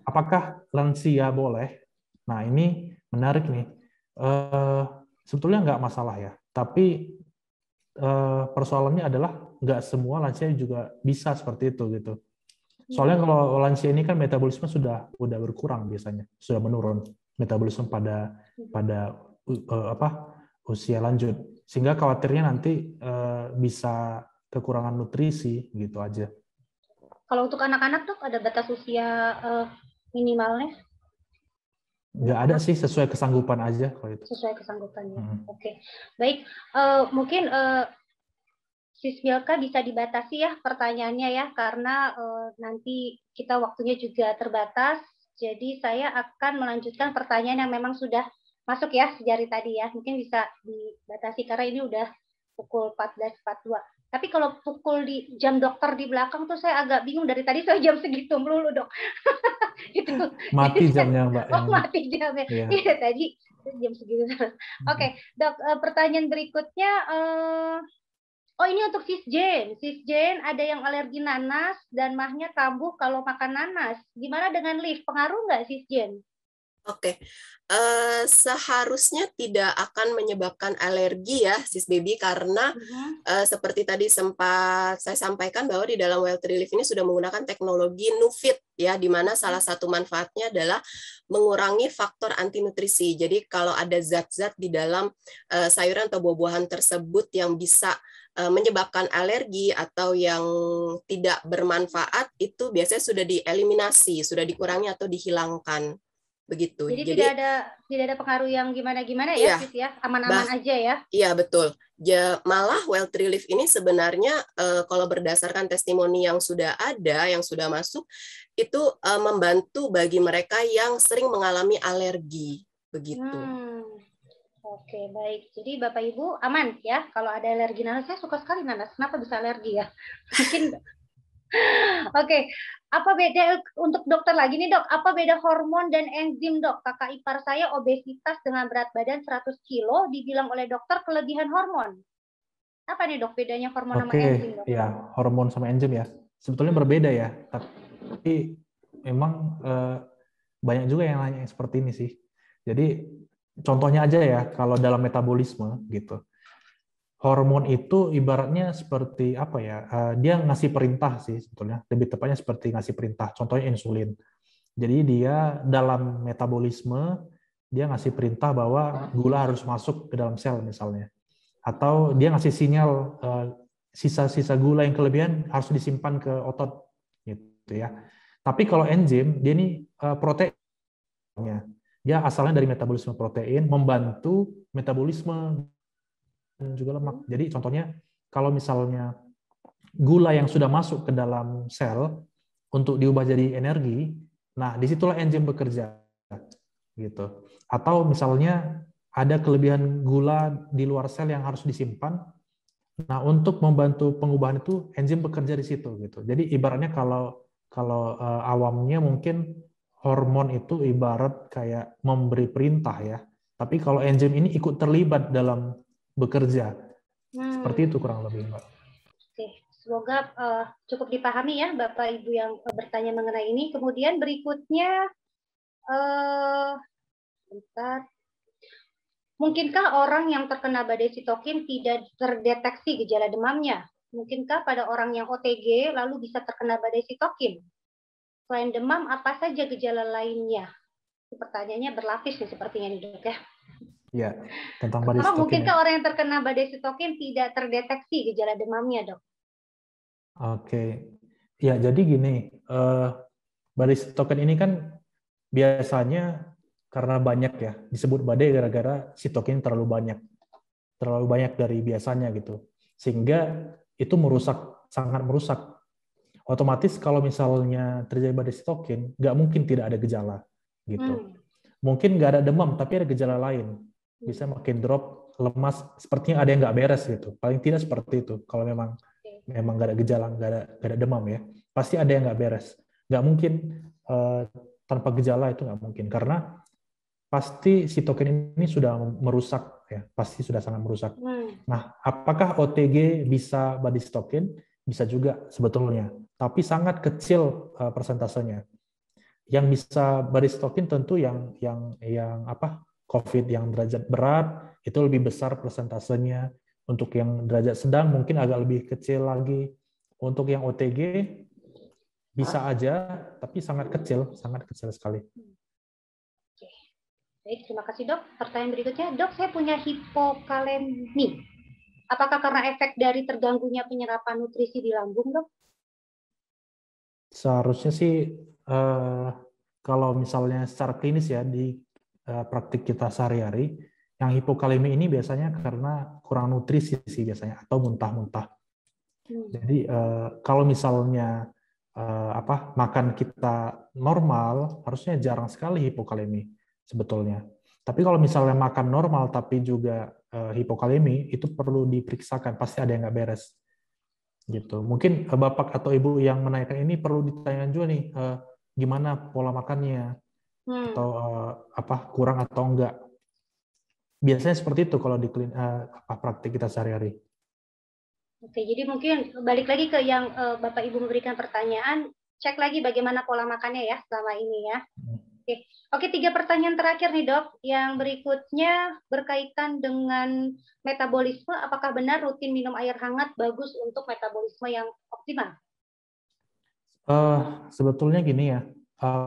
Apakah lansia boleh? Nah ini menarik nih. Sebetulnya nggak masalah ya. Tapi persoalannya adalah nggak semua lansia juga bisa seperti itu gitu. Soalnya kalau lansia ini kan metabolisme sudah berkurang biasanya, sudah menurun metabolisme pada usia lanjut, sehingga khawatirnya nanti bisa kekurangan nutrisi gitu aja. Kalau untuk anak-anak tuh ada batas usia minimalnya? Nggak ada sih, sesuai kesanggupan aja kalau itu. Sesuai kesanggupannya. Oke. Baik, mungkin Sis Milka bisa dibatasi ya pertanyaannya ya, karena nanti kita waktunya juga terbatas. Jadi saya akan melanjutkan pertanyaan yang memang sudah masuk ya sejari tadi ya. Mungkin bisa dibatasi karena ini udah pukul 14.42. Tapi kalau pukul di jam dokter di belakang tuh saya agak bingung, dari tadi saya jam segitu melulu dok. Gitu. Mati jamnya Mbak. Oh mati jamnya. Iya tadi jam segitu. Oke, dok, pertanyaan berikutnya. Oh ini untuk Sis Jane. Sis Jane ada yang alergi nanas dan mahnya kambuh kalau makan nanas. Gimana dengan leaf? Pengaruh nggak Sis Jane? Oke, seharusnya tidak akan menyebabkan alergi ya, Sis Baby, karena seperti tadi sempat saya sampaikan bahwa di dalam Wild Relief ini sudah menggunakan teknologi Nufit ya, di mana salah satu manfaatnya adalah mengurangi faktor antinutrisi. Jadi kalau ada zat-zat di dalam sayuran atau buah-buahan tersebut yang bisa menyebabkan alergi atau yang tidak bermanfaat, itu biasanya sudah dieliminasi, sudah dikurangi atau dihilangkan. Begitu. Jadi tidak ada pengaruh yang gimana-gimana ya, Sis ya, aman-aman aja ya. Iya betul. Malah Wild Relief ini sebenarnya kalau berdasarkan testimoni yang sudah ada, yang sudah masuk, itu membantu bagi mereka yang sering mengalami alergi, begitu. Oke, baik. Jadi Bapak Ibu aman ya kalau ada alergi nanas. Saya suka sekali nanas. Kenapa bisa alergi ya? Mungkin. Oke. Apa beda untuk dokter lagi nih dok? Apa beda hormon dan enzim dok? Kakak ipar saya obesitas dengan berat badan 100 kilo, dibilang oleh dokter kelebihan hormon. Apa nih dok bedanya hormon sama enzim dok? Ya, hormon sama enzim ya. Sebetulnya berbeda ya. Tapi memang banyak juga yang nanya seperti ini sih. Jadi contohnya aja ya, kalau dalam metabolisme gitu. Hormon itu ibaratnya seperti apa ya? Dia ngasih perintah sih sebetulnya. Lebih tepatnya seperti ngasih perintah. Contohnya insulin. Jadi dia dalam metabolisme dia ngasih perintah bahwa gula harus masuk ke dalam sel misalnya. Atau dia ngasih sinyal sisa-sisa gula yang kelebihan harus disimpan ke otot gitu ya. Tapi kalau enzim dia ini proteinnya. Dia asalnya dari metabolisme protein, membantu metabolisme juga lemak. Jadi contohnya kalau misalnya gula yang sudah masuk ke dalam sel untuk diubah jadi energi, nah disitulah enzim bekerja gitu. Atau misalnya ada kelebihan gula di luar sel yang harus disimpan, nah untuk membantu pengubahan itu enzim bekerja di situ gitu. Jadi ibaratnya kalau awamnya mungkin hormon itu ibarat kayak memberi perintah ya, tapi kalau enzim ini ikut terlibat dalam bekerja. Seperti itu kurang lebih, Mbak. Oke, semoga cukup dipahami ya Bapak Ibu yang bertanya mengenai ini. Kemudian berikutnya bentar. Mungkinkah orang yang terkena badai sitokin tidak terdeteksi gejala demamnya? Mungkinkah pada orang yang OTG lalu bisa terkena badai sitokin? Selain demam, apa saja gejala lainnya? Pertanyaannya berlapis nih sepertinya nih dok ya. Ya, tentang badai Apa sitokin. mungkinkah Ya. orang yang terkena badai sitokin tidak terdeteksi gejala demamnya dok? Oke, ya jadi gini, badai sitokin ini kan biasanya karena banyak ya, disebut badai gara-gara sitokin terlalu banyak dari biasanya gitu, sehingga itu sangat merusak. Otomatis kalau misalnya terjadi badai sitokin, nggak mungkin tidak ada gejala gitu. Mungkin nggak ada demam, tapi ada gejala lain. Bisa makin drop, lemas, sepertinya ada yang nggak beres gitu. Paling tidak seperti itu. Kalau memang nggak ada gejala, nggak ada demam ya, pasti ada yang nggak beres. Nggak mungkin tanpa gejala, itu nggak mungkin, karena pasti sitokin ini sudah merusak ya, pasti sudah sangat merusak. Nah, apakah OTG bisa badai sitokin? Bisa juga sebetulnya, tapi sangat kecil persentasenya. Yang bisa badai sitokin tentu yang COVID yang derajat berat itu lebih besar persentasenya. Untuk yang derajat sedang mungkin agak lebih kecil lagi. Untuk yang OTG bisa aja, tapi sangat kecil sekali. Oke. Baik, terima kasih dok. Pertanyaan berikutnya, dok, saya punya hipokalemi. Apakah karena efek dari terganggunya penyerapan nutrisi di lambung, dok? Seharusnya sih kalau misalnya secara klinis ya di praktik kita sehari-hari, yang hipokalemi ini biasanya karena kurang nutrisi sih biasanya, atau muntah-muntah. Jadi kalau misalnya makan kita normal, harusnya jarang sekali hipokalemi sebetulnya. Tapi kalau misalnya makan normal tapi juga hipokalemi, itu perlu diperiksakan, pasti ada yang nggak beres. Gitu. Mungkin Bapak atau Ibu yang menanyakan ini perlu ditanyakan juga nih, gimana pola makannya, atau kurang atau enggak. Biasanya seperti itu kalau di praktik kita sehari-hari. Oke, jadi mungkin balik lagi ke yang Bapak Ibu memberikan pertanyaan, cek lagi bagaimana pola makannya ya selama ini ya. Oke, 3 pertanyaan terakhir nih dok. Yang berikutnya berkaitan dengan metabolisme. Apakah benar rutin minum air hangat bagus untuk metabolisme yang optimal? Sebetulnya gini ya,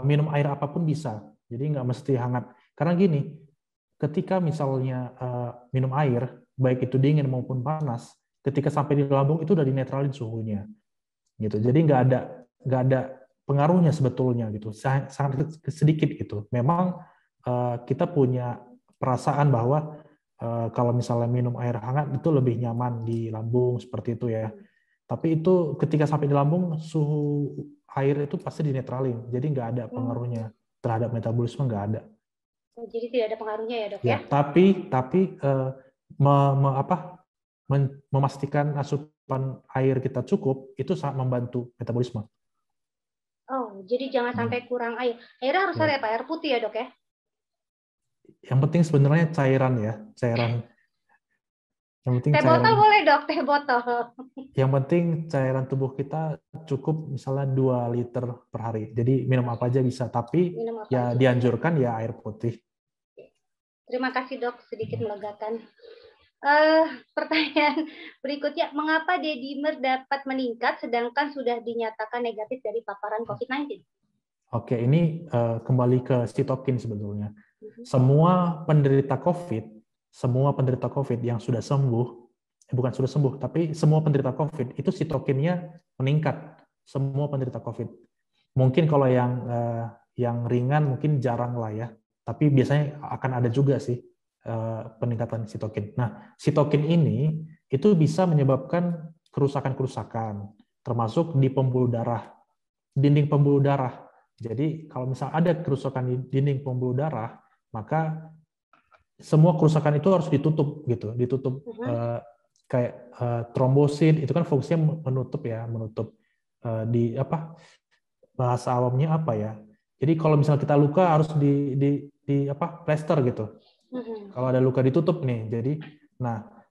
minum air apapun bisa. Jadi nggak mesti hangat. Karena gini, ketika misalnya minum air, baik itu dingin maupun panas, ketika sampai di lambung itu udah dinetralin suhunya. Gitu. Jadi nggak ada pengaruhnya sebetulnya gitu, sangat sedikit gitu. Memang kita punya perasaan bahwa kalau misalnya minum air hangat itu lebih nyaman di lambung seperti itu ya. Tapi itu ketika sampai di lambung suhu air itu pasti dinetralin, jadi nggak ada pengaruhnya terhadap metabolisme, nggak ada. Jadi tidak ada pengaruhnya ya dok ya? Tapi memastikan asupan air kita cukup itu sangat membantu metabolisme. Oh, jadi jangan sampai kurang air. Airnya harus ada apa? Air putih ya dok ya? Yang penting sebenarnya cairan. Yang penting teh botol boleh dok, teh botol. Yang penting cairan tubuh kita cukup misalnya 2 liter per hari. Jadi minum apa aja bisa, tapi dianjurkan ya air putih. Terima kasih dok, sedikit melegakan. Pertanyaan berikutnya, mengapa D-dimer dapat meningkat sedangkan sudah dinyatakan negatif dari paparan COVID-19? Oke, ini kembali ke sitokin sebetulnya. Semua penderita COVID yang sudah sembuh, bukan sudah sembuh, tapi semua penderita COVID itu sitokinnya meningkat. Semua penderita COVID. Mungkin kalau yang ringan mungkin jarang lah ya, tapi biasanya akan ada juga sih peningkatan sitokin. Nah, sitokin ini itu bisa menyebabkan kerusakan-kerusakan, termasuk di pembuluh darah, dinding pembuluh darah. Jadi kalau misal ada kerusakan di dinding pembuluh darah, maka semua kerusakan itu harus ditutup gitu, kayak trombosit itu kan fungsinya menutup di bahasa awamnya apa ya. Jadi kalau misalnya kita luka harus di plester gitu. Kalau ada luka ditutup nih. Jadi,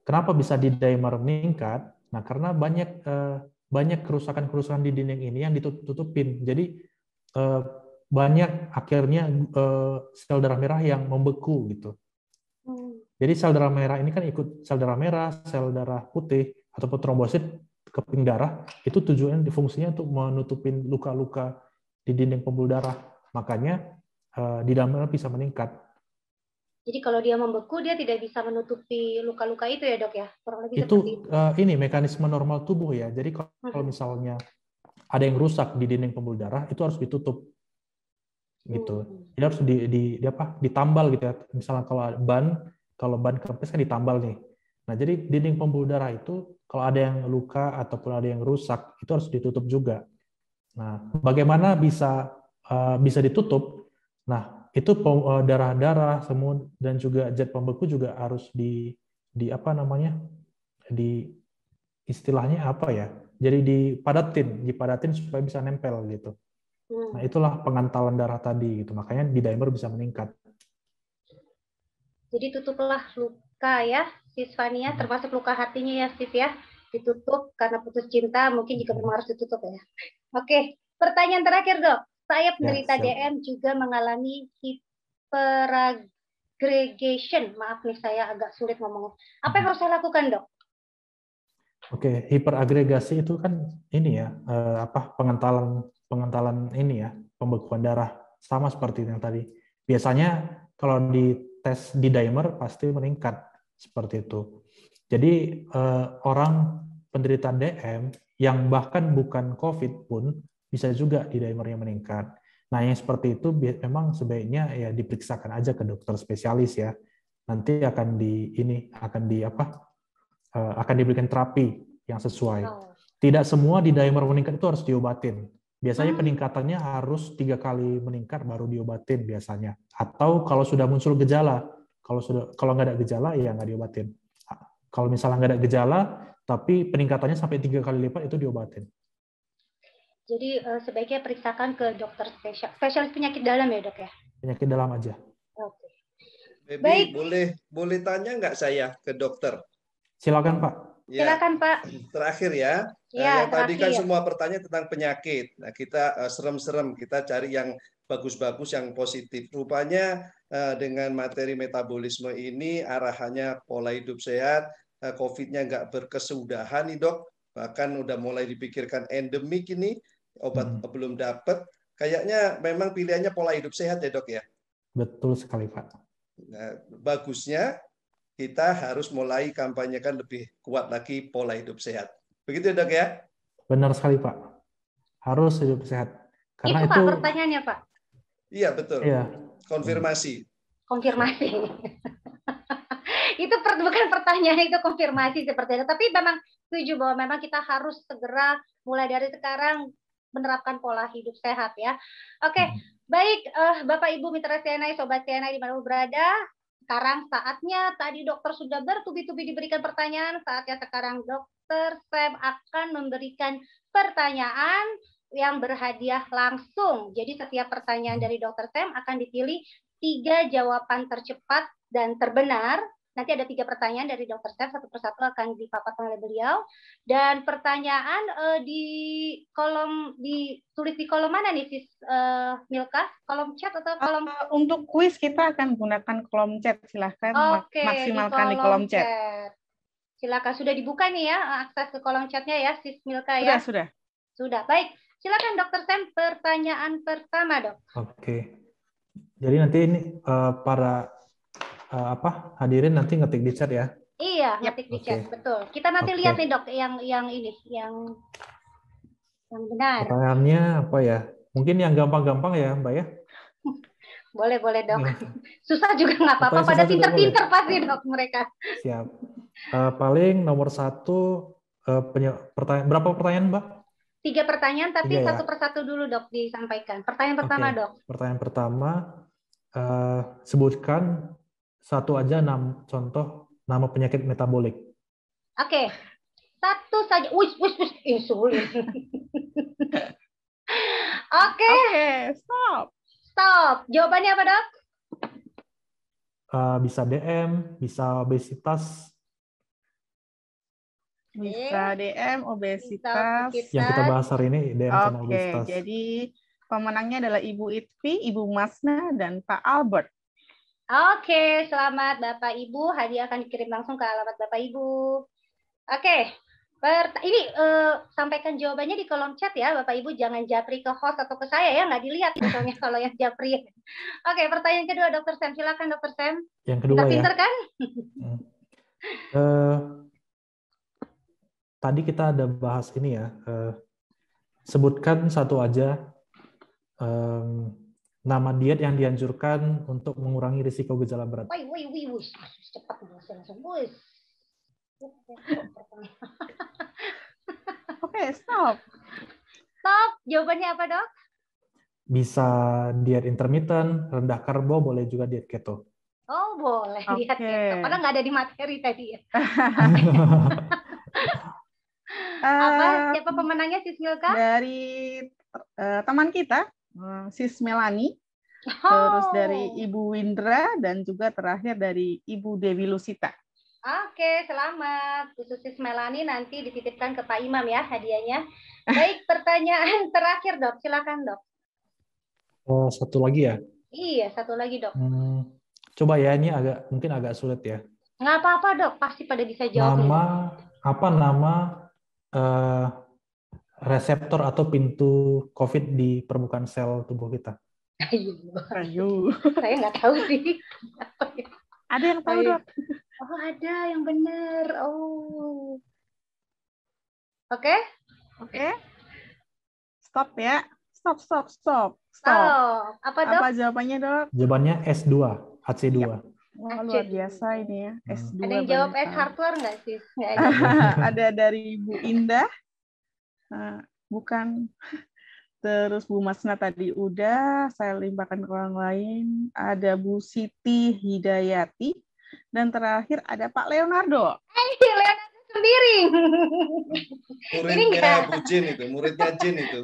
kenapa bisa D-dimer meningkat? Nah, karena banyak kerusakan-kerusakan di dinding ini yang ditutupin. Jadi banyak akhirnya sel darah merah yang membeku gitu. Jadi sel darah merah ini kan ikut sel darah merah, sel darah putih, ataupun trombosit keping darah, itu tujuannya fungsinya untuk menutupin luka-luka di dinding pembuluh darah. Makanya di dalam darah bisa meningkat. Jadi kalau dia membeku, dia tidak bisa menutupi luka-luka itu ya dok ya? Kurang lebih Itu seperti itu. ini mekanisme normal tubuh ya. Jadi kalau misalnya ada yang rusak di dinding pembuluh darah, itu harus ditutup. Gitu. Jadi harus ditambal gitu ya. Misalnya kalau ban kempes kan ditambal nih. Nah, jadi dinding pembuluh darah itu kalau ada yang luka ataupun ada yang rusak, itu harus ditutup juga. Nah, bagaimana bisa ditutup? Nah, itu darah-darah, semut dan juga zat pembeku juga harus di istilahnya apa ya? Jadi dipadatin supaya bisa nempel gitu. Nah, itulah pengantalan darah tadi gitu. Makanya di dimer bisa meningkat. Jadi tutuplah luka ya, Sis Fania, termasuk luka hatinya ya, Sis ya. Ditutup karena putus cinta, mungkin juga memang harus ditutup ya. Oke, pertanyaan terakhir dok. Saya penderita DM juga mengalami hyperagregation. Maaf nih, saya agak sulit ngomongnya. Apa yang harus saya lakukan dok? Oke, hiperagregasi itu kan ini ya, pengentalan ini ya, pembekuan darah, sama seperti yang tadi. Biasanya kalau di tes di dimer pasti meningkat seperti itu. Jadi orang penderita DM yang bahkan bukan COVID pun bisa juga di dimernya meningkat. Nah, yang seperti itu memang sebaiknya ya diperiksakan aja ke dokter spesialis ya. Nanti akan diberikan terapi yang sesuai. Tidak semua di dimer meningkat itu harus diobatin. Biasanya peningkatannya harus 3 kali meningkat baru diobatin biasanya. Atau kalau sudah muncul gejala, kalau nggak ada gejala ya nggak diobatin. Kalau misalnya nggak ada gejala, tapi peningkatannya sampai 3 kali lipat itu diobatin. Jadi sebaiknya periksakan ke dokter spesialis penyakit dalam ya dok ya? Penyakit dalam aja. Oke. Baik. Boleh tanya nggak saya ke dokter? Silakan Pak. Ya. Silakan Pak. Terakhir ya. Yang tadi kan semua pertanyaan tentang penyakit. Nah, kita serem-serem, kita cari yang bagus-bagus, yang positif. Rupanya dengan materi metabolisme ini arahannya pola hidup sehat, COVID-nya nggak berkesudahan nih dok. Bahkan udah mulai dipikirkan endemik ini, obat belum dapat. Kayaknya memang pilihannya pola hidup sehat ya dok ya? Betul sekali Pak. Nah, bagusnya kita harus mulai kampanyekan lebih kuat lagi pola hidup sehat. Begitu dok ya? Benar sekali Pak. Harus hidup sehat. Karena itu Pak pertanyaannya Pak. Iya betul. Iya. Konfirmasi. Itu bukan pertanyaan, itu konfirmasi seperti itu. Tapi memang setuju bahwa memang kita harus segera mulai dari sekarang menerapkan pola hidup sehat ya. Oke, baik Bapak Ibu Mitra CNI, Sobat CNI dimanapun berada. Sekarang saatnya, tadi dokter sudah bertubi-tubi diberikan pertanyaan, saatnya sekarang dokter Sam akan memberikan pertanyaan yang berhadiah langsung. Jadi setiap pertanyaan dari dokter Sam akan dipilih 3 jawaban tercepat dan terbenar. Nanti ada 3 pertanyaan dari dokter Sam, satu persatu akan dipaparkan oleh beliau. Dan pertanyaan ditulis di kolom mana nih, Sis Milka? Kolom chat atau kolom? Untuk kuis kita akan gunakan kolom chat. Silahkan maksimalkan di kolom chat. Silakan, sudah dibuka nih ya akses ke kolom chatnya ya, Sis Milka ya? Sudah. Baik, silakan dokter Sam, pertanyaan pertama dok. Oke. Jadi nanti ini para hadirin nanti ngetik di chat ya? Iya, ngetik di chat, betul. Kita nanti lihat nih dok, yang benar. Pertanyaannya apa ya? Mungkin yang gampang-gampang ya Mbak ya? Boleh dok. Susah juga nggak apa-apa, pada pinter-pinter pasti dok mereka. Siap. Paling nomor 1, berapa pertanyaan Mbak? 3 pertanyaan, tapi 1 persatu dulu dok disampaikan. Pertanyaan pertama dok. Pertanyaan pertama, sebutkan satu aja contoh nama penyakit metabolik. Oke. Satu saja. Insulin. Oke, stop. Jawabannya apa dok? Bisa DM, bisa obesitas. Bisa DM, obesitas. Yang kita bahas hari ini DM sama obesitas. Oke, jadi pemenangnya adalah Ibu Itfi, Ibu Masna, dan Pak Albert. Oke, selamat Bapak Ibu. Hadiah akan dikirim langsung ke alamat Bapak Ibu. Oke, ini sampaikan jawabannya di kolom chat ya, Bapak Ibu. Jangan japri ke host atau ke saya ya, nggak dilihat misalnya kalau yang japri. Oke, pertanyaan kedua, Dr. Sam. Silakan, Dr. Sam. Yang kedua ya. Pinter kan? Tadi kita ada bahas ini ya. Sebutkan satu aja nama diet yang dianjurkan untuk mengurangi risiko gejala berat. Wih, cepat langsung. Oke, stop. Stop. Jawabannya apa, Dok? Bisa diet intermittent, rendah karbo, boleh juga diet keto. Oh, boleh diet keto. Padahal nggak ada di materi tadi ya. Siapa pemenangnya, Sis Milka? Dari teman kita, Sis Melani, terus dari Ibu Windra, dan juga terakhir dari Ibu Dewi Lusita. Oke, selamat. Khusus Sis Melani nanti dititipkan ke Pak Imam ya hadiahnya. Baik, pertanyaan terakhir, Dok. Silakan, Dok. Satu lagi ya? Iya, satu lagi, Dok. Coba ya, ini mungkin agak sulit ya. Nggak apa-apa, Dok. Pasti pada bisa jawab. Nama reseptor atau pintu COVID di permukaan sel tubuh kita? Ayo. Saya nggak tahu sih. Ada yang tahu, Dok? Oh, ada yang benar. Oh. Oke. Stop ya. Stop. Oh, apa, Dok? Apa jawabannya, Dok? Jawabannya S2, HC2. Ya. Wah, luar biasa ini ya. S2. Ada yang jawab S hardware nggak sih? Nggak ada. Ada dari Bu Indah. Bukan. Terus Bu Masna tadi udah. Saya limpahkan ke orang lain. Ada Bu Siti Hidayati. Dan terakhir ada Pak Leonardo. Leonardo Sembiring. Muridnya Bu Jin itu, muridnya Jin itu.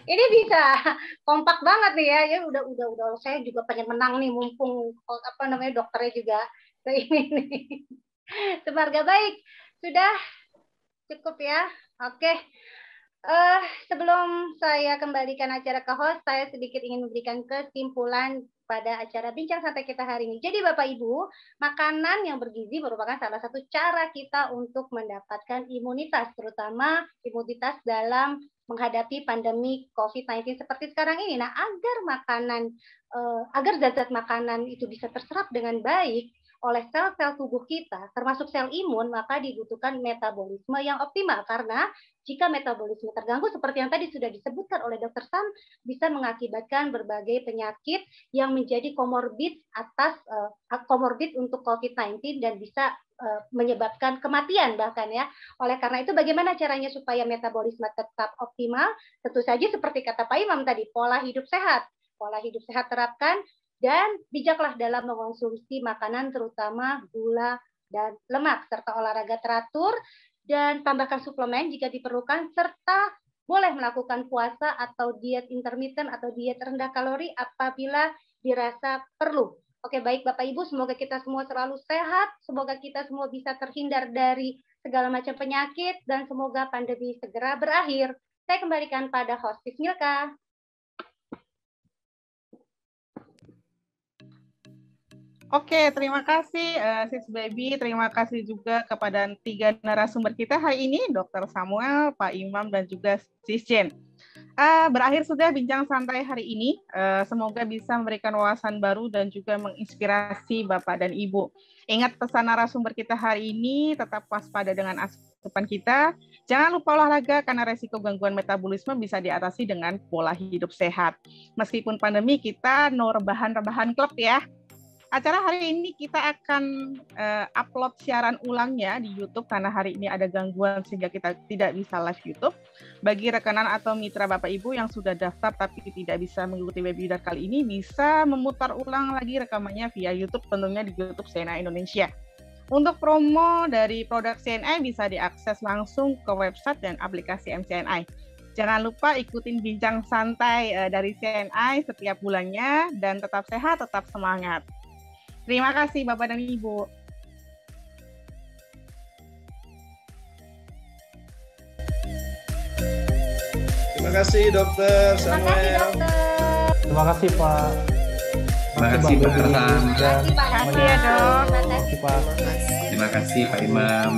Ini bisa kompak banget nih ya. Ya udah saya juga pengen menang nih mumpung dokternya juga ini nih. Semarga baik. Sudah cukup ya. Oke. Sebelum saya kembalikan acara ke host, saya sedikit ingin memberikan kesimpulan pada acara Bincang Santai kita hari ini. Jadi Bapak Ibu, makanan yang bergizi merupakan salah satu cara kita untuk mendapatkan imunitas, terutama imunitas dalam menghadapi pandemi COVID-19 seperti sekarang ini. Nah, agar zat-zat makanan itu bisa terserap dengan baik oleh sel-sel tubuh kita, termasuk sel imun, maka dibutuhkan metabolisme yang optimal. Karena jika metabolisme terganggu, seperti yang tadi sudah disebutkan oleh Dr. Sam, bisa mengakibatkan berbagai penyakit yang menjadi komorbid untuk COVID-19 dan bisa menyebabkan kematian bahkan ya. Oleh karena itu, bagaimana caranya supaya metabolisme tetap optimal? Tentu saja seperti kata Pak Imam tadi, pola hidup sehat. Pola hidup sehat terapkan, dan bijaklah dalam mengonsumsi makanan terutama gula dan lemak, serta olahraga teratur, dan tambahkan suplemen jika diperlukan, serta boleh melakukan puasa atau diet intermittent atau diet rendah kalori apabila dirasa perlu. Oke, baik Bapak Ibu, semoga kita semua selalu sehat, semoga kita semua bisa terhindar dari segala macam penyakit, dan semoga pandemi segera berakhir. Saya kembalikan pada host Milka. Oke, terima kasih Sis Baby. Terima kasih juga kepada 3 narasumber kita hari ini, Dr. Samuel, Pak Imam, dan juga Sis Jen. Berakhir sudah bincang santai hari ini. Semoga bisa memberikan wawasan baru dan juga menginspirasi Bapak dan Ibu. Ingat pesan narasumber kita hari ini, tetap waspada dengan asupan kita. Jangan lupa olahraga karena resiko gangguan metabolisme bisa diatasi dengan pola hidup sehat. Meskipun pandemi, kita no rebahan-rebahan klub ya. Acara hari ini kita akan upload siaran ulangnya di YouTube karena hari ini ada gangguan sehingga kita tidak bisa live YouTube. Bagi rekanan atau mitra Bapak Ibu yang sudah daftar tapi tidak bisa mengikuti webinar kali ini, bisa memutar ulang lagi rekamannya via YouTube, tentunya di YouTube CNI Indonesia. Untuk promo dari produk CNI bisa diakses langsung ke website dan aplikasi MCNI. Jangan lupa ikutin bincang santai dari CNI setiap bulannya dan tetap sehat, tetap semangat. Terima kasih Bapak dan Ibu. Terima kasih Dokter Samuel. Terima kasih Pak. Terima kasih Pak Farhan. Terima kasih Pak Terima kasih ya, Dok. Terima kasih. Pak. Terima kasih Pak Imam.